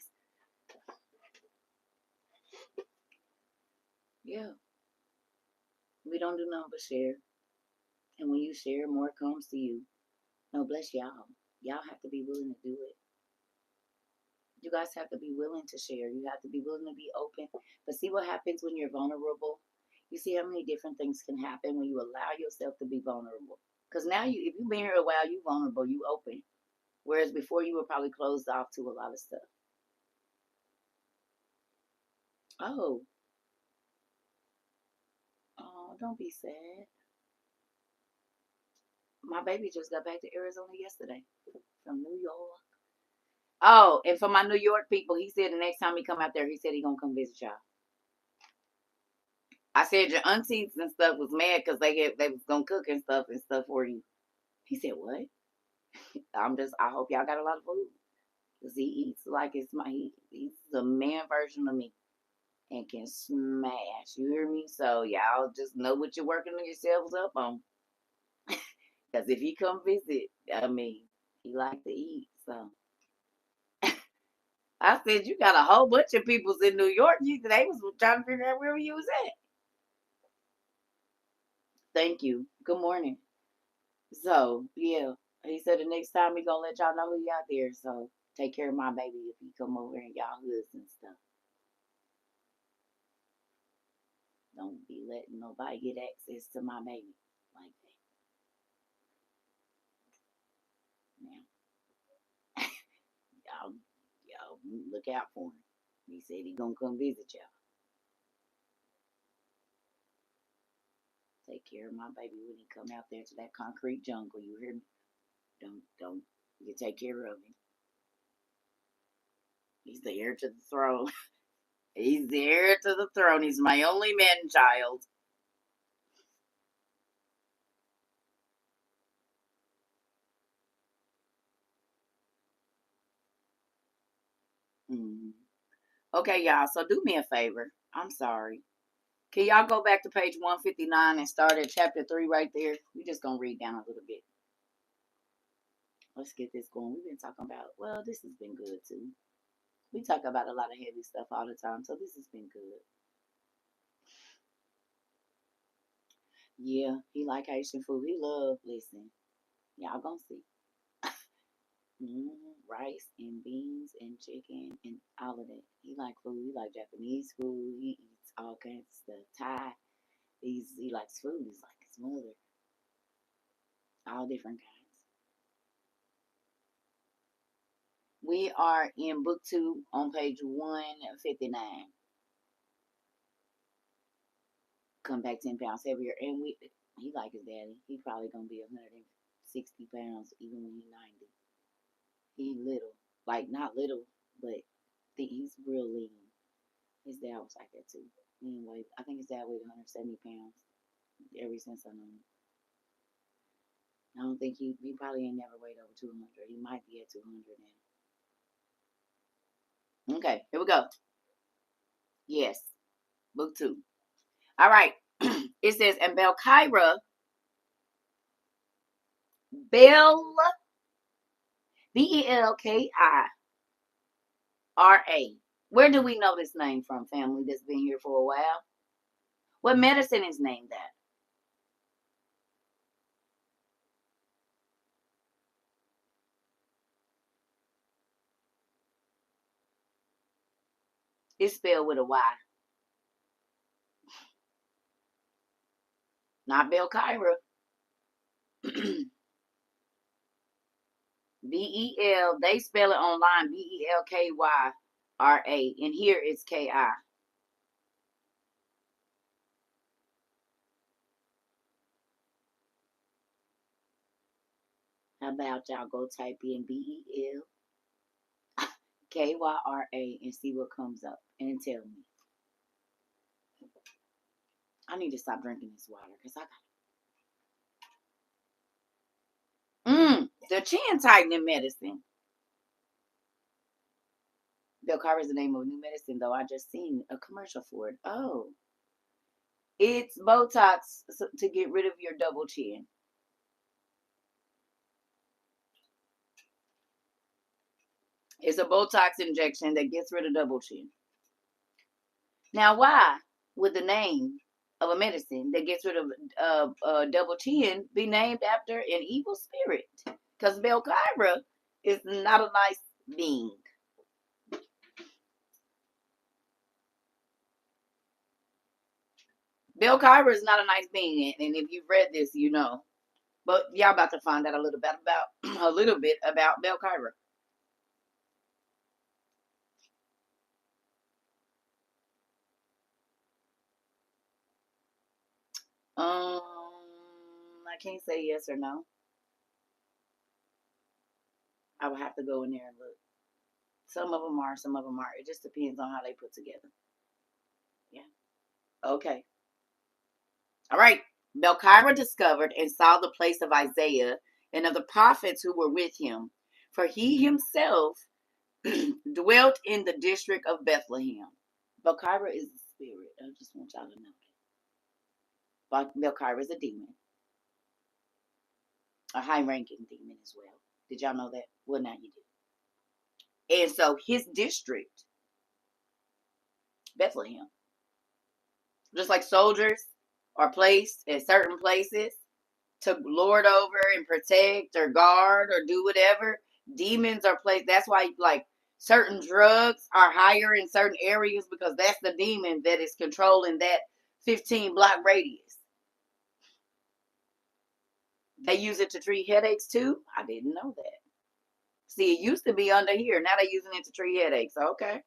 Yeah, we don't do nothing but share. And when you share, more comes to you. No, bless y'all. Y'all have to be willing to do it. You guys have to be willing to share. You have to be willing to be open. But see what happens when you're vulnerable? You see how many different things can happen when you allow yourself to be vulnerable. Because now you, if you've been here a while, you vulnerable, you open. Whereas before you were probably closed off to a lot of stuff. Oh, oh, don't be sad. My baby just got back to Arizona yesterday from New York. Oh, and for my New York people, he said the next time he come out there, he said he gonna come visit y'all. I said your aunties and stuff was mad because they was gonna cook and stuff for you. He said what? I hope y'all got a lot of food because he eats like it's he's the man version of me and can smash. You hear me? So y'all just know what you're working yourselves up on. Because if he come visit, I mean, he like to eat. So I said you got a whole bunch of peoples in New York. They was trying to figure out where you was at. Thank you. Good morning. So yeah, he said the next time he gonna let y'all know he out there. So take care of my baby if he come over in y'all hoods and stuff. Don't be letting nobody get access to my baby like that. Now, y'all look out for him. He said he gonna come visit y'all. Take care of my baby when he come out there to that concrete jungle. You hear me? Don't you take care of him. He's the heir to the throne. He's the heir to the throne. He's my only man child. Mm. Okay, y'all. So do me a favor. I'm sorry. Can y'all go back to page 159 and start at chapter 3 right there? We're just going to read down a little bit. Let's get this going. We've been talking about, well, this has been good too. We talk about a lot of heavy stuff all the time, so this has been good. Yeah, he like Haitian food. He love, listen, y'all gonna see. Rice and beans and chicken and all of that. He like food. He like Japanese food. He eats all kinds of stuff. Thai. He likes food. He's like his mother. All different kinds. We are in book 2 on page 159. Come back 10 pounds heavier, and he like his daddy. He probably gonna be 160 pounds even when he's 90. He little, like not little, but he's real lean. His dad was like that too. Anyway, I think his dad weighed 170 pounds ever since I know him. I don't think he probably ain't never weighed over 200. He might be at 200 now. Okay, here we go. Yes, book 2. All right. It says, and Belkyra, Bel, Belkira. Where do we know this name from, family that's been here for a while? What medicine is named that? It's spelled with a Y. Not Belkyra. Bel. They spell it online Belkyra. And here it's Ki. How about y'all go type in Belkyra and see what comes up and tell me. I need to stop drinking this water because I got the chin tightening medicine. Belkyra is the name of a new medicine, though. I just seen a commercial for it. Oh, it's Botox to get rid of your double chin. It's a Botox injection that gets rid of double chin. Now, why would the name of a medicine that gets rid of double chin be named after an evil spirit? Because Belkyra is not a nice being. Belkyra is not a nice being, and if you've read this, you know. But y'all about to find out a little bit about a little bit about Belkyra. I can't say yes or no. I would have to go in there and look. Some of them are, some of them aren't. It just depends on how they put together. Yeah. Okay. All right. Belkyra discovered and saw the place of Isaiah and of the prophets who were with him, for he himself dwelt in the district of Bethlehem. Belkyra is the spirit. I just want y'all to know that. Belkyra is a demon, a high-ranking demon as well. Did y'all know that? Well, now you do. And so his district, Bethlehem, just like soldiers are placed at certain places to lord over and protect or guard or do whatever, demons are placed. That's why, like, certain drugs are higher in certain areas because that's the demon that is controlling that 15-block radius. They use it to treat headaches too. I didn't know that. See, it used to be under here. Now they're using it to treat headaches. Okay.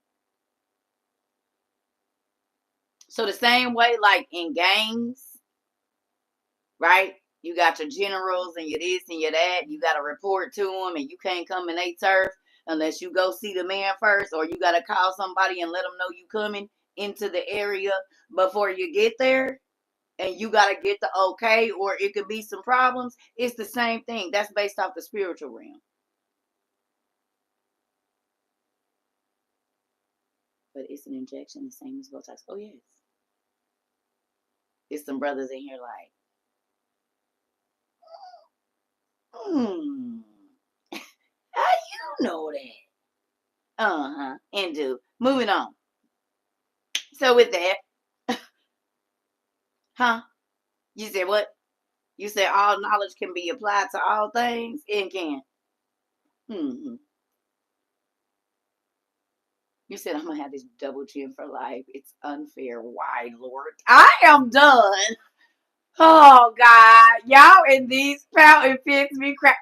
So the same way, like in gangs, right? You got your generals and your this and your that. You got to report to them, and you can't come in they turf unless you go see the man first, or you got to call somebody and let them know you coming into the area before you get there. And you got to get the okay, or it could be some problems. It's the same thing. That's based off the spiritual realm. but it's an injection the same as Botox. Oh, yes. There's some brothers in here like, hmm, how you know that? Uh-huh. And do. Moving on. So with that, huh? You said what? You said all knowledge can be applied to all things? It can. Hmm. You said I'm gonna have this double chin for life. It's unfair. Why, Lord? I am done. Oh God, y'all in these fountain fix me crap.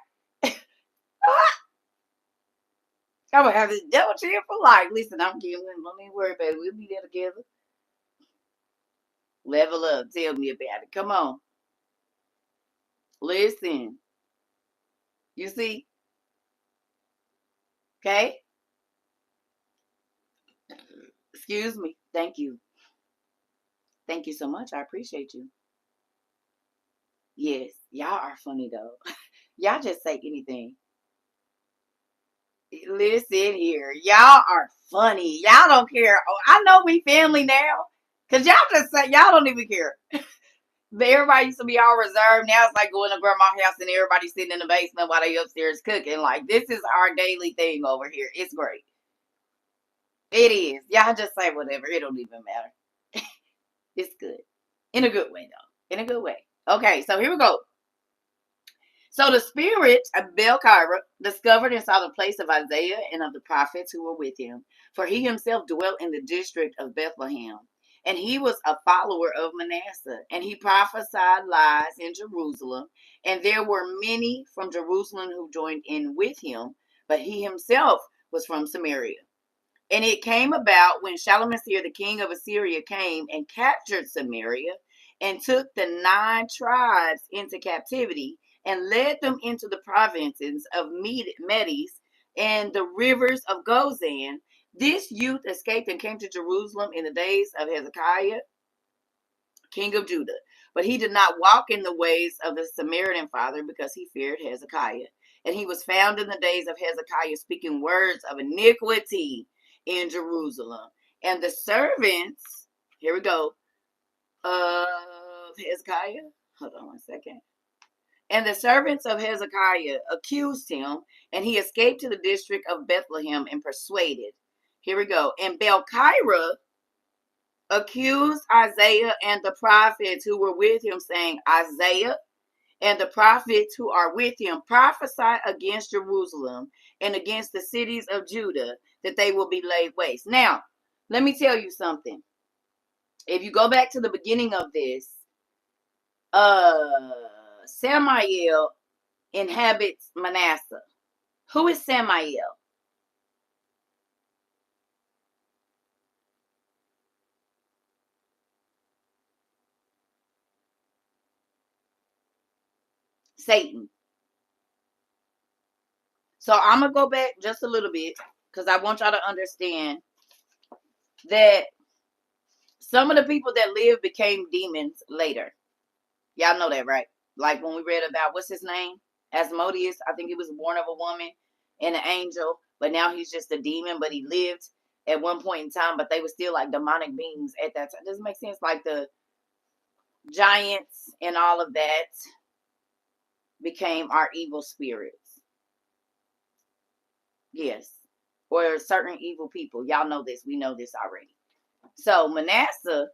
I'm gonna have this double chin for life. Listen, I'm kidding. Don't even worry about it. We'll be there together. Level up. Tell me about it. Come on. Listen. You see? Okay? Excuse me. Thank you. Thank you so much. I appreciate you. Yes. Y'all are funny though. Y'all just say anything. Listen here. Y'all are funny. Y'all don't care. Oh, I know we family now. Cause y'all just say y'all don't even care. But everybody used to be all reserved. Now it's like going to grandma's house and everybody sitting in the basement while they upstairs cooking. Like this is our daily thing over here. It's great. It is. Y'all just say whatever. It don't even matter. It's good. In a good way though. In a good way. Okay, so here we go. So the spirit of Belchira discovered and saw the place of Isaiah and of the prophets who were with him, for he himself dwelt in the district of Bethlehem. And he was a follower of Manasseh, and he prophesied lies in Jerusalem. And there were many from Jerusalem who joined in with him, but he himself was from Samaria. And it came about when Shalmaneser, the king of Assyria, came and captured Samaria and took the 9 tribes into captivity and led them into the provinces of Medes and the rivers of Gozan. This youth escaped and came to Jerusalem in the days of Hezekiah, king of Judah. But he did not walk in the ways of the Samaritan father because he feared Hezekiah. And he was found in the days of Hezekiah speaking words of iniquity in Jerusalem. And the servants, here we go, of Hezekiah. Hold on one second. And the servants of Hezekiah accused him, and he escaped to the district of Bethlehem and persuaded. Here we go. And Belchira accused Isaiah and the prophets who were with him, saying, Isaiah and the prophets who are with him prophesy against Jerusalem and against the cities of Judah, that they will be laid waste. Now, let me tell you something. If you go back to the beginning of this, Samael inhabits Manasseh. Who is Samael? Satan. So I'm going to go back just a little bit because I want y'all to understand that some of the people that lived became demons later. Y'all know that, right? Like when we read about, what's his name? Asmodeus. I think he was born of a woman and an angel, but now he's just a demon, but he lived at one point in time, but they were still like demonic beings at that time. Does it make sense? Like the giants and all of that became our evil spirits. Yes. Or certain evil people. Y'all know this. We know this already. So Manasseh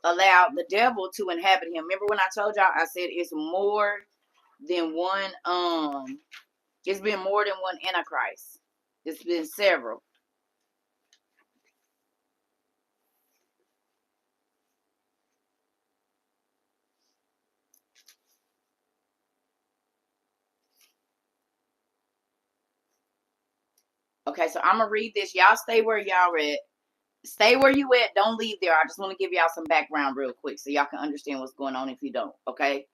allowed the devil to inhabit him. Remember when I told y'all, I said it's more than one, it's been more than one Antichrist. It's been several. Okay, so I'm gonna read this. Y'all stay where y'all at. Stay where you at. Don't leave there. I just want to give y'all some background real quick so y'all can understand what's going on if you don't. Okay.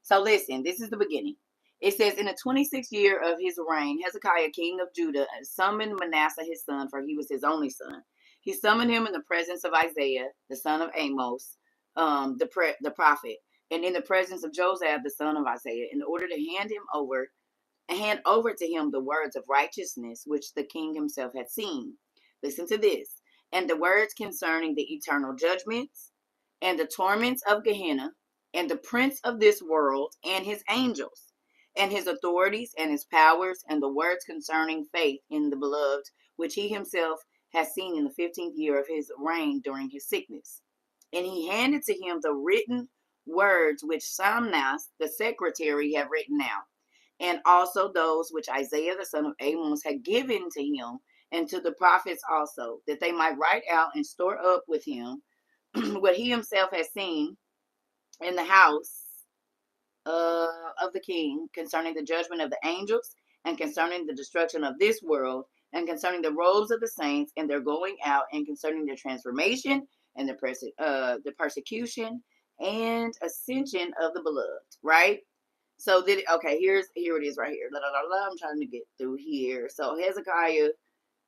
So listen, this is the beginning. It says, in the 26th year of his reign, Hezekiah, king of Judah, summoned Manasseh his son, for he was his only son. He summoned him in the presence of Isaiah, the son of Amos, the prophet, and in the presence of Joseph, the son of Isaiah, in order to hand over to him the words of righteousness which the king himself had seen. Listen to this. and the words concerning the eternal judgments, and the torments of Gehenna, and the prince of this world, and his angels, and his authorities, and his powers, and the words concerning faith in the beloved, which he himself has seen in the 15th year of his reign during his sickness. And he handed to him the written words which Samnas, the secretary, had written out, and also those which Isaiah the son of Amos had given to him, and to the prophets also, that they might write out and store up with him what he himself has seen in the house of the king, concerning the judgment of the angels, and concerning the destruction of this world, and concerning the robes of the saints and their going out, and concerning their transformation and the persecution and ascension of the beloved. Right. So did okay. Here it is right here. I'm trying to get through here. So Hezekiah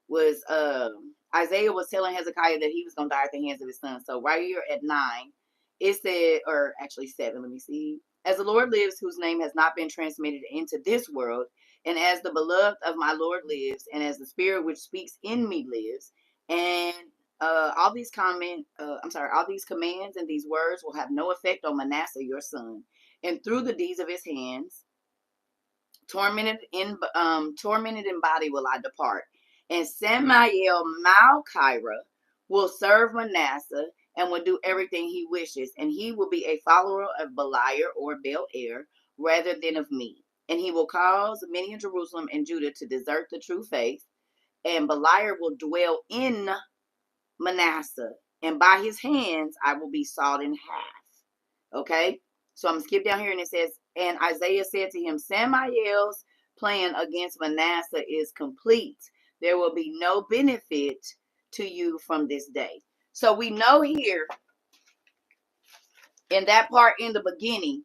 was Isaiah was telling Hezekiah that he was going to die at the hands of his son. So right here at 9, it said, or actually 7, let me see. As the Lord lives, whose name has not been transmitted into this world, and as the beloved of my Lord lives, and as the spirit which speaks in me lives, and all these all these commands and these words will have no effect on Manasseh your son, and through the deeds of his hands, tormented in body will I depart. And Samael Malchira will serve Manasseh and will do everything he wishes, and he will be a follower of Beliar or Bel-er rather than of me. And he will cause many in Jerusalem and Judah to desert the true faith, and Beliar will dwell in Manasseh, and by his hands I will be sawed in half. Okay, so I'm gonna skip down here, and it says, and Isaiah said to him, Samael's plan against Manasseh is complete. There will be no benefit to you from this day. So we know here in that part in the beginning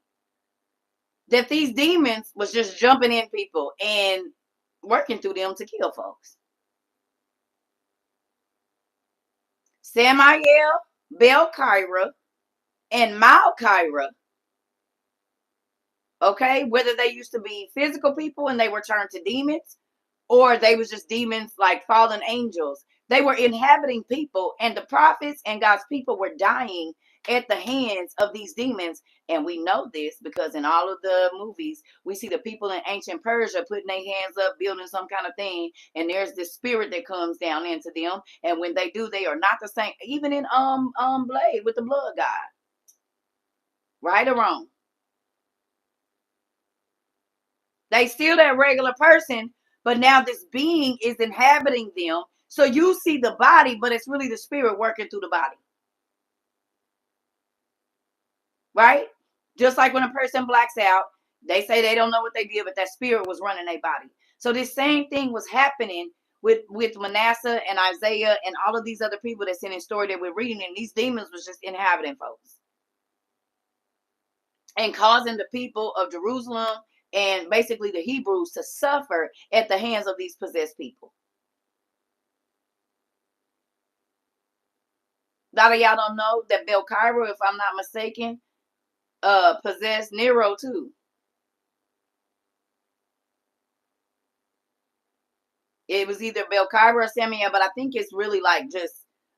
that these demons was just jumping in people and working through them to kill folks. Samael, Belchira, and Malchira, okay, whether they used to be physical people and they were turned to demons, or they was just demons like fallen angels. They were inhabiting people, and the prophets and God's people were dying at the hands of these demons. And we know this because in all of the movies, we see the people in ancient Persia putting their hands up, building some kind of thing, and there's this spirit that comes down into them. And when they do, they are not the same. Even in Blade with the blood god, right or wrong, they still that regular person, but now this being is inhabiting them. So you see the body, but it's really the spirit working through the body. Right? Just like when a person blacks out, they say they don't know what they did, but that spirit was running their body. So this same thing was happening with Manasseh and Isaiah and all of these other people that's in the story that we're reading, and these demons was just inhabiting folks and causing the people of Jerusalem and basically the Hebrews to suffer at the hands of these possessed people. A lot of y'all don't know that Belchira, if I'm not mistaken, possessed Nero too. It was either Belchira or Samuel, but I think it's really like just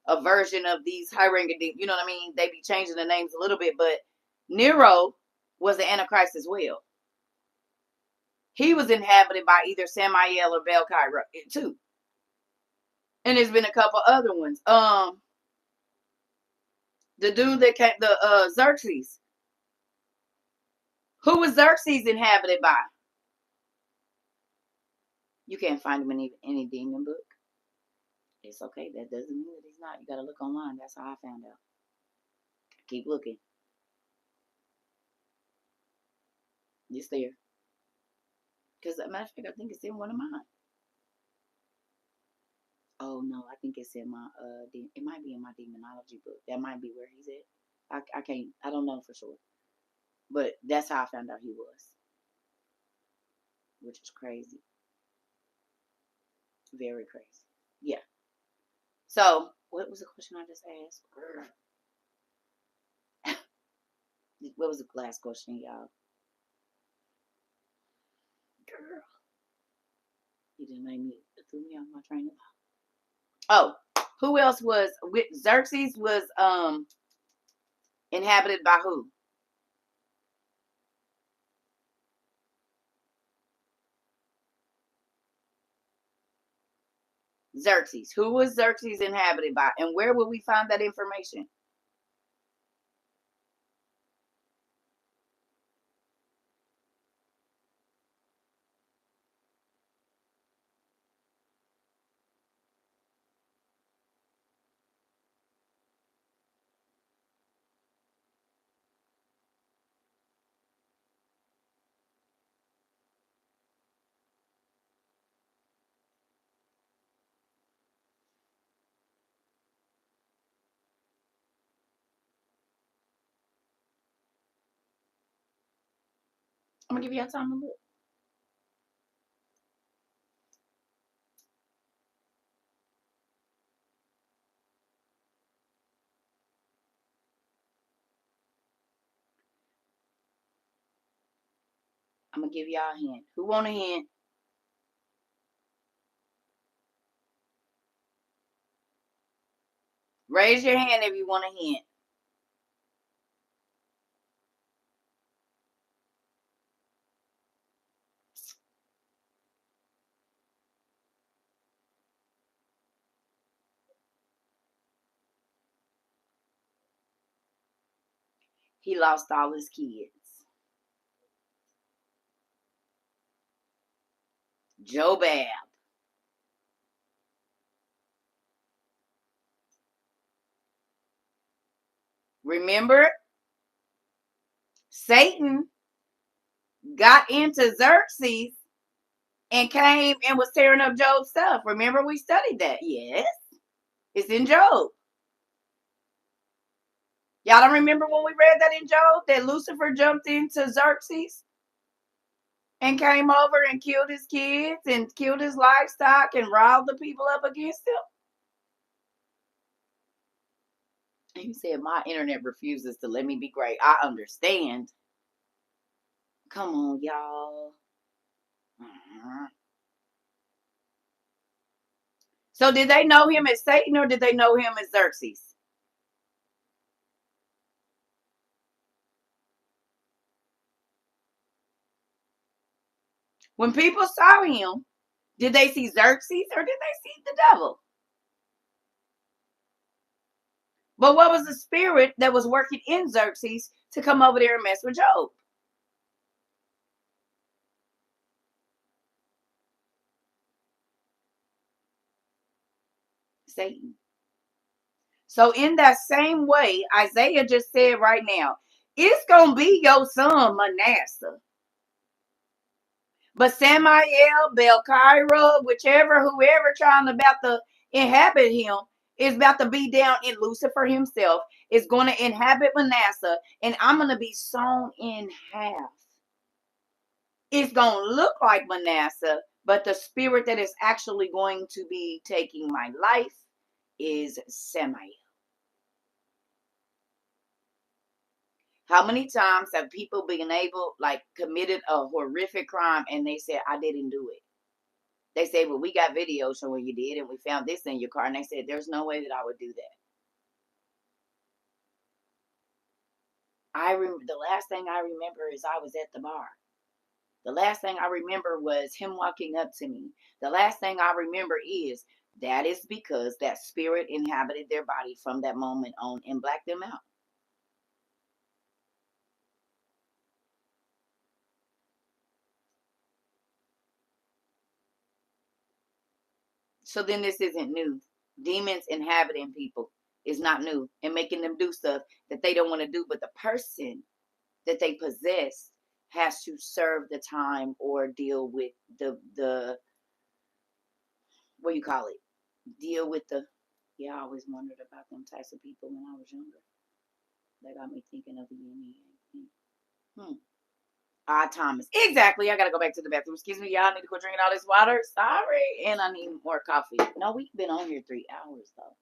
a version of these high ranking, you know what I mean? They be changing the names a little bit, but Nero was the Antichrist as well. He was inhabited by either Samael or Belchira too. And there's been a couple other ones. The dude that came, the Xerxes. Who was Xerxes inhabited by? You can't find him in any demon book. It's okay. That doesn't mean that he's not. You gotta look online. That's how I found out. Keep looking. It's there. Because, as a matter of fact, I think it's in one of mine. Oh no, I think it's in my it might be in my demonology book. That might be where he's at. I can't. I don't know for sure. But that's how I found out he was, which is crazy. Very crazy. Yeah. So, what was the question I just asked? What was the last question, y'all? Girl. You didn't make me, threw me off my train of thought. Oh, Who else was with Xerxes was inhabited by who? Xerxes. Who was Xerxes inhabited by? And where will we find that information? I'm gonna give y'all time to look. I'm gonna give y'all a hint. Who want a hint? Raise your hand if you want a hint. He lost all his kids. Jobab. Remember, Satan got into Xerxes and came and was tearing up Job's stuff. Remember, we studied that. Yes, it's in Job. Y'all don't remember when we read that in Job that Lucifer jumped into Xerxes and came over and killed his kids and killed his livestock and riled the people up against him? And he said, my internet refuses to let me be great. I understand. Come on, y'all. So did they know him as Satan or did they know him as Xerxes? When people saw him, did they see Xerxes or did they see the devil? But what was the spirit that was working in Xerxes to come over there and mess with Job? Satan. So in that same way, Isaiah just said right now, it's going to be your son Manasseh. But Samael, Belchira, whoever trying about to inhabit him is about to be down in Lucifer himself, is going to inhabit Manasseh, and I'm going to be sewn in half. It's going to look like Manasseh, but the spirit that is actually going to be taking my life is Samael. How many times have people been able, like, committed a horrific crime and they said, I didn't do it? They say, well, we got video showing you did, and we found this in your car. And they said, there's no way that I would do that. The last thing I remember is I was at the bar. The last thing I remember was him walking up to me. The last thing I remember is that is because that spirit inhabited their body from that moment on and blacked them out. So then this isn't new. Demons inhabiting people is not new and making them do stuff that they don't want to do, but the person that they possess has to serve the time or deal with the what do you call it? Deal with the yeah, I always wondered about them types of people when I was younger. That got me thinking of the yin and yang. Thomas. Exactly. I gotta go back to the bathroom. Excuse me, y'all. I need to go drinking all this water. Sorry. And I need more coffee. No, we've been on here 3 hours though.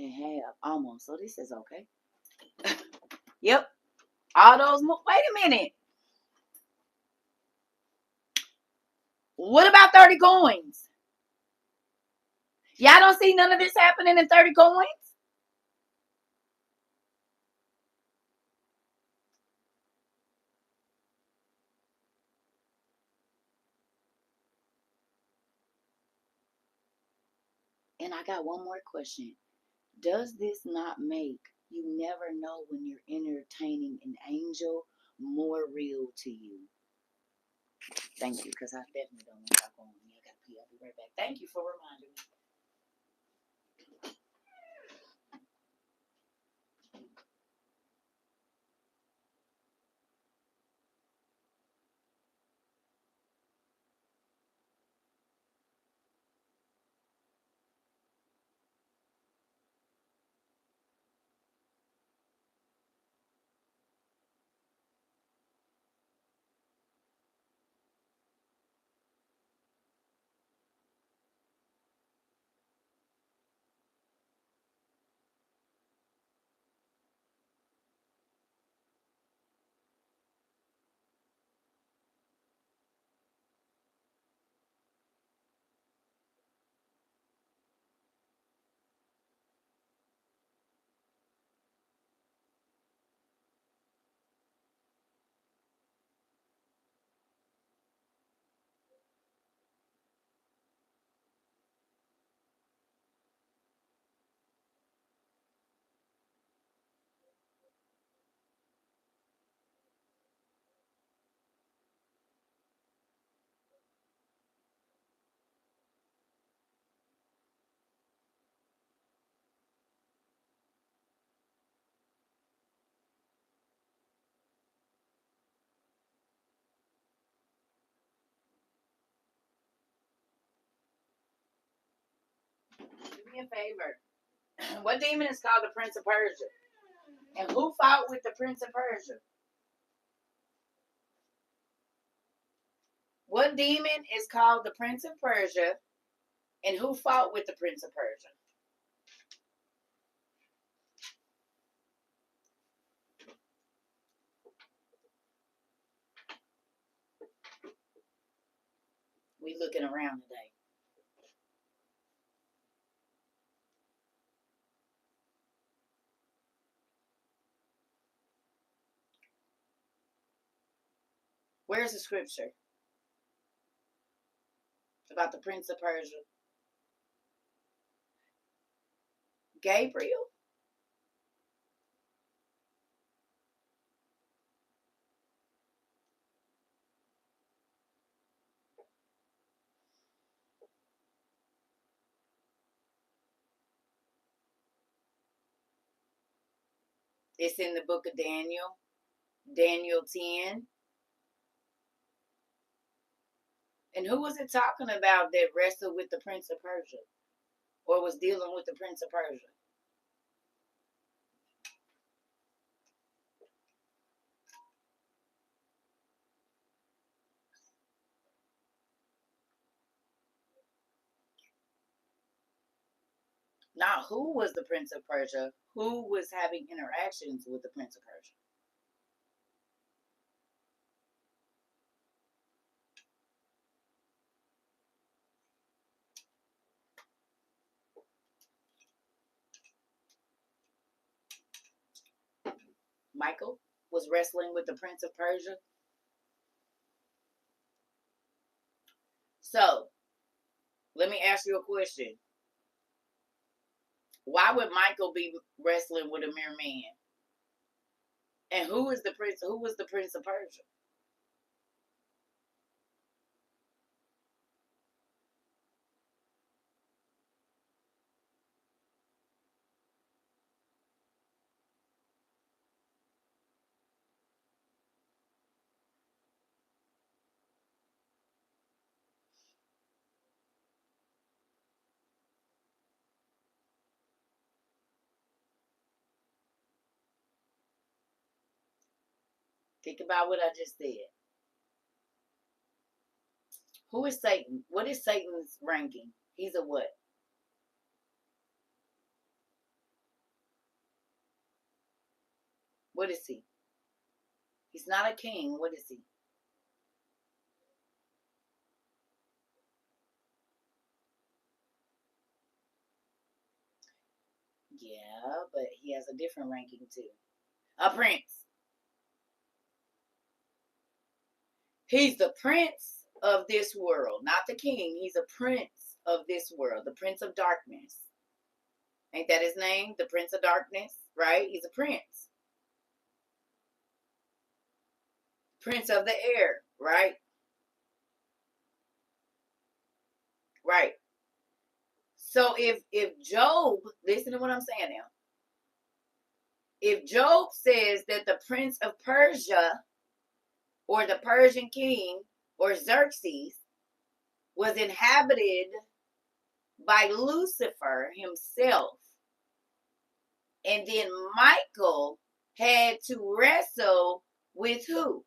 And half almost. So this is okay. Yep. All those wait a minute. What about 30 coins? Y'all don't see none of this happening in 30 coins? And I got one more question. Does this not make you never know when you're entertaining an angel more real to you? Thank you, because I definitely don't want to talk on me. I got to pee. I'll be right back. Thank you for reminding me. Do me a favor. What demon is called the Prince of Persia? And who fought with the Prince of Persia? What demon is called the Prince of Persia? And who fought with the Prince of Persia? We looking around today. Where's the scripture about the Prince of Persia? Gabriel? It's in the book of Daniel, Daniel 10. And who was it talking about that wrestled with the Prince of Persia? Or was dealing with the Prince of Persia? Not who was the Prince of Persia, who was having interactions with the Prince of Persia. Michael was wrestling with the Prince of Persia. So, let me ask you a question. Why would Michael be wrestling with a mere man? And who is the prince? Who was the Prince of Persia? Think about what I just said. Who is Satan? What is Satan's ranking? He's a what? What is he? He's not a king. What is he? Yeah, but he has a different ranking too. A prince. He's the prince of this world, not the king. He's a prince of this world, the prince of darkness. Ain't that his name? The prince of darkness, right? He's a prince. Prince of the air, right? Right. So if Job, listen to what I'm saying now. If Job says that the prince of Persia or the Persian king or Xerxes was inhabited by Lucifer himself, and then Michael had to wrestle with who?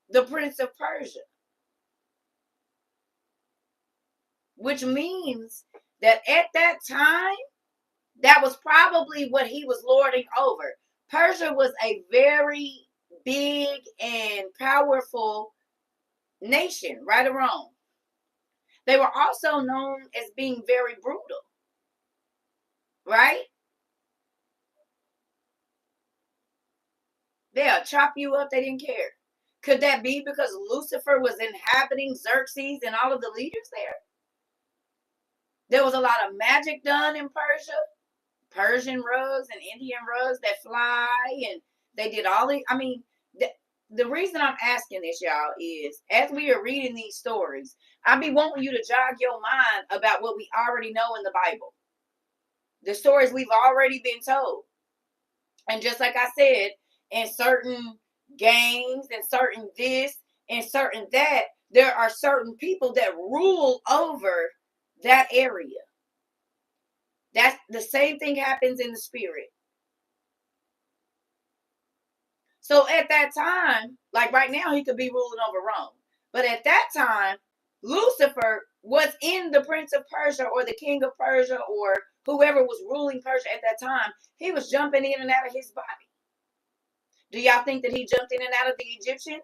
The prince of Persia. Which means that at that time, that was probably what he was lording over. Persia was a very big and powerful nation, right or wrong. They were also known as being very brutal, right? They'll chop you up, they didn't care. Could that be because Lucifer was inhabiting Xerxes and all of the leaders there? There was a lot of magic done in Persia, Persian rugs and Indian rugs that fly, and they did all the. I mean, the reason I'm asking this, y'all, is as we are reading these stories, I be wanting you to jog your mind about what we already know in the Bible, the stories we've already been told, and just like I said, in certain games and certain this and certain that, there are certain people that rule over that area. That's the same thing happens in the spirit. So at that time, like right now, he could be ruling over Rome. But at that time, Lucifer was in the prince of Persia or the king of Persia or whoever was ruling Persia at that time. He was jumping in and out of his body. Do y'all think that he jumped in and out of the Egyptians?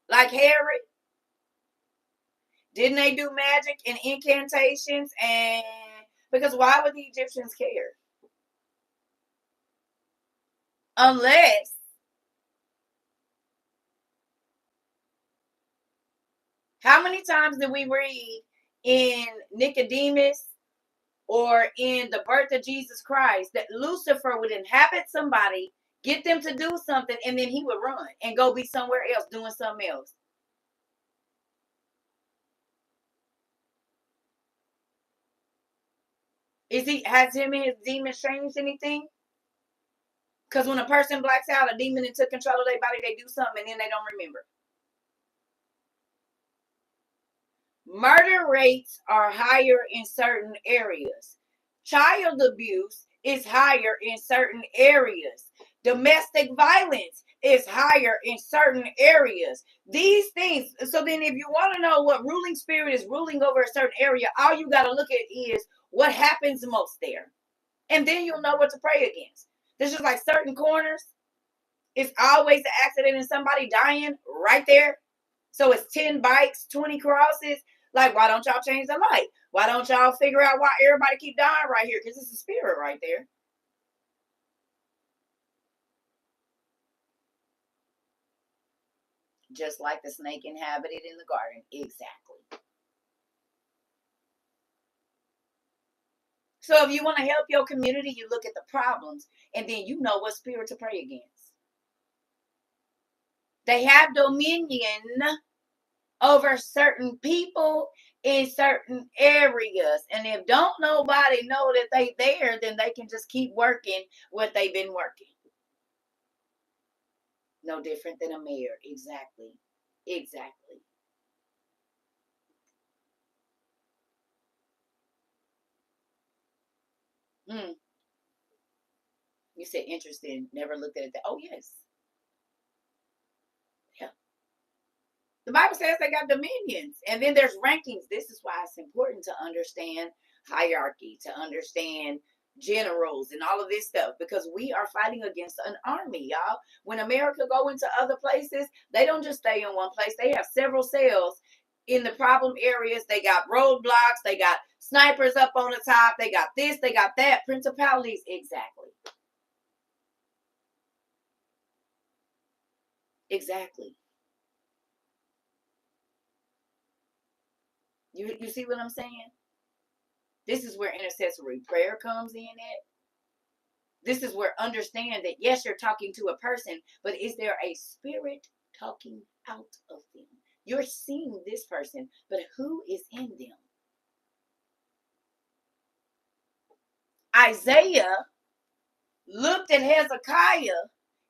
Like Harry? Didn't they do magic and incantations? And because why would the Egyptians care? Unless, how many times did we read in Nicodemus or in the birth of Jesus Christ that Lucifer would inhabit somebody, get them to do something, and then he would run and go be somewhere else doing something else? Has him and his demons changed anything? Because when a person blacks out, a demon and took control of their body, they do something and then they don't remember. Murder rates are higher in certain areas. Child abuse is higher in certain areas. Domestic violence is higher in certain areas. These things. So then if you want to know what ruling spirit is ruling over a certain area, all you got to look at is what happens most there. And then you'll know what to pray against. There's just like certain corners. It's always an accident and somebody dying right there. So it's 10 bikes, 20 crosses. Like, why don't y'all change the light? Why don't y'all figure out why everybody keep dying right here? Because it's a spirit right there. Just like the snake inhabited in the garden. Exactly. So if you want to help your community, you look at the problems and then you know what spirit to pray against. They have dominion over certain people in certain areas. And if don't nobody know that they there, then they can just keep working what they've been working. No different than a mayor. Exactly. Exactly. Mm. You said interesting. Never looked at it. Oh, yes. Yeah. The Bible says they got dominions. And then there's rankings. This is why it's important to understand hierarchy, to understand generals and all of this stuff, because we are fighting against an army, y'all. When America go into other places, they don't just stay in one place. They have several cells in the problem areas. They got roadblocks. They got snipers up on the top. They got this. They got that. Principalities. Exactly. Exactly. You see what I'm saying? This is where intercessory prayer comes in at. This is where understand that, yes, you're talking to a person, but is there a spirit talking out of them? You're seeing this person, but who is in them? Isaiah looked at Hezekiah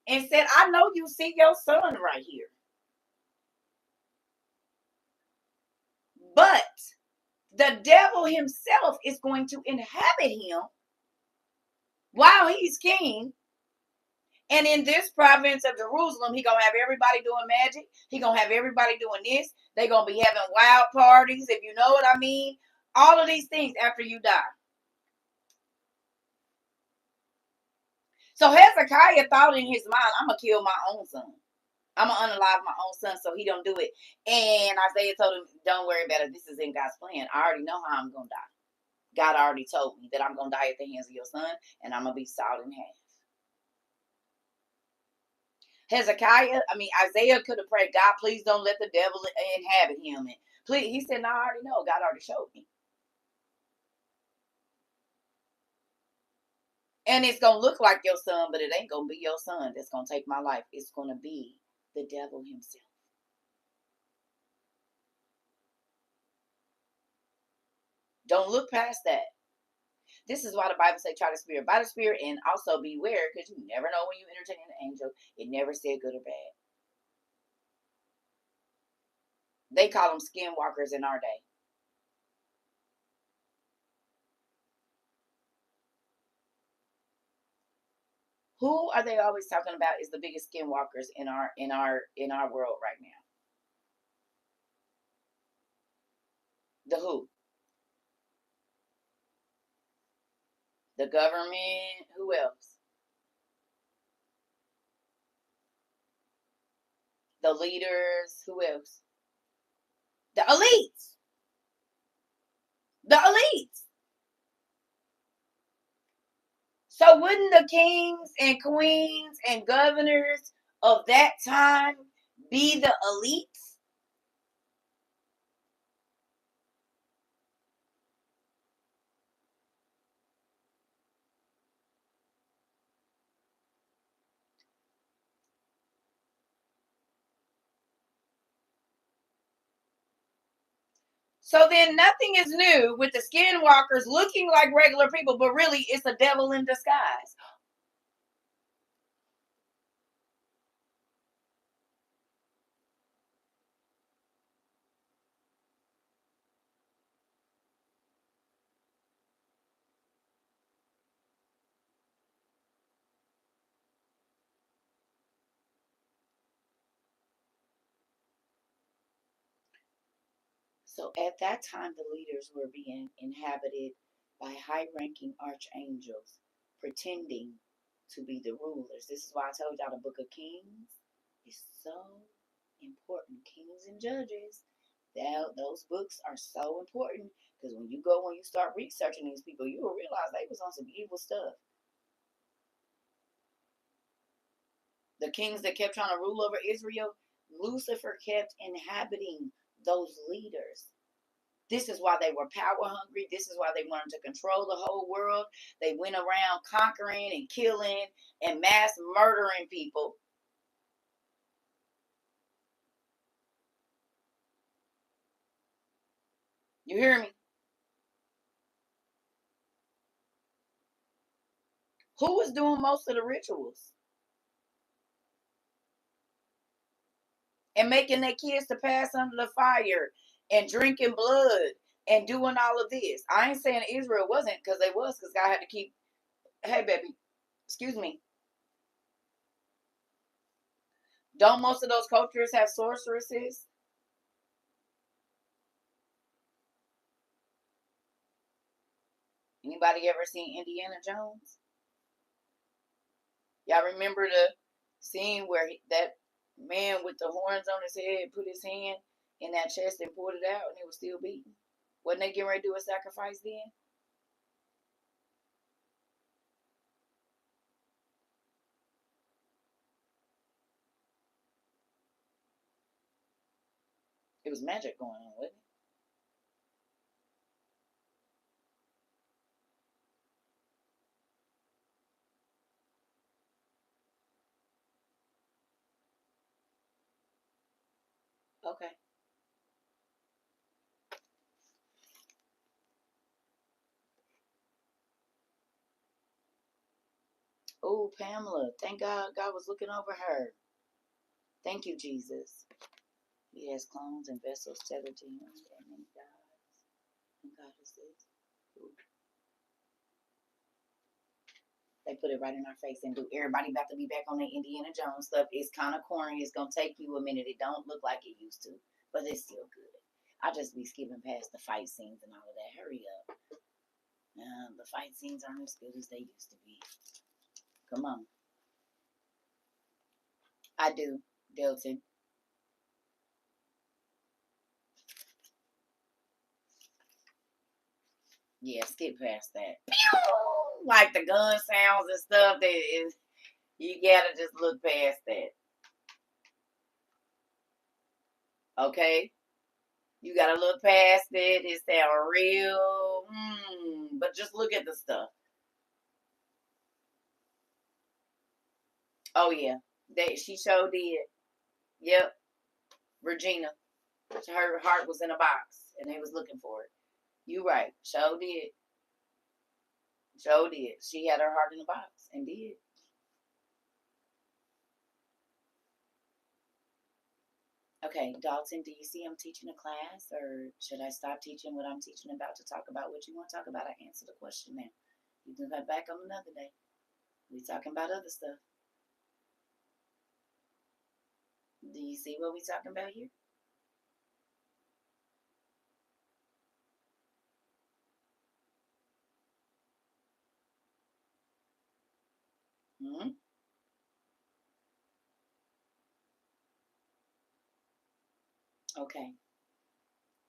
and said, I know you see your son right here. But the devil himself is going to inhabit him while he's king. And in this province of Jerusalem, he gonna have everybody doing magic. He gonna have everybody doing this. They gonna be having wild parties, if you know what I mean. All of these things after you die. So Hezekiah thought in his mind, I'm gonna kill my own son. I'm gonna unalive my own son so he don't do it. And Isaiah told him, don't worry about it. This is in God's plan. I already know how I'm gonna die. God already told me that I'm gonna die at the hands of your son, and I'm gonna be sawed in half. Isaiah could have prayed, God, please don't let the devil inhabit him. And please, he said, no, I already know. God already showed me. And it's going to look like your son, but it ain't going to be your son that's going to take my life. It's going to be the devil himself. Don't look past that. This is why the Bible says try the spirit by the spirit, and also beware, because you never know when you entertain an angel. It never said good or bad. They call them skinwalkers in our day. Who are they always talking about is the biggest skinwalkers in our world right now? The who? The government. Who else? The leaders. Who else? The elites. The elites. So wouldn't the kings and queens and governors of that time be the elites? So then nothing is new with the skinwalkers looking like regular people, but really it's a devil in disguise. So at that time, the leaders were being inhabited by high ranking archangels pretending to be the rulers. This is why I told y'all the book of Kings is so important. Kings and Judges, those books are so important, because when you start researching these people, you will realize they was on some evil stuff. The kings that kept trying to rule over Israel, Lucifer kept inhabiting those leaders. This is why they were power hungry. This is why they wanted to control the whole world. They went around conquering and killing and mass murdering people. You hear me? Who was doing most of the rituals and making their kids to pass under the fire and drinking blood and doing all of this? I ain't saying Israel wasn't, because they was, because God had to keep. Hey, baby, excuse me. Don't most of those cultures have sorceresses? Anybody ever seen Indiana Jones? Y'all remember the scene where that man with the horns on his head put his hand in that chest and pulled it out and it was still beating? Wasn't they getting ready to do a sacrifice then? It was magic going on, wasn't it? Okay. Oh, Pamela. Thank God God was looking over her. Thank you, Jesus. He has clones and vessels tethered to him and many gods. And God is this. They put it right in our face and do. Everybody about to be back on the Indiana Jones stuff. It's kind of corny. It's going to take you a minute. It don't look like it used to, but it's still good. I just be skipping past the fight scenes and all of that. Hurry up. The fight scenes aren't as good as they used to be. Come on. I do, Delton. Yeah, skip past that. Pew! Like the gun sounds and stuff. That is, you gotta just look past that. Okay? You gotta look past it. It sounds real. But just look at the stuff. Oh yeah, she sure did. Yep, Regina. Her heart was in a box, and they was looking for it. You right. Sure did. Sure did. She had her heart in a box, and did. Okay, Dalton, do you see I'm teaching a class, or should I stop teaching what I'm teaching about to talk about what you want to talk about? I answer the question now. You can come back on another day. We talking about other stuff. Do you see what we talking about here? Hmm. Okay.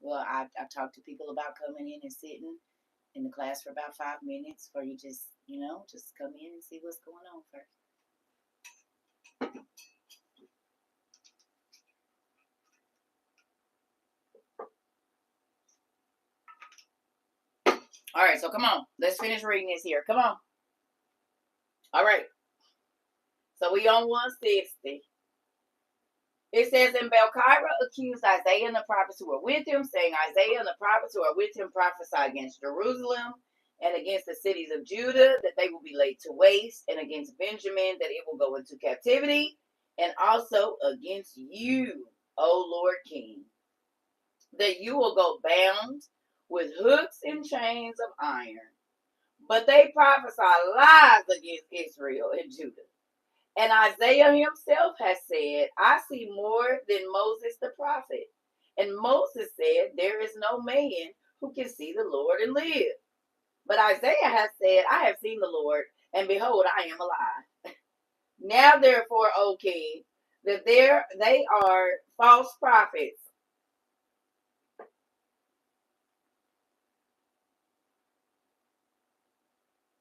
Well, I talked to people about coming in and sitting in the class for about 5 minutes, for you just just come in and see what's going on first. All right, so come on, let's finish reading this here. Come on. All right, so we on 160. It says, and Belchira accused Isaiah and the prophets who were with him, saying, Isaiah and the prophets who are with him prophesy against Jerusalem and against the cities of Judah, that they will be laid to waste, and against Benjamin, that it will go into captivity, and also against you, O Lord King, that you will go bound with hooks and chains of iron. But they prophesy lies against Israel and Judah. And Isaiah himself has said, I see more than Moses the prophet. And Moses said, there is no man who can see the Lord and live. But Isaiah has said, I have seen the Lord, and behold, I am alive. Now, therefore, O king, that they are false prophets.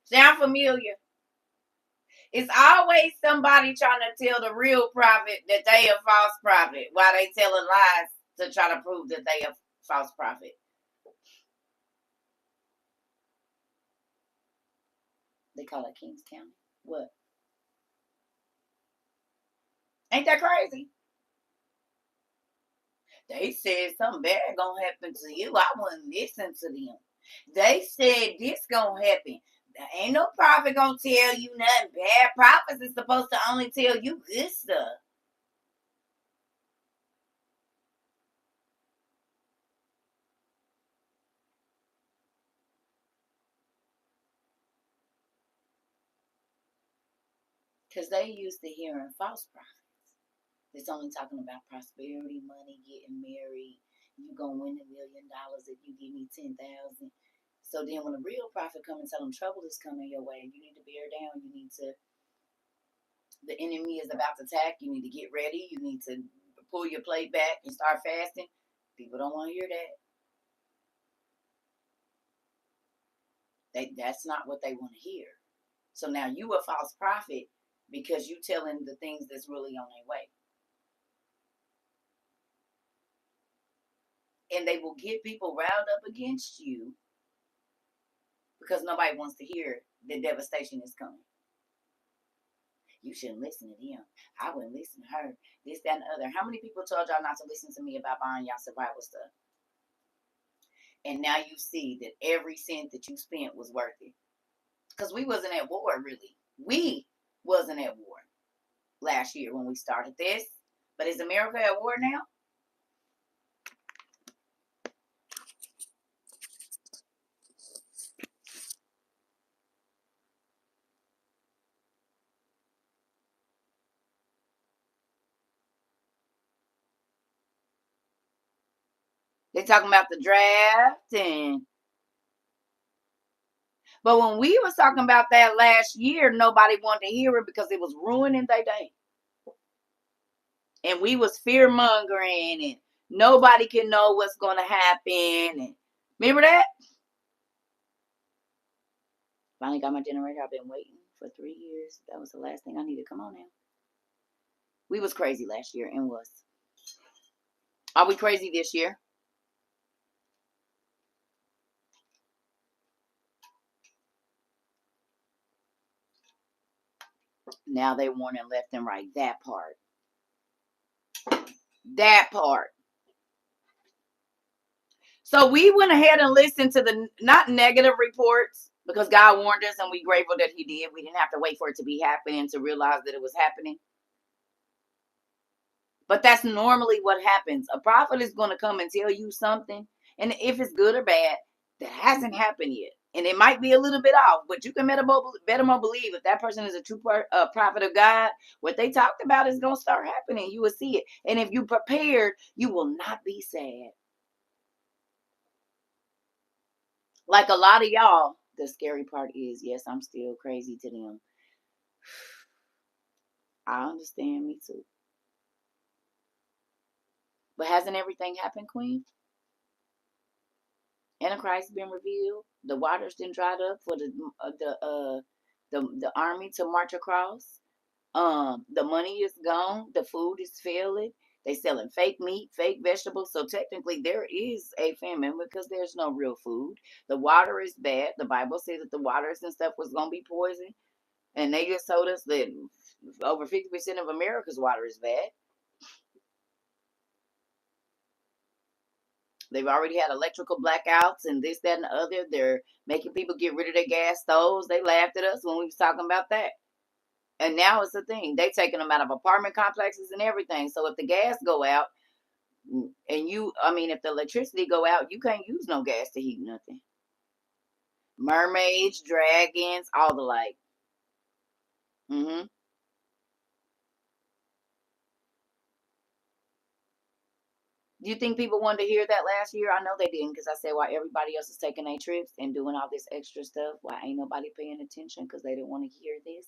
Sound familiar? It's always somebody trying to tell the real prophet that they a false prophet while they telling lies to try to prove that they a false prophet. They call it Kings County. What? Ain't that crazy? They said something bad gonna happen to you. I wouldn't listen to them. They said this gonna happen. There ain't no prophet gonna tell you nothing bad. Prophets is supposed to only tell you good stuff. Because they used to hearing false prophets. It's only talking about prosperity, money, getting married. You gonna win $1 million if you give me 10,000. So then when a real prophet comes and tell them trouble is coming your way, you need to bear down, you need to, the enemy is about to attack, you need to get ready, you need to pull your plate back and start fasting. People don't want to hear that. That's not what they want to hear. So now you a false prophet because you telling the things that's really on their way. And they will get people riled up against you because nobody wants to hear the devastation is coming. You shouldn't listen to them. I wouldn't listen to her. This, that, and the other. How many people told y'all not to listen to me about buying y'all survival stuff? And now you see that every cent that you spent was worth it. Because we wasn't at war, really. We wasn't at war last year when we started this. But is America at war now? They talking about the draft and but when we was talking about that last year, nobody wanted to hear it because it was ruining their day. And we was fear mongering and nobody can know what's gonna happen. And remember that? Finally got my generator. I've been waiting for 3 years. That was the last thing I needed. Come on now. We was crazy last year and was. Are we crazy this year? Now they warning left and right. That part. That part. So we went ahead and listened to the not negative reports because God warned us and we're grateful that he did. We didn't have to wait for it to be happening to realize that it was happening. But that's normally what happens. A prophet is going to come and tell you something. And if it's good or bad, that hasn't happened yet. And it might be a little bit off, but you can better more believe if that person is a true prophet of God, what they talked about is going to start happening. You will see it. And if you prepared, you will not be sad. Like a lot of y'all, the scary part is, yes, I'm still crazy to them. I understand, me too. But hasn't everything happened, Queen? Antichrist been revealed. The waters done dried up for the army to march across. The money is gone. The food is failing. They selling fake meat, fake vegetables. So technically, there is a famine because there's no real food. The water is bad. The Bible said that the waters and stuff was gonna be poison, and they just told us that over 50% of America's water is bad. They've already had electrical blackouts and this, that, and the other. They're making people get rid of their gas stoves. They laughed at us when we was talking about that. And now it's a thing. They taking them out of apartment complexes and everything. So if the gas go out, and if the electricity go out, you can't use no gas to heat nothing. Mermaids, dragons, all the like. Mm-hmm. Do you think people wanted to hear that last year? I know they didn't because I said why everybody else is taking their trips and doing all this extra stuff. Why ain't nobody paying attention? Because they didn't want to hear this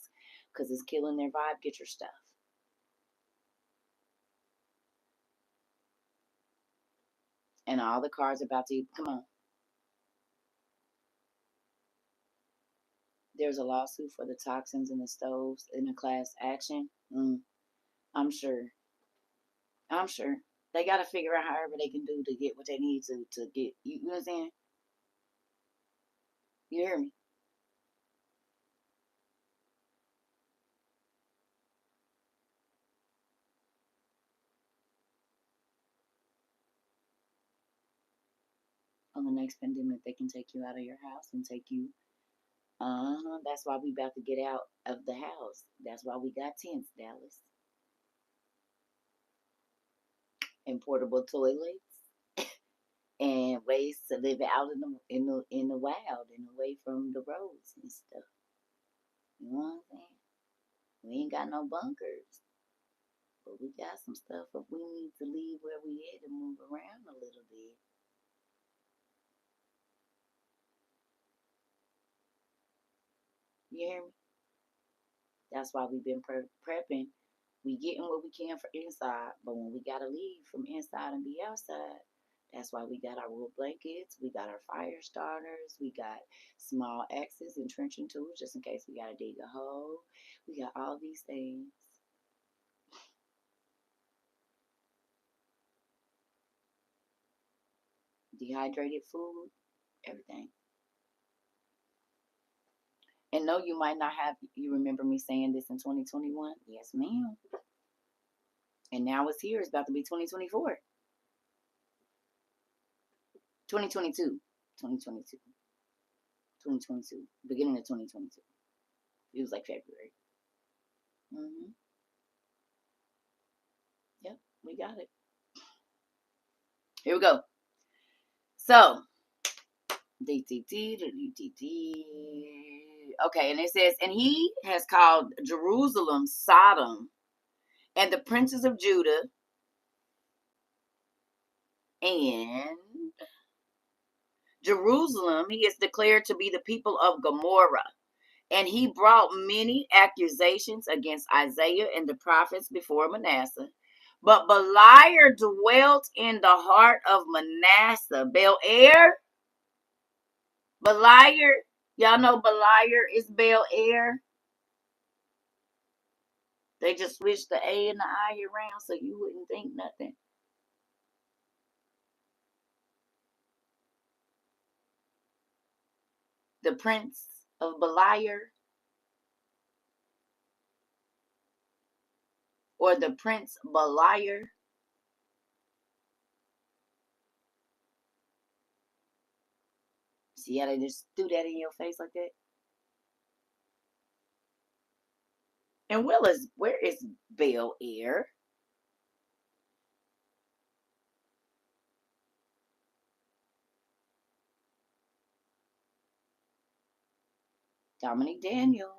because it's killing their vibe. Get your stuff. And all the cars about to come on. There's a lawsuit for the toxins in the stoves in a class action. I'm sure. I'm sure. They got to figure out however they can do to get what they need to get. You know what I'm saying? You hear me? On the next pandemic, they can take you out of your house and take you. That's why we about to get out of the house. That's why we got tents, Dallas, and portable toilets, and ways to live out in the wild and away from the roads and stuff. You know what I'm saying? We ain't got no bunkers, but we got some stuff if we need to leave where we at and move around a little bit. You hear me? That's why we've been prepping. We getting what we can for inside, but when we gotta leave from inside and be outside, that's why we got our wool blankets, we got our fire starters, we got small axes and trenching tools just in case we gotta dig a hole. We got all these things. Dehydrated food, everything. And no, you might not have, you remember me saying this in 2021? Yes, ma'am. And now it's here. It's about to be 2024. 2022. 2022. 2022. Beginning of 2022. It was like February. Mm-hmm. Yep, we got it. Here we go. So, okay, and it says, and he has called Jerusalem Sodom, and the princes of Judah, and Jerusalem he is declared to be the people of Gomorrah. And he brought many accusations against Isaiah and the prophets before Manasseh. But Beliar dwelt in the heart of Manasseh. Bel-Air, Beliar, y'all know Beliar is Bel-Air. They just switched the A and the I around so you wouldn't think nothing. The prince of Beliar, or the prince Beliar. See how they just threw that in your face like that? And where is Bel-Air? Dominic Daniels.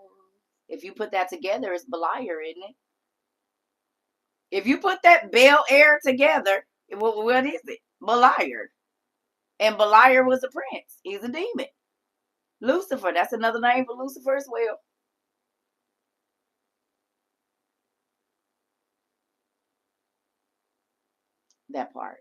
If you put that together, it's Beliar, isn't it? If you put that Bel-Air together, what is it? Beliar. And Beliar was a prince. He's a demon. Lucifer, that's another name for Lucifer as well. That part.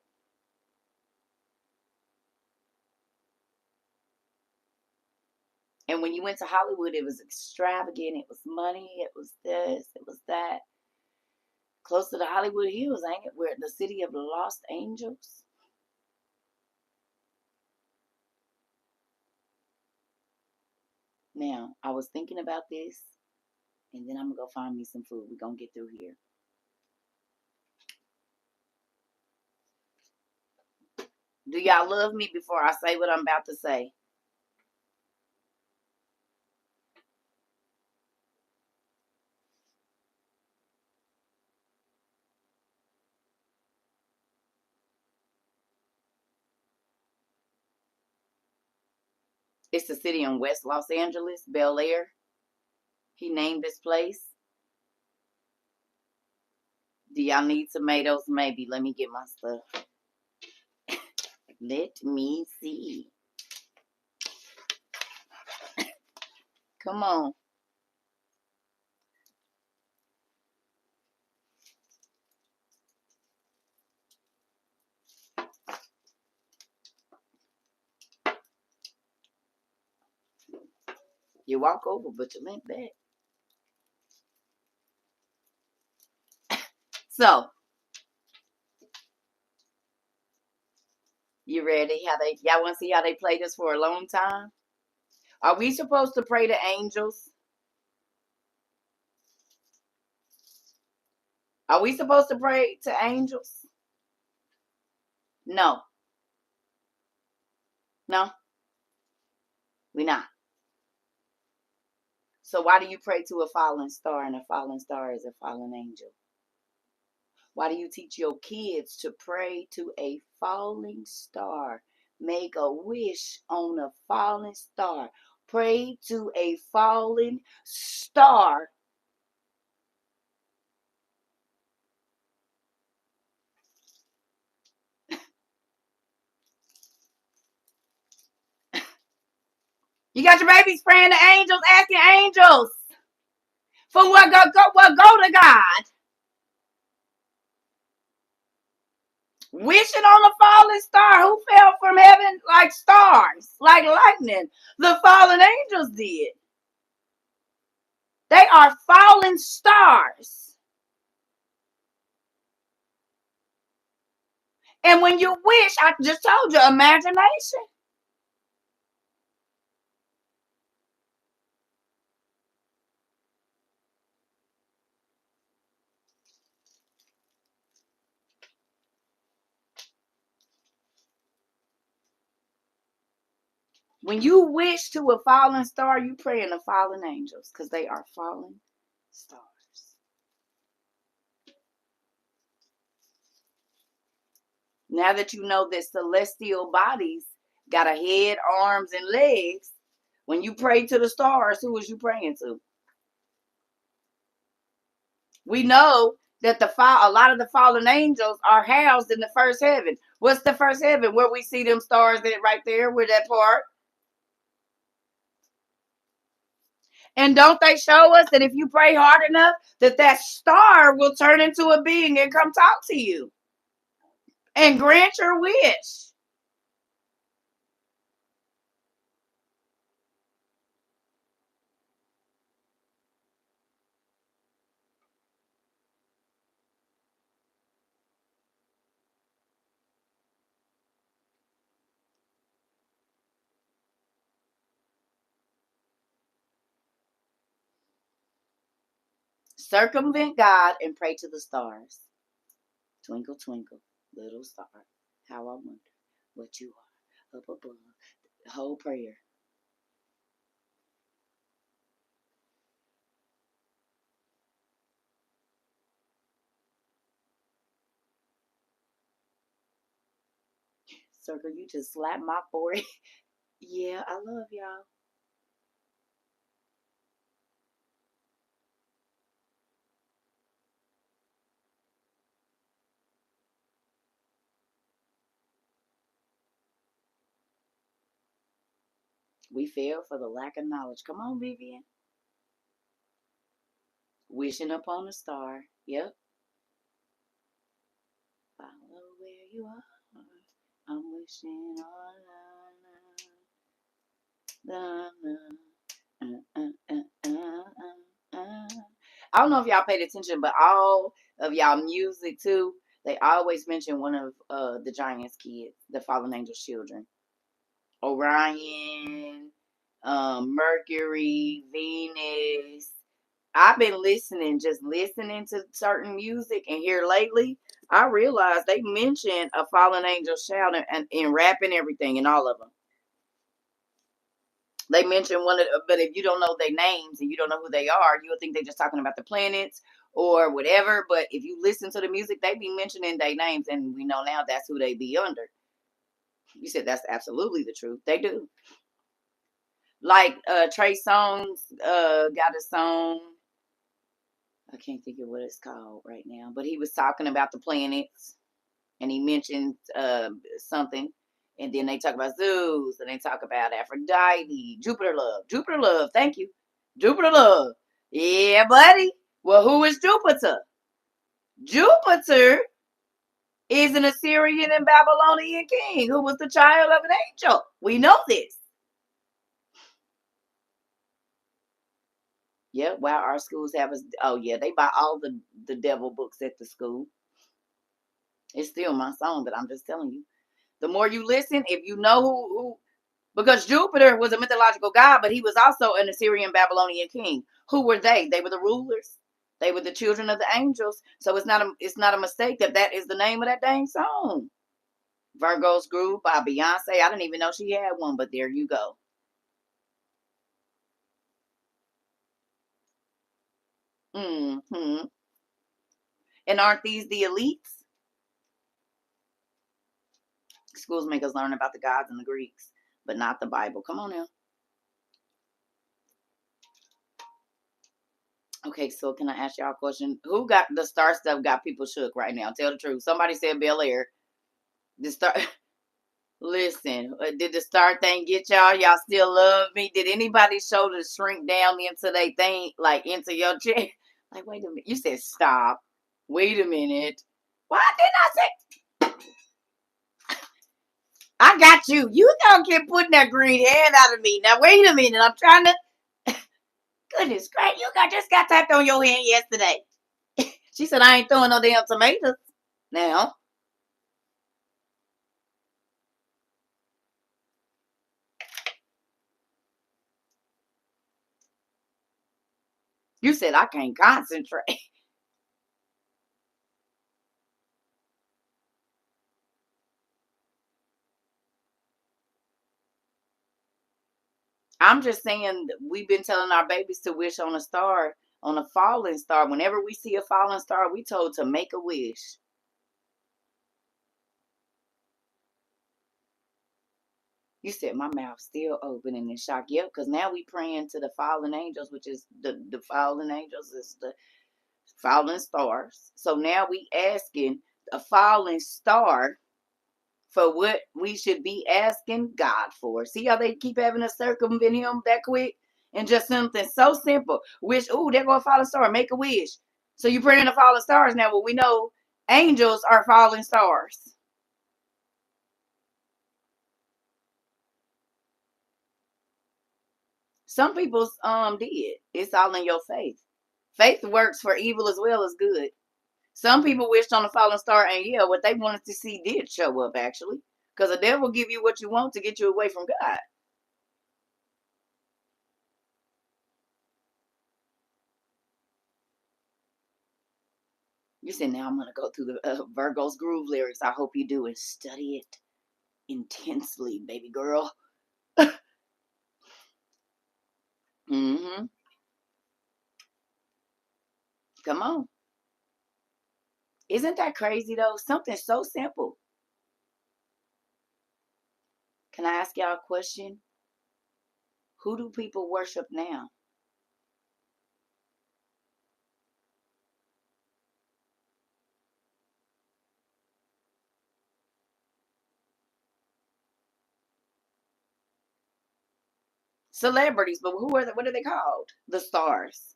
And when you went to Hollywood, it was extravagant. It was money. It was this. It was that. Close to the Hollywood Hills, ain't it? Where the city of the lost angels. Now, I was thinking about this, and then I'm going to go find me some food. We're going to get through here. Do y'all love me before I say what I'm about to say? It's the city in West Los Angeles, Bel-Air. He named this place. Do y'all need tomatoes? Maybe. Let me get my stuff. Let me see. Come on. You walk over, but you limp back. So, you ready? Y'all want to see how they play this for a long time? Are we supposed to pray to angels? Are we supposed to pray to angels? No. No, we're not. So why do you pray to a fallen star, and a fallen star is a fallen angel? Why do you teach your kids to pray to a falling star? Make a wish on a falling star. Pray to a falling star. You got your babies praying to angels, asking angels for what go to God. Wishing on a falling star who fell from heaven like stars, like lightning. The fallen angels did. They are fallen stars. And when you wish, I just told you, imagination. When you wish to a fallen star, you pray in the fallen angels because they are fallen stars. Now that you know that celestial bodies got a head, arms, and legs, when you pray to the stars, who is you praying to? We know that a lot of the fallen angels are housed in the first heaven. What's the first heaven? Where we see them stars that right there, where that part. And don't they show us that if you pray hard enough, that star will turn into a being and come talk to you and grant your wish? Circumvent God and pray to the stars. Twinkle, twinkle, little star, how I wonder what you are up above. The whole prayer. Circle, you just slapped my forehead. Yeah, I love y'all. We fail for the lack of knowledge. Come on, Vivian. Wishing upon a star. Yep. Follow where you are. I'm wishing on I don't know if y'all paid attention, but all of y'all music too, they always mention one of the Giants' kids, the Fallen Angels' children. Orion, Mercury, Venus. I've been just listening to certain music, and here lately, I realized they mentioned a fallen angel shouting and rapping everything in all of them. They mentioned one of, but if you don't know their names and you don't know who they are, you'll think they're just talking about the planets or whatever. But if you listen to the music, they be mentioning their names, and we know now that's who they be under. You said that's absolutely the truth. They do. Like Trey Songz got a song. I can't think of what it's called right now, but he was talking about the planets, and he mentioned something, and then they talk about Zeus, and they talk about Aphrodite, Jupiter love. Thank you, Jupiter love. Yeah, buddy. Well, who is Jupiter? Jupiter is an Assyrian and Babylonian king who was the child of an angel. We know this. Yeah, wow, our schools have us. Oh yeah, they buy all the devil books at the school. It's still my song, but I'm just telling you. The more you listen, if you know who because Jupiter was a mythological god, but he was also an Assyrian Babylonian king. Who were they? They were the rulers. They were the children of the angels. So it's not a mistake that is the name of that dang song. Virgo's Groove by Beyonce. I didn't even know she had one, but there you go. Hmm. And aren't these the elites? Schools make us learn about the gods and the Greeks, but not the Bible. Come on now. Okay, so can I ask y'all a question? Who got the star stuff got people shook right now? Tell the truth. Somebody said Bel Air. The star Listen, did the star thing get y'all? Y'all still love me? Did anybody show the shrink down into they thing, like into your chest? Like, wait a minute. You said stop. Wait a minute. Why didn't I say? I got you. You don't keep putting that green hand out of me. Now wait a minute. I'm trying to. Goodness gracious, you just got tapped on your hand yesterday. She said I ain't throwing no damn tomatoes. Now you said I can't concentrate. I'm just saying we've been telling our babies to wish on a star, on a falling star. Whenever we see a falling star, we told to make a wish. You said my mouth still open and in shock. Yep, because now we praying to the fallen angels, which is the fallen angels is the fallen stars. So now we asking a falling star for what we should be asking God for. See how they keep having to circumvent him that quick? And just something so simple. Wish, oh, they're going to fall a star. Make a wish. So you praying to falling stars now. Well, we know angels are falling stars. Some people's did. It's all in your faith. Faith works for evil as well as good. Some people wished on a falling star, and yeah, what they wanted to see did show up actually. Because the devil will give you what you want to get you away from God. You said, now I'm going to go through the Virgo's Groove lyrics. I hope you do and study it intensely, baby girl. Mm-hmm. Come on. Isn't that crazy, though? Something so simple. Can I ask y'all a question? Who do people worship now? Celebrities, but who are they? What are they called? The stars.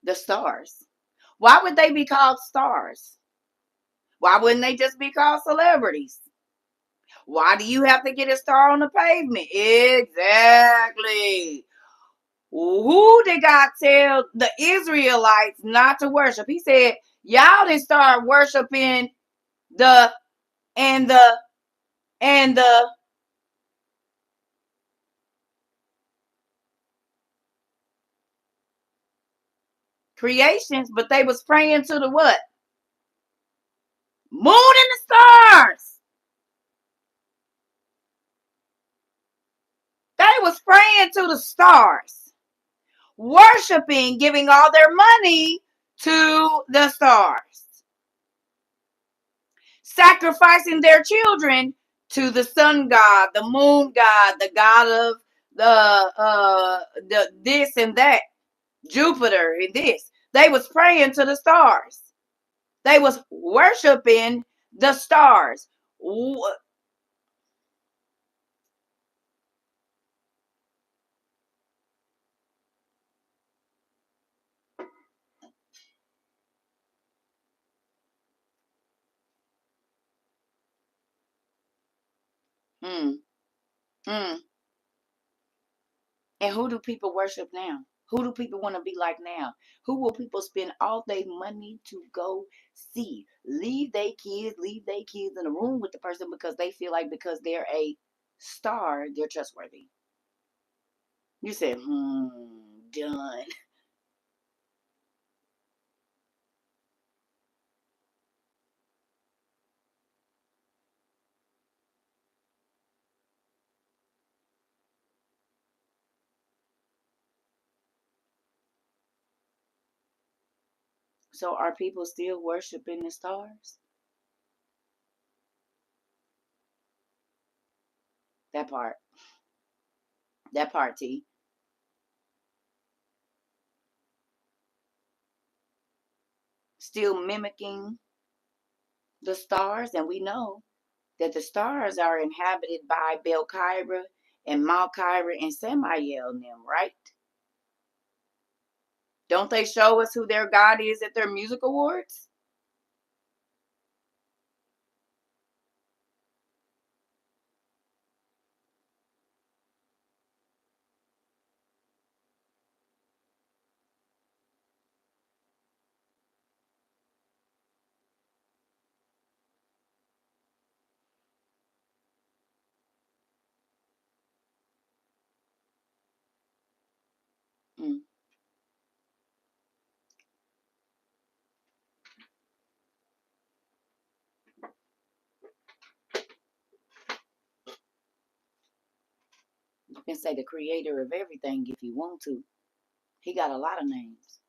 The stars. Why would they be called stars? Why wouldn't they just be called celebrities? Why do you have to get a star on the pavement? Exactly. Who did God tell the Israelites not to worship? He said, y'all didn't start worshiping the and the and the creations, but they was praying to the what? Moon and the stars. They was praying to the stars, worshiping, giving all their money to the stars, sacrificing their children to the sun god, the moon god, the god of the this and that, Jupiter and this. They was praying to the stars. They was worshiping the stars. Mm, mm. And who do people worship now? Who do people want to be like now? Who will people spend all their money to go see? Leave their kids in a room with the person because they feel like because they're a star, they're trustworthy. You said, done. So are people still worshiping the stars? That part. That part, T. Still mimicking the stars, and we know. that the stars are inhabited by Belkyra and Malkyra and Samael and them, right? Don't they show us who their god is at their music awards? Mm. You can say the creator of everything if you want to. He got a lot of names.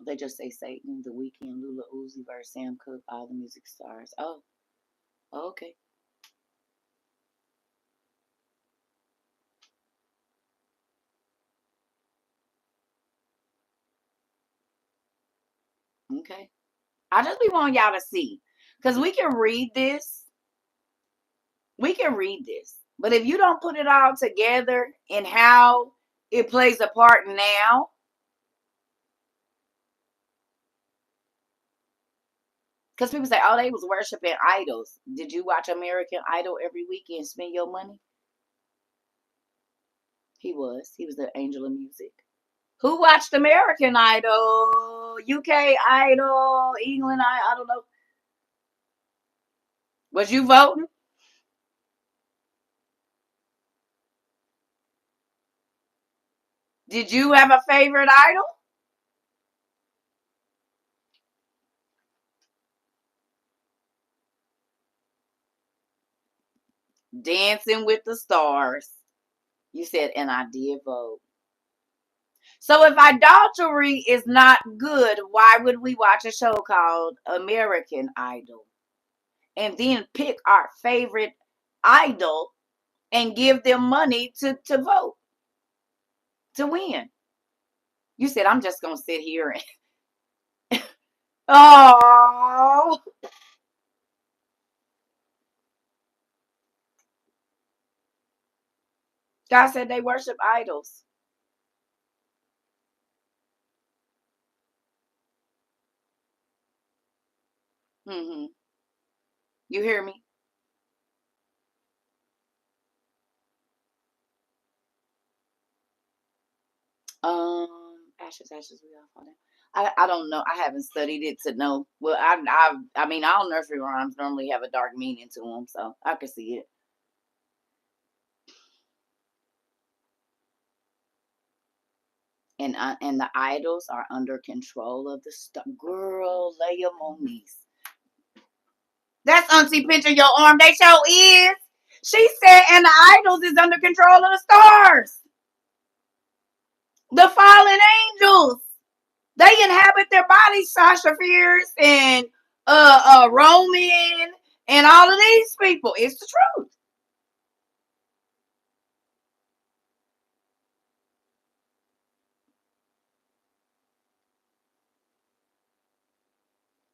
They just say Satan, The Weeknd, Lula Uzi Vert, Sam Cooke, all the music stars. Oh, okay. Okay. I just be wanting y'all to see. Because we can read this. We can read this. But if you don't put it all together and how it plays a part now, because people say, oh, they was worshiping idols. Did you watch American Idol every weekend, spend your money? He was. He was the angel of music. Who watched American Idol? UK Idol? England Idol? I don't know. Was you voting? Did you have a favorite idol? Dancing with the Stars. You said, and I did vote. So if idolatry is not good, why would we watch a show called American Idol and then pick our favorite idol and give them money to vote to win? You said, I'm just gonna sit here and oh, God said they worship idols. Hmm. You hear me? Ashes, ashes, we all fall down. I don't know. I haven't studied it to know. Well, I mean, all nursery rhymes normally have a dark meaning to them, so I can see it. And the idols are under control of the girl. Lay them on these. That's Auntie pinching your arm. They show is. She said, and the idols is under control of the stars, the fallen angels. They inhabit their bodies, Sasha Fierce and Roman and all of these people. It's the truth.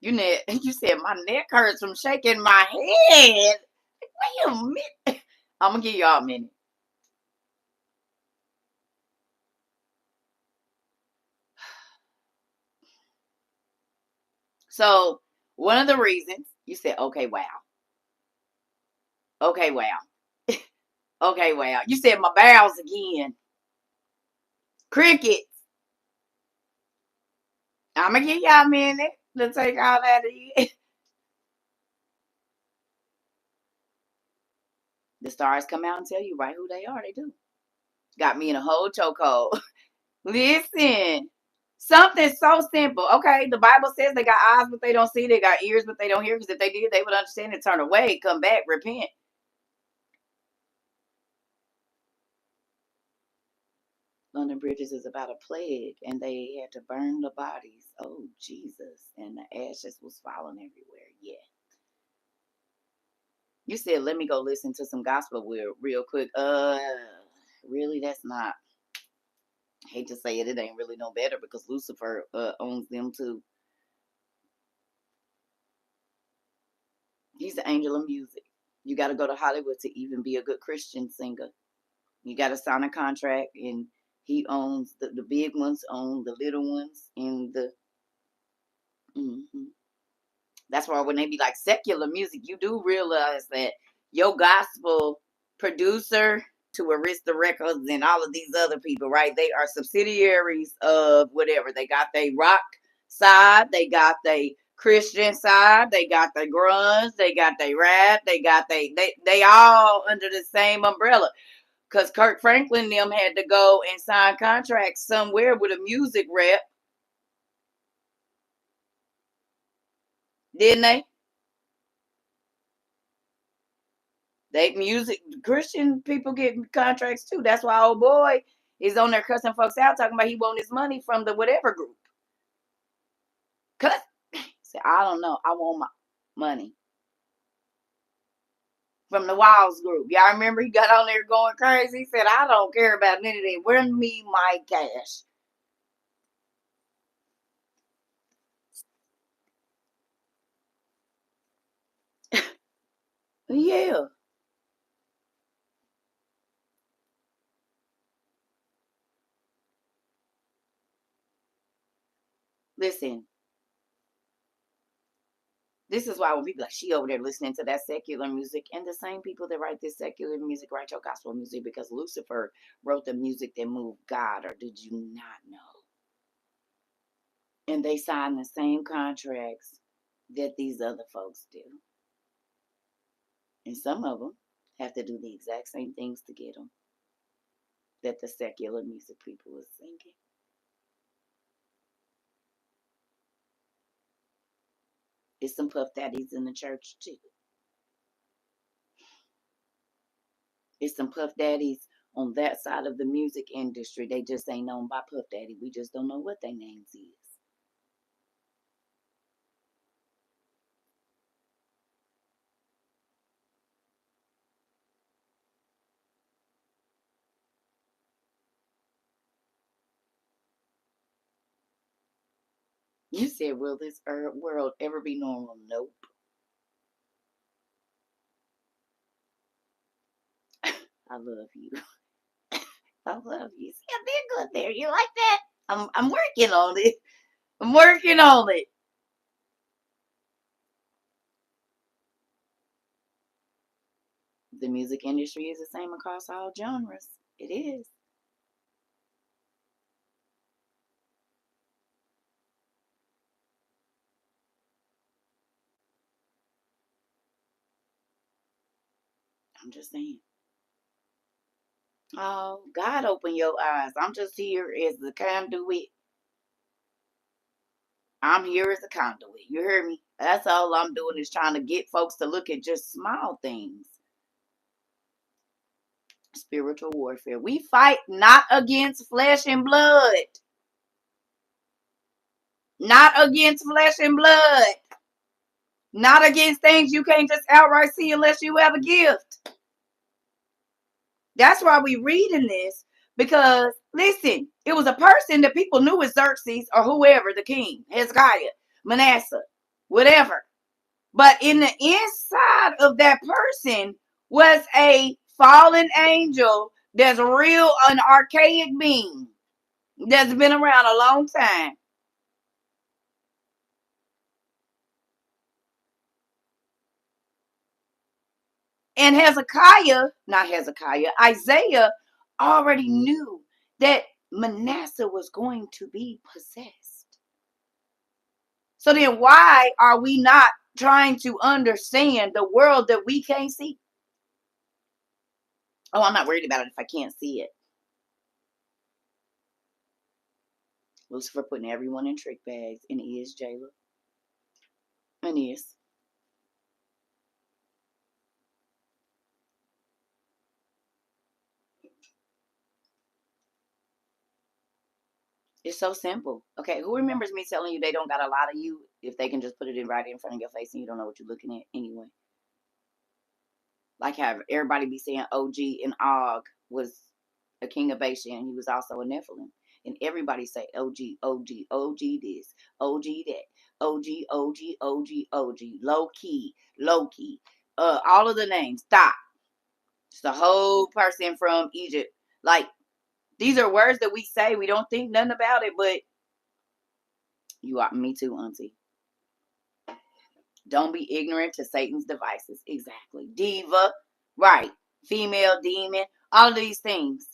You said my neck hurts from shaking my head. Wait a minute. I'm gonna give y'all a minute. So one of the reasons you said, okay, wow. Okay, wow. Okay, wow. You said my bowels again. Cricket. I'm gonna give y'all a minute to take all that in. The stars come out and tell you right who they are. They do. Got me in a whole chokehold. Listen, something so simple. Okay, the Bible says they got eyes, but they don't see. They got ears, but they don't hear. Because if they did, they would understand and turn away, come back, repent. London Bridges is about a plague, and they had to burn the bodies. Oh, Jesus. And the ashes was falling everywhere. Yeah. You said, let me go listen to some gospel real quick. Really? That's not. Hate to say it, it ain't really no better because Lucifer owns them too. He's the angel of music. You got to go to Hollywood to even be a good Christian singer. You got to sign a contract, and he owns the big ones, own the little ones, and the. Mhm. That's why when they be like secular music, you do realize that your gospel producer to Arista Records and all of these other people, right? They are subsidiaries of whatever. They got their rock side, they got their Christian side, they got their grunge, they got their rap, they all under the same umbrella. Cause Kirk Franklin and them had to go and sign contracts somewhere with a music rep, didn't they? They music Christian people get contracts too. That's why old boy is on there cussing folks out, talking about he want his money from the whatever group. Cut. Say, I don't know. I want my money from the Walls group. Y'all remember he got on there going crazy? He said, I don't care about any of that. Where's me my cash? Yeah. Listen, this is why when people like she over there listening to that secular music, and the same people that write this secular music write your gospel music because Lucifer wrote the music that moved God, or did you not know? And they sign the same contracts that these other folks do. And some of them have to do the exact same things to get them that the secular music people was singing. It's some puff daddies in the church too. It's some puff daddies on that side of the music industry. They just ain't known by Puff Daddy. We just don't know what their names is. You said, will this world ever be normal? Nope. I love you. I love you. See, I did good there. You like that? I'm working on it. I'm working on it. The music industry is the same across all genres. It is. I'm just saying. Oh, God, open your eyes. I'm just here as the conduit. I'm here as a conduit. You hear me? That's all I'm doing is trying to get folks to look at just small things. Spiritual warfare. We fight not against flesh and blood. Not against flesh and blood. Not against things you can't just outright see unless you have a gift. That's why we reading this. Because listen, it was a person that people knew as Xerxes or whoever, the king, Hezekiah, Manasseh, whatever. But in the inside of that person was a fallen angel that's real, an archaic being that's been around a long time. And not Hezekiah, Isaiah already knew that Manasseh was going to be possessed. So then why are we not trying to understand the world that we can't see? Oh, I'm not worried about it if I can't see it. Lucifer putting everyone in trick bags, and he is Jayla. And he is. It's so simple. Okay, who remembers me telling you they don't got a lot of you if they can just put it in right in front of your face and you don't know what you're looking at anyway? Like how everybody be saying OG and Og was a king of Bashan, and he was also a Nephilim. And everybody say OG, OG, OG this, OG that, OG, OG, OG, OG, low key, low key. All of the names. Stop. It's the whole person from Egypt. Like, these are words that we say. We don't think nothing about it, but you are. Me too, auntie. Don't be ignorant to Satan's devices. Exactly. Diva. Right. Female demon. All of these things.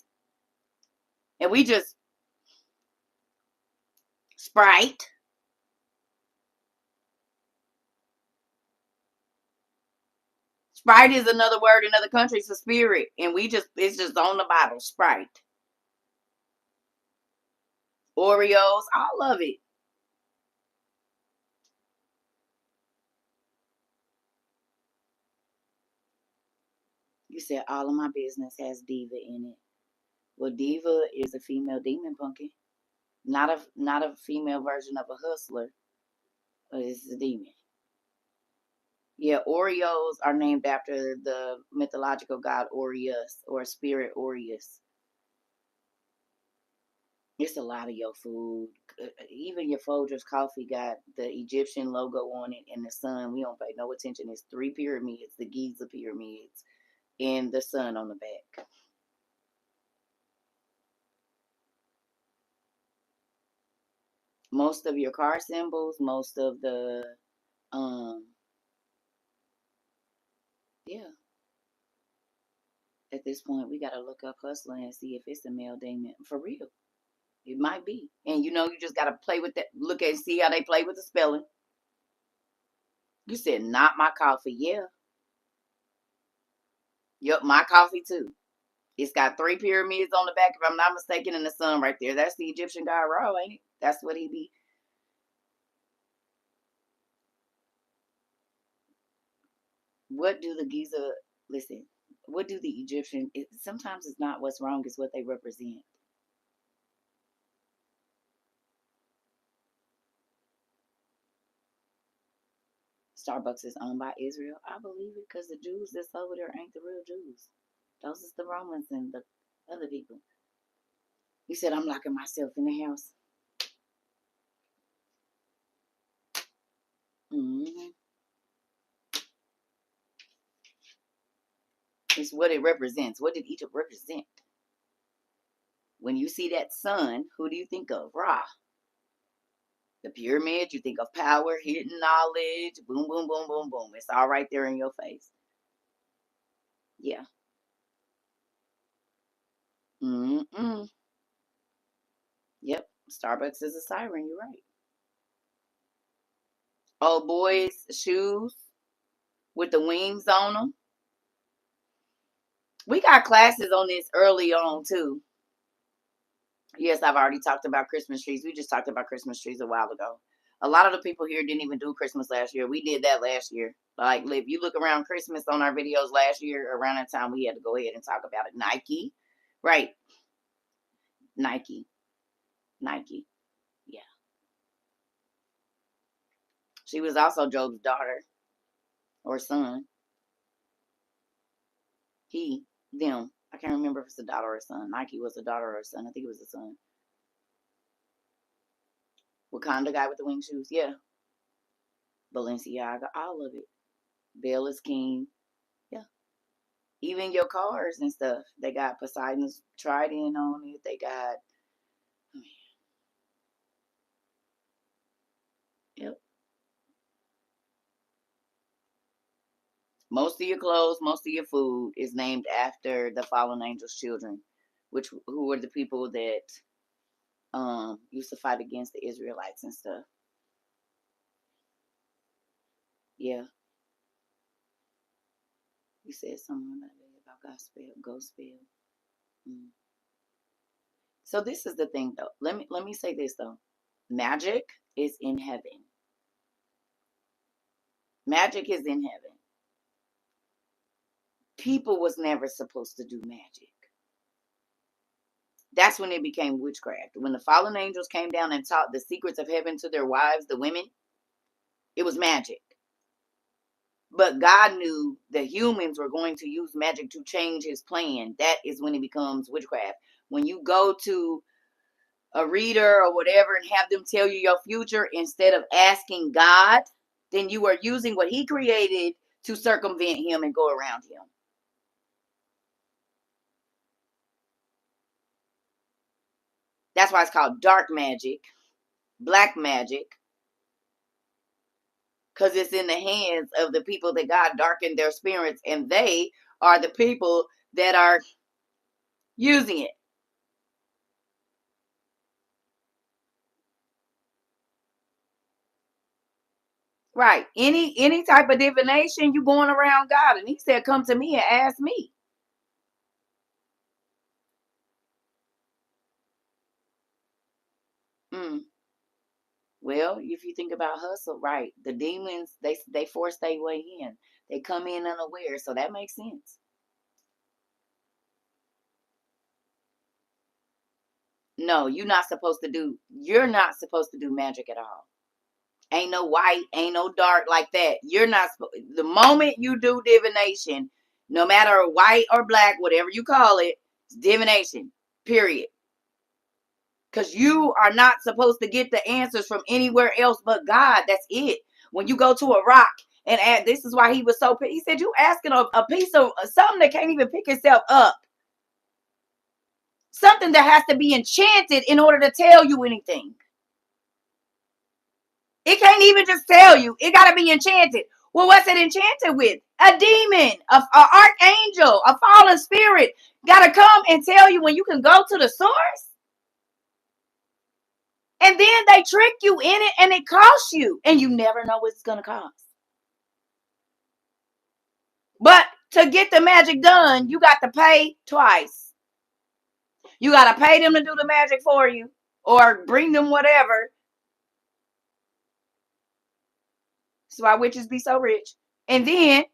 And we just Sprite. Sprite is another word in other countries for spirit. And it's just on the bottle. Sprite. Oreos. All of it. You said all of my business has diva in it. Well, diva is a female demon, Punky. Not a female version of a hustler. But it's a demon. Yeah, Oreos are named after the mythological god Orius or spirit Orius. It's a lot of your food. Even your Folgers coffee got the Egyptian logo on it and the sun. We don't pay no attention. It's 3 pyramids, the Giza pyramids, and the sun on the back. Most of your car symbols, most of the yeah. At this point, we gotta look up hustler and see if it's a male demon for real. It might be. And you just gotta play with that. Look and see how they play with the spelling. You said not my coffee. Yeah. Yep, my coffee too. It's got 3 pyramids on the back, if I'm not mistaken, in the sun right there. That's the Egyptian god Ra, ain't it? That's what he be. What do the Giza listen? What do the Egyptian sometimes it's not what's wrong, it's what they represent. Starbucks is owned by Israel. I believe it because the Jews that's over there ain't the real Jews. Those is the Romans and the other people. You said I'm locking myself in the house. Hmm. It's what it represents. What did Egypt represent? When you see that sun, who do you think of? Ra. The pyramid, you think of power, hidden knowledge, boom, boom, boom, boom, boom. It's all right there in your face. Yeah. Mm-mm. Yep. Starbucks is a siren. You're right. Oh, boys' shoes with the wings on them. We got classes on this early on, too. Yes, I've already talked about Christmas trees. We just talked about Christmas trees a while ago. A lot of the people here didn't even do Christmas last year. We did that last year. Like, if you look around Christmas on our videos last year, around that time, we had to go ahead and talk about it. Nike, right? Nike, Nike. Yeah. She was also Job's daughter or son. He, them. I can't remember if it's a daughter or a son. Nike was a daughter or a son. I think it was a son. Wakanda guy with the wing shoes. Yeah. Balenciaga. All of it. Bell is king. Yeah. Even your cars and stuff. They got Poseidon's trident on it. They got. Yep. Most of your clothes, most of your food is named after the fallen angels' children, which who were the people that used to fight against the Israelites and stuff. Yeah. You said something about gospel, gospel. Mm. So this is the thing though. Let me say this though. Magic is in heaven. Magic is in heaven. People was never supposed to do magic. That's when it became witchcraft. When the fallen angels came down and taught the secrets of heaven to their wives, the women, it was magic. But God knew that humans were going to use magic to change his plan. That is when it becomes witchcraft. When you go to a reader or whatever and have them tell you your future instead of asking God, then you are using what he created to circumvent him and go around him. That's why it's called dark magic, black magic, because it's in the hands of the people that God darkened their spirits, and they are the people that are using it. Right. Any type of divination, you going around God. And he said, come to me and ask me. Mm. Well, if you think about hustle, right, the demons, they force their way in. They come in unaware, so that makes sense. No, you're not supposed to do magic at all. Ain't no white, ain't no dark like that. You're not the moment you do divination, no matter white or black, whatever you call it, it's divination. Period. Because you are not supposed to get the answers from anywhere else but God. That's it. When you go to a rock and add, this is why he was so, he said, you asking a piece of something that can't even pick itself up. Something that has to be enchanted in order to tell you anything. It can't even just tell you. It got to be enchanted. Well, what's it enchanted with? A demon, a archangel, a fallen spirit. Got to come and tell you when you can go to the source. And then they trick you in it and it costs you. And you never know what it's going to cost. But to get the magic done, you got to pay twice. You got to pay them to do the magic for you or bring them whatever. That's why witches be so rich. And then,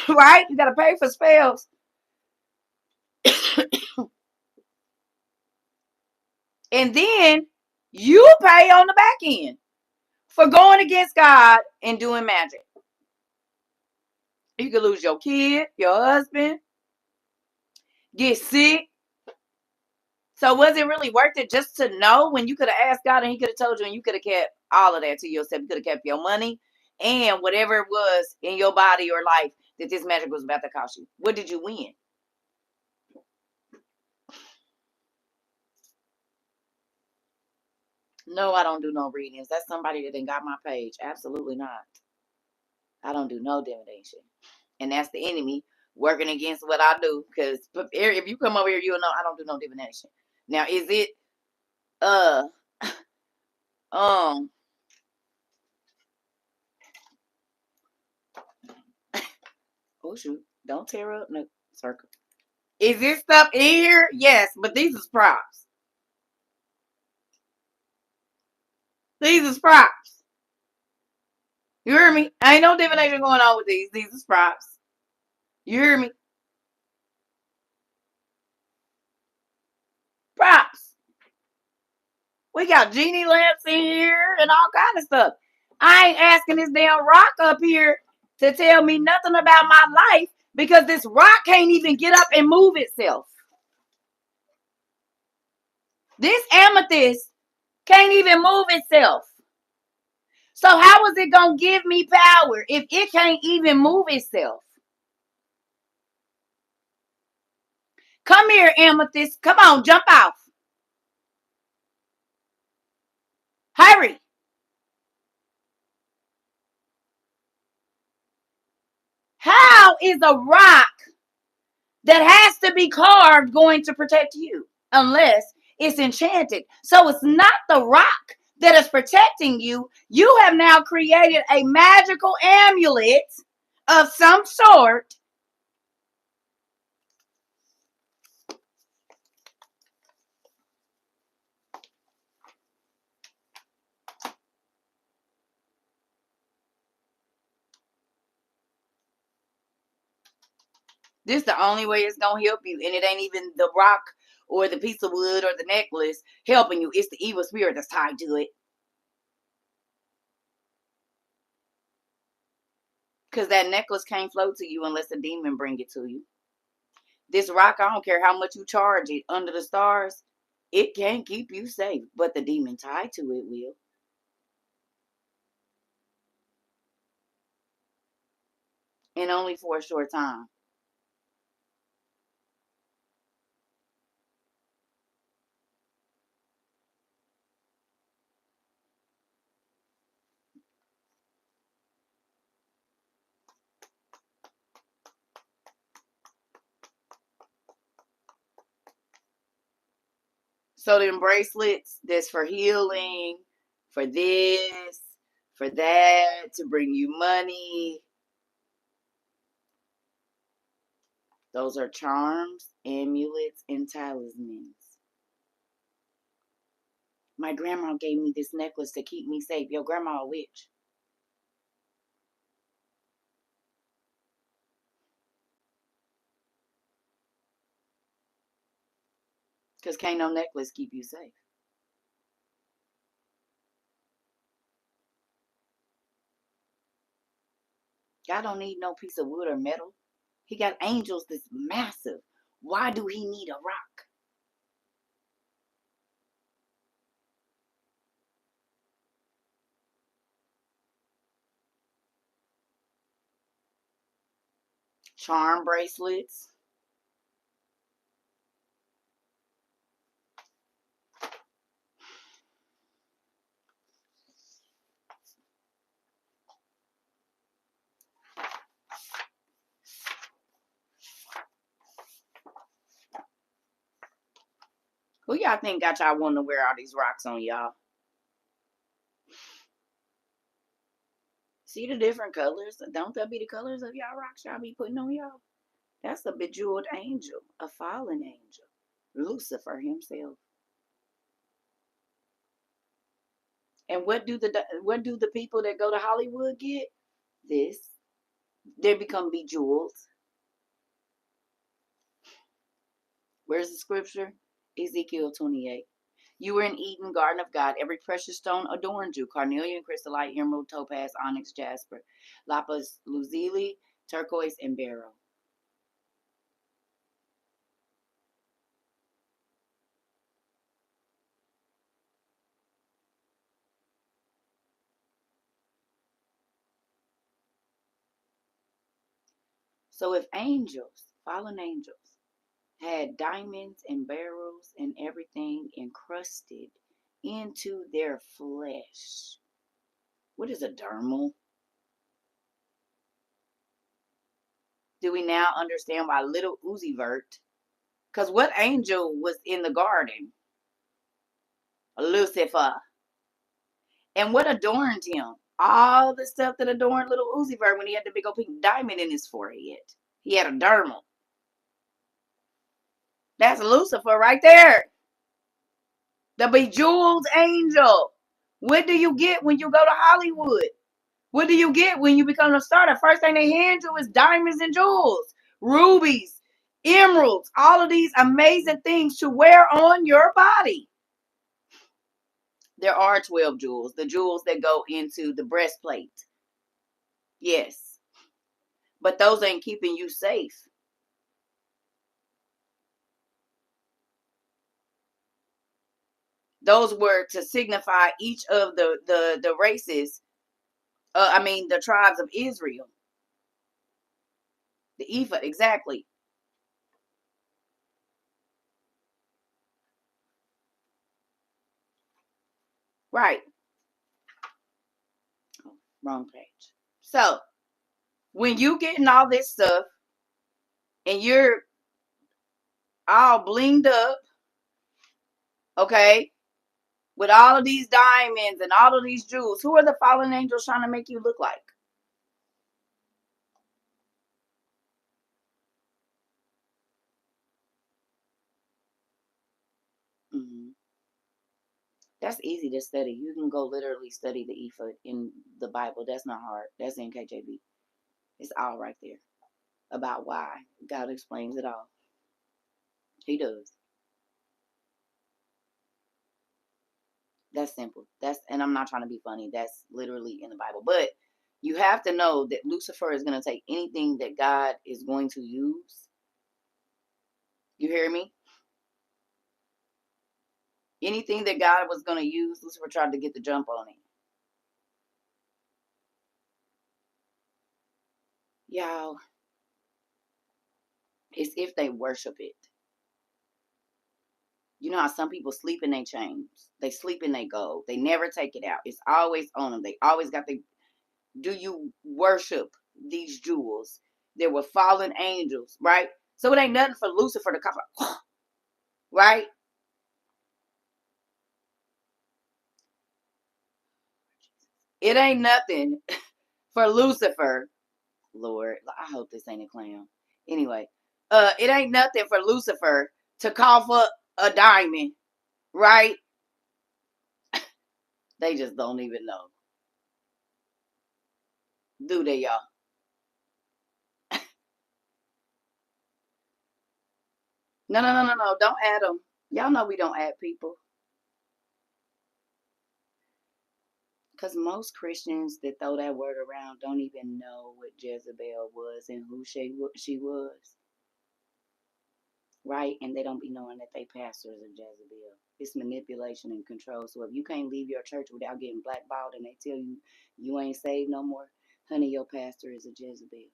right, you got to pay for spells. And then you pay on the back end for going against God and doing magic. You could lose your kid, your husband, get sick. So was it really worth it just to know when you could have asked God and he could have told you and you could have kept all of that to yourself? You could have kept your money and whatever it was in your body or life that this magic was about to cost you. What did you win? No, I don't do no readings. That's somebody that didn't got my page. Absolutely not. I don't do no divination. And that's the enemy working against what I do. Because if you come over here, you'll know I don't do no divination. Now, is it uh um oh shoot, don't tear up no circle. Is this stuff in here? Yes, but these is props. These is props. You hear me? Ain't no divination going on with these. These is props. You hear me? Props. We got genie lamps in here and all kind of stuff. I ain't asking this damn rock up here to tell me nothing about my life because this rock can't even get up and move itself. This amethyst can't even move itself. So how is it going to give me power if it can't even move itself? Come here, amethyst. Come on, jump off. Hurry. How is a rock that has to be carved going to protect you unless it's enchanted? So it's not the rock that is protecting you. You have now created a magical amulet of some sort. This is the only way it's going to help you. And it ain't even the rock or the piece of wood or the necklace helping you. It's the evil spirit that's tied to it. Because that necklace can't float to you unless a demon bring it to you. This rock, I don't care how much you charge it under the stars, it can't keep you safe, but the demon tied to it will. And only for a short time. So them bracelets, that's for healing, for this, for that, to bring you money. Those are charms, amulets, and talismans. My grandma gave me this necklace to keep me safe. Your grandma a witch. Because can't no necklace keep you safe. God don't need no piece of wood or metal. He got angels that's massive. Why do he need a rock? Charm bracelets. Who y'all think got y'all wanting to wear all these rocks on y'all? See the different colors? Don't that be the colors of y'all rocks y'all be putting on y'all? That's a bejeweled angel, a fallen angel, Lucifer himself. And what do the people that go to Hollywood get? This. They become bejeweled. Where's the scripture? Ezekiel 28. You were in Eden, garden of God. Every precious stone adorned you. Carnelian, chrysolite, emerald, topaz, onyx, jasper, lapis lazuli, turquoise, and beryl. So if angels, fallen angels, had diamonds and beryls and everything encrusted into their flesh, what is a dermal? Do we now understand why little Uzi Vert? Because what angel was in the garden? Lucifer. And what adorned him? All the stuff that adorned little Uzi Vert when he had the big old pink diamond in his forehead. He had a dermal. That's Lucifer right there. The bejeweled angel. What do you get when you go to Hollywood? What do you get when you become a star? The first thing they hand you is diamonds and jewels, rubies, emeralds, all of these amazing things to wear on your body. There are 12 jewels, the jewels that go into the breastplate. Yes. But those ain't keeping you safe. Those were to signify each of the races. The tribes of Israel. The ephod, exactly. Right. Oh, wrong page. So when you getting all this stuff and you're all blinged up, okay, with all of these diamonds and all of these jewels, who are the fallen angels trying to make you look like? Hmm. That's easy to study. You can go literally study the ephod in the Bible. That's not hard. That's in KJV. It's all right there about why. God explains it all. He does. That's simple. And I'm not trying to be funny. That's literally in the Bible. But you have to know that Lucifer is going to take anything that God is going to use You hear me? Anything that God was going to use, Lucifer tried to get the jump on it. Y'all, it's if they worship it. You know how some people sleep in their chains. They sleep in their gold. They never take it out. It's always on them. They always got the. Do you worship these jewels? There were fallen angels, right? So it ain't nothing for Lucifer to come up, right? It ain't nothing for Lucifer. Lord, I hope this ain't a clown. Anyway, it ain't nothing for Lucifer to call for a diamond, right? They just don't even know. Do they, y'all? No, no, no, no, no. Don't add them. Y'all know we don't add people. Because most Christians that throw that word around don't even know what Jezebel was and who she was, right? And they don't be knowing that they pastors of Jezebel. It's manipulation and control. So if you can't leave your church without getting blackballed and they tell you you ain't saved no more, honey, your pastor is a Jezebel.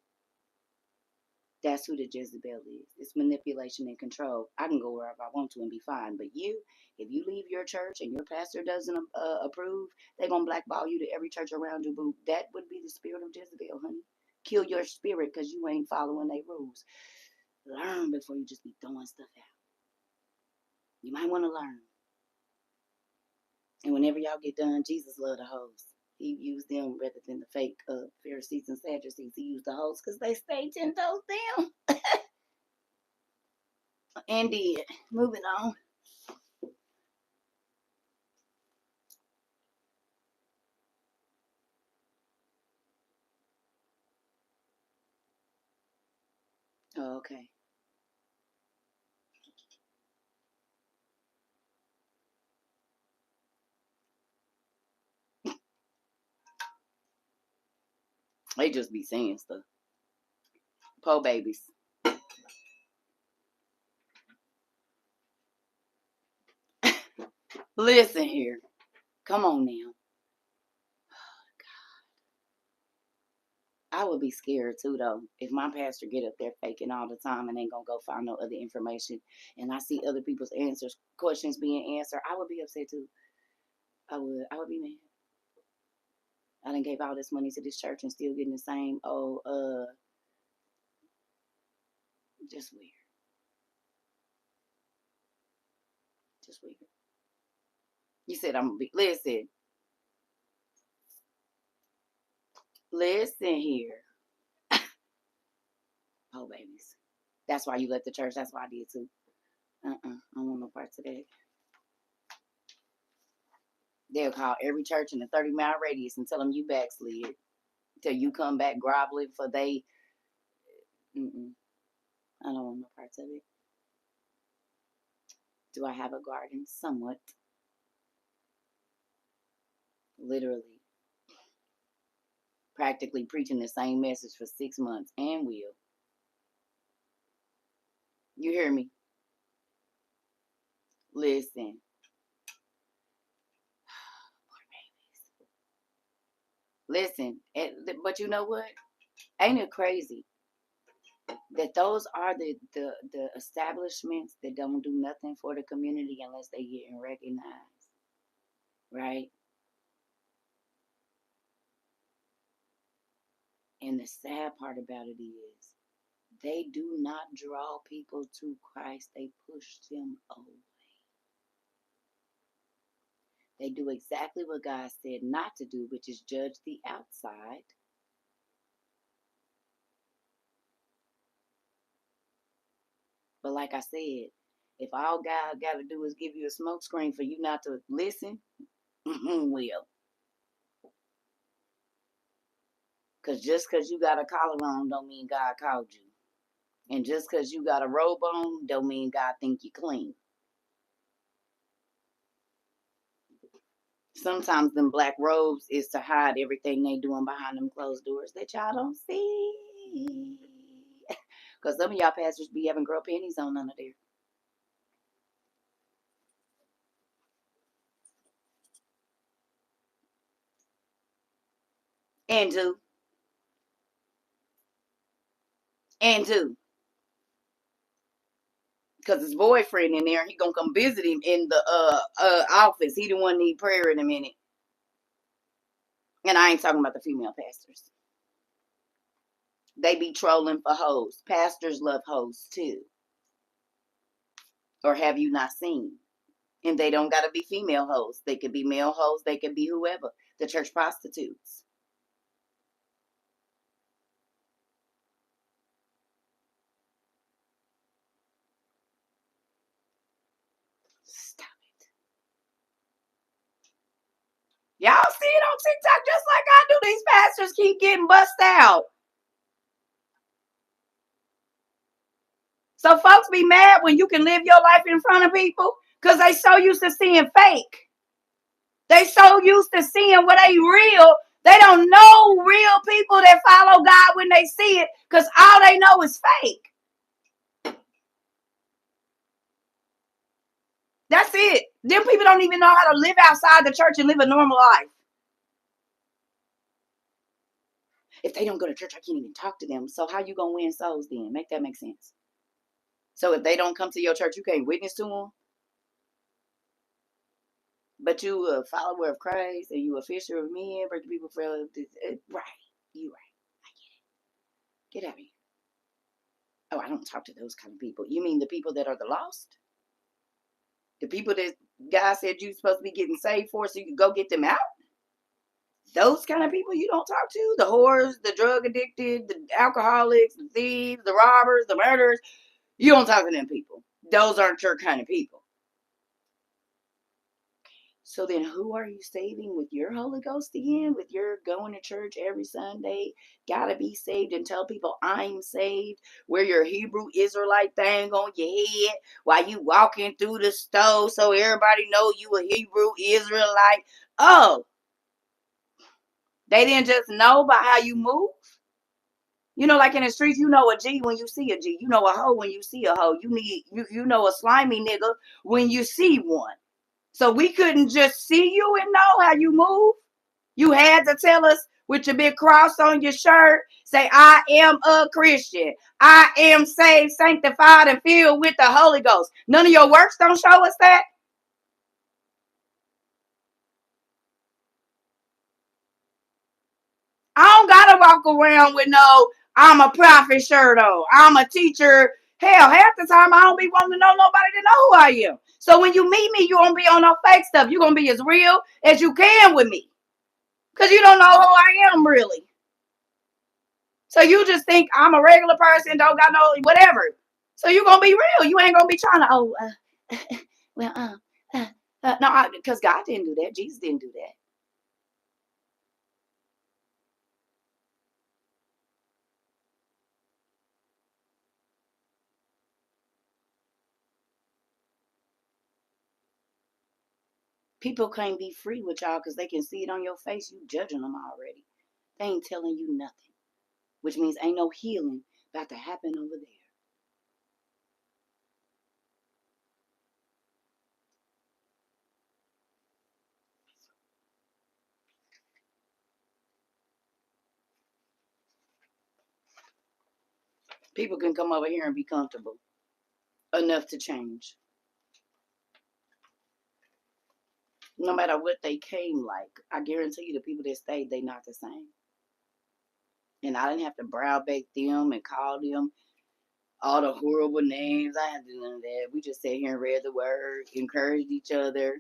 That's who the Jezebel is. It's manipulation and control. I can go wherever I want to and be fine. But you, if you leave your church and your pastor doesn't approve, they're going to blackball you to every church around you. Boo. That would be the spirit of Jezebel, honey. Kill your spirit because you ain't following their rules. Learn before you just be throwing stuff out. You might want to learn. And whenever y'all get done, Jesus loved the hoes. He used them rather than the fake Pharisees and Sadducees. He used the hoes because they stayed 10 toes down. And did. Moving on. Oh, okay. They just be saying stuff. Po babies. Listen here. Come on now. I would be scared too though. If my pastor get up there faking all the time and ain't gonna go find no other information and I see other people's answers, questions being answered, I would be upset too. I would be mad. I done gave all this money to this church and still getting the same just weird. Just weird. You said I'm gonna be listen here. Oh babies. That's why you left the church. That's why I did too. I don't want no parts of that. They'll call every church in a 30-mile radius and tell them you backslid. Till you come back groveling for they. Mm-mm, I don't want no parts of it. Do I have a garden? Somewhat. Literally. Practically preaching the same message for 6 months and will. You hear me? Listen. Listen. But you know what? Ain't it crazy that those are the establishments that don't do nothing for the community unless they getting recognized, right? And the sad part about it is they do not draw people to Christ, they push them away. They do exactly what God said not to do, which is judge the outside. But like I said, if all God got to do is give you a smoke screen for you not to listen, well, because just because you got a collar on don't mean God called you. And just because you got a robe on don't mean God think you clean. Sometimes them black robes is to hide everything they doing behind them closed doors that y'all don't see. Because some of y'all pastors be having girl panties on under there. And two. And two. Because his boyfriend in there, he gonna come visit him in the office. He the one need prayer in a minute. And I ain't talking about the female pastors. They be trolling for hoes. Pastors love hoes too. Or have you not seen? And they don't gotta be female hoes. They could be male hoes. They could be whoever. The church prostitutes. Stop it. Y'all see it on TikTok just like I do. These pastors keep getting bust out. So folks be mad when you can live your life in front of people because they so used to seeing fake. They so used to seeing what ain't real. They don't know real people that follow God when they see it because all they know is fake. That's it. Them people don't even know how to live outside the church and live a normal life. If they don't go to church, I can't even talk to them. So how you gonna win souls then? Make that make sense. So if they don't come to your church, you can't witness to them. But you a follower of Christ and you a fisher of men, bring people for right. You right. I get it. Get out of here. Oh, I don't talk to those kind of people. You mean the people that are the lost? The people that God said you're supposed to be getting saved for so you can go get them out? Those kind of people you don't talk to? The whores, the drug addicted, the alcoholics, the thieves, the robbers, the murderers. You don't talk to them people. Those aren't your kind of people. So then who are you saving with your Holy Ghost again? With your going to church every Sunday? Gotta be saved and tell people I'm saved. Wear your Hebrew Israelite thing on your head while you walking through the store so everybody know you a Hebrew Israelite. Oh, they didn't just know by how you move? You know, like in the streets, you know a G when you see a G. You know a hoe when you see a hoe. You know a slimy nigga when you see one. So we couldn't just see you and know how you move. You had to tell us with your big cross on your shirt, say, I am a Christian. I am saved, sanctified, and filled with the Holy Ghost. None of your works don't show us that. I don't gotta walk around with no, I'm a prophet shirt on. I'm a teacher. Hell, half the time I don't be wanting to know nobody to know who I am. So when you meet me, you won't be on no fake stuff. You're gonna be as real as you can with me. Because you don't know who I am really. So you just think I'm a regular person, don't got no whatever. So you're gonna be real. You ain't gonna be trying to, well, no, because God didn't do that. Jesus didn't do that. People can't be free with y'all because they can see it on your face. You judging them already. They ain't telling you nothing, which means ain't no healing about to happen over there. People can come over here and be comfortable enough to change. No matter what they came like, I guarantee you the people that stayed, they not the same. And I didn't have to browbeat them and call them all the horrible names. I didn't do none of that. We just sat here and read the word, encouraged each other,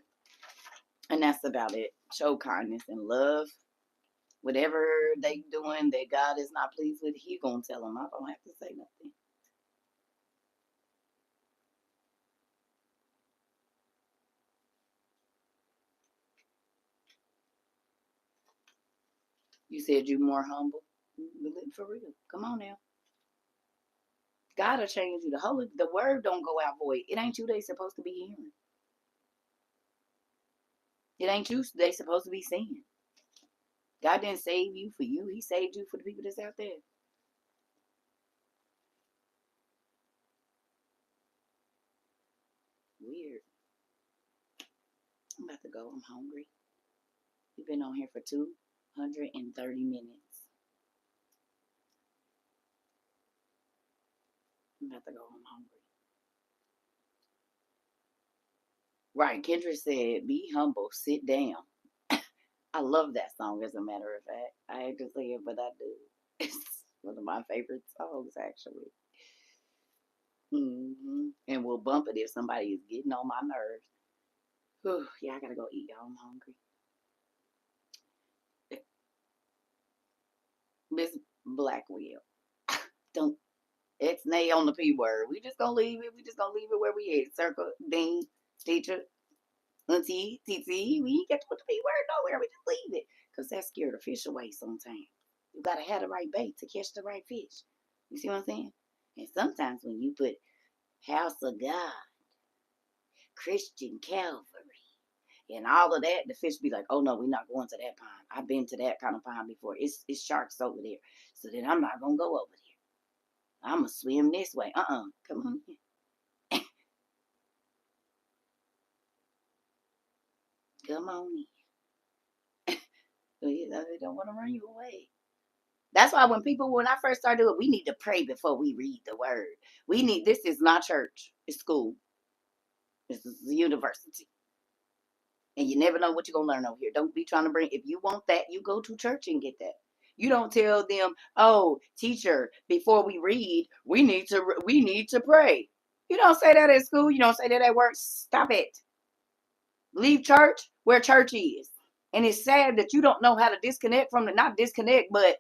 and that's about it. Show kindness and love. Whatever they doing that God is not pleased with, He gonna tell them. I don't have to say nothing. You said you more humble. For real. Come on now. God'll change you. The word don't go out void. It ain't you they supposed to be hearing. It ain't you they supposed to be seeing. God didn't save you for you. He saved you for the people that's out there. Weird. I'm about to go. I'm hungry. You've been on here for 2 130 minutes. I'm about to go home hungry. Right, Kendra said, be humble, sit down. I love that song, as a matter of fact. I hate to say it, but I do. It's one of my favorite songs, actually. And we'll bump it if somebody is getting on my nerves. Whew, yeah, I gotta go eat, y'all. I'm hungry. Miss Blackwell, don't X-nay on the P word. We just gonna leave it. We just gonna leave it where we at. Circle, Dean, teacher, auntie, TT. We ain't got to put the P word nowhere. We just leave it. Because that scared the fish away sometimes. You gotta have the right bait to catch the right fish. You see what I'm saying? And sometimes when you put House of God, Christian Calvary, and all of that, the fish be like, oh no, we're not going to that pond. I've been to that kind of pond before. It's sharks over there. So then I'm not gonna go over there. I'ma swim this way. Come on. Come on in. They don't want to run you away. That's why when I first started it, we need to pray before we read the word. This is not church. It's school. This is the university. And you never know what you're going to learn over here. Don't be trying to if you want that, you go to church and get that. You don't tell them, oh, teacher, before we read, we need to pray. You don't say that at school. You don't say that at work. Stop it. Leave church where church is. And it's sad that you don't know how to disconnect from not disconnect, but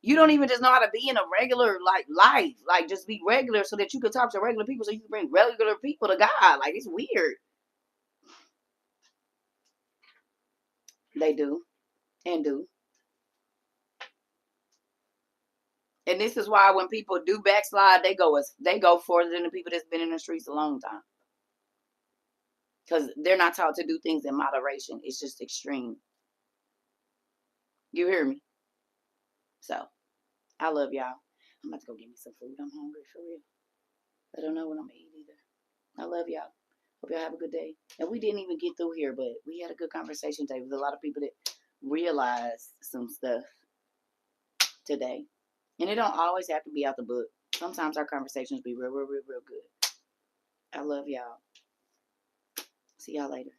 you don't even just know how to be in a regular life. Like just be regular so that you can talk to regular people so you can bring regular people to God. Like it's weird. They do and do. And this is why when people do backslide, they go further than the people that's been in the streets a long time. Because they're not taught to do things in moderation. It's just extreme. You hear me? So I love y'all. I'm about to go get me some food. I'm hungry for real. I don't know what I'm gonna eat either. I love y'all. Hope y'all have a good day. And we didn't even get through here, but we had a good conversation today with a lot of people that realized some stuff today. And it don't always have to be out the book. Sometimes our conversations be real, real, real, real good. I love y'all. See y'all later.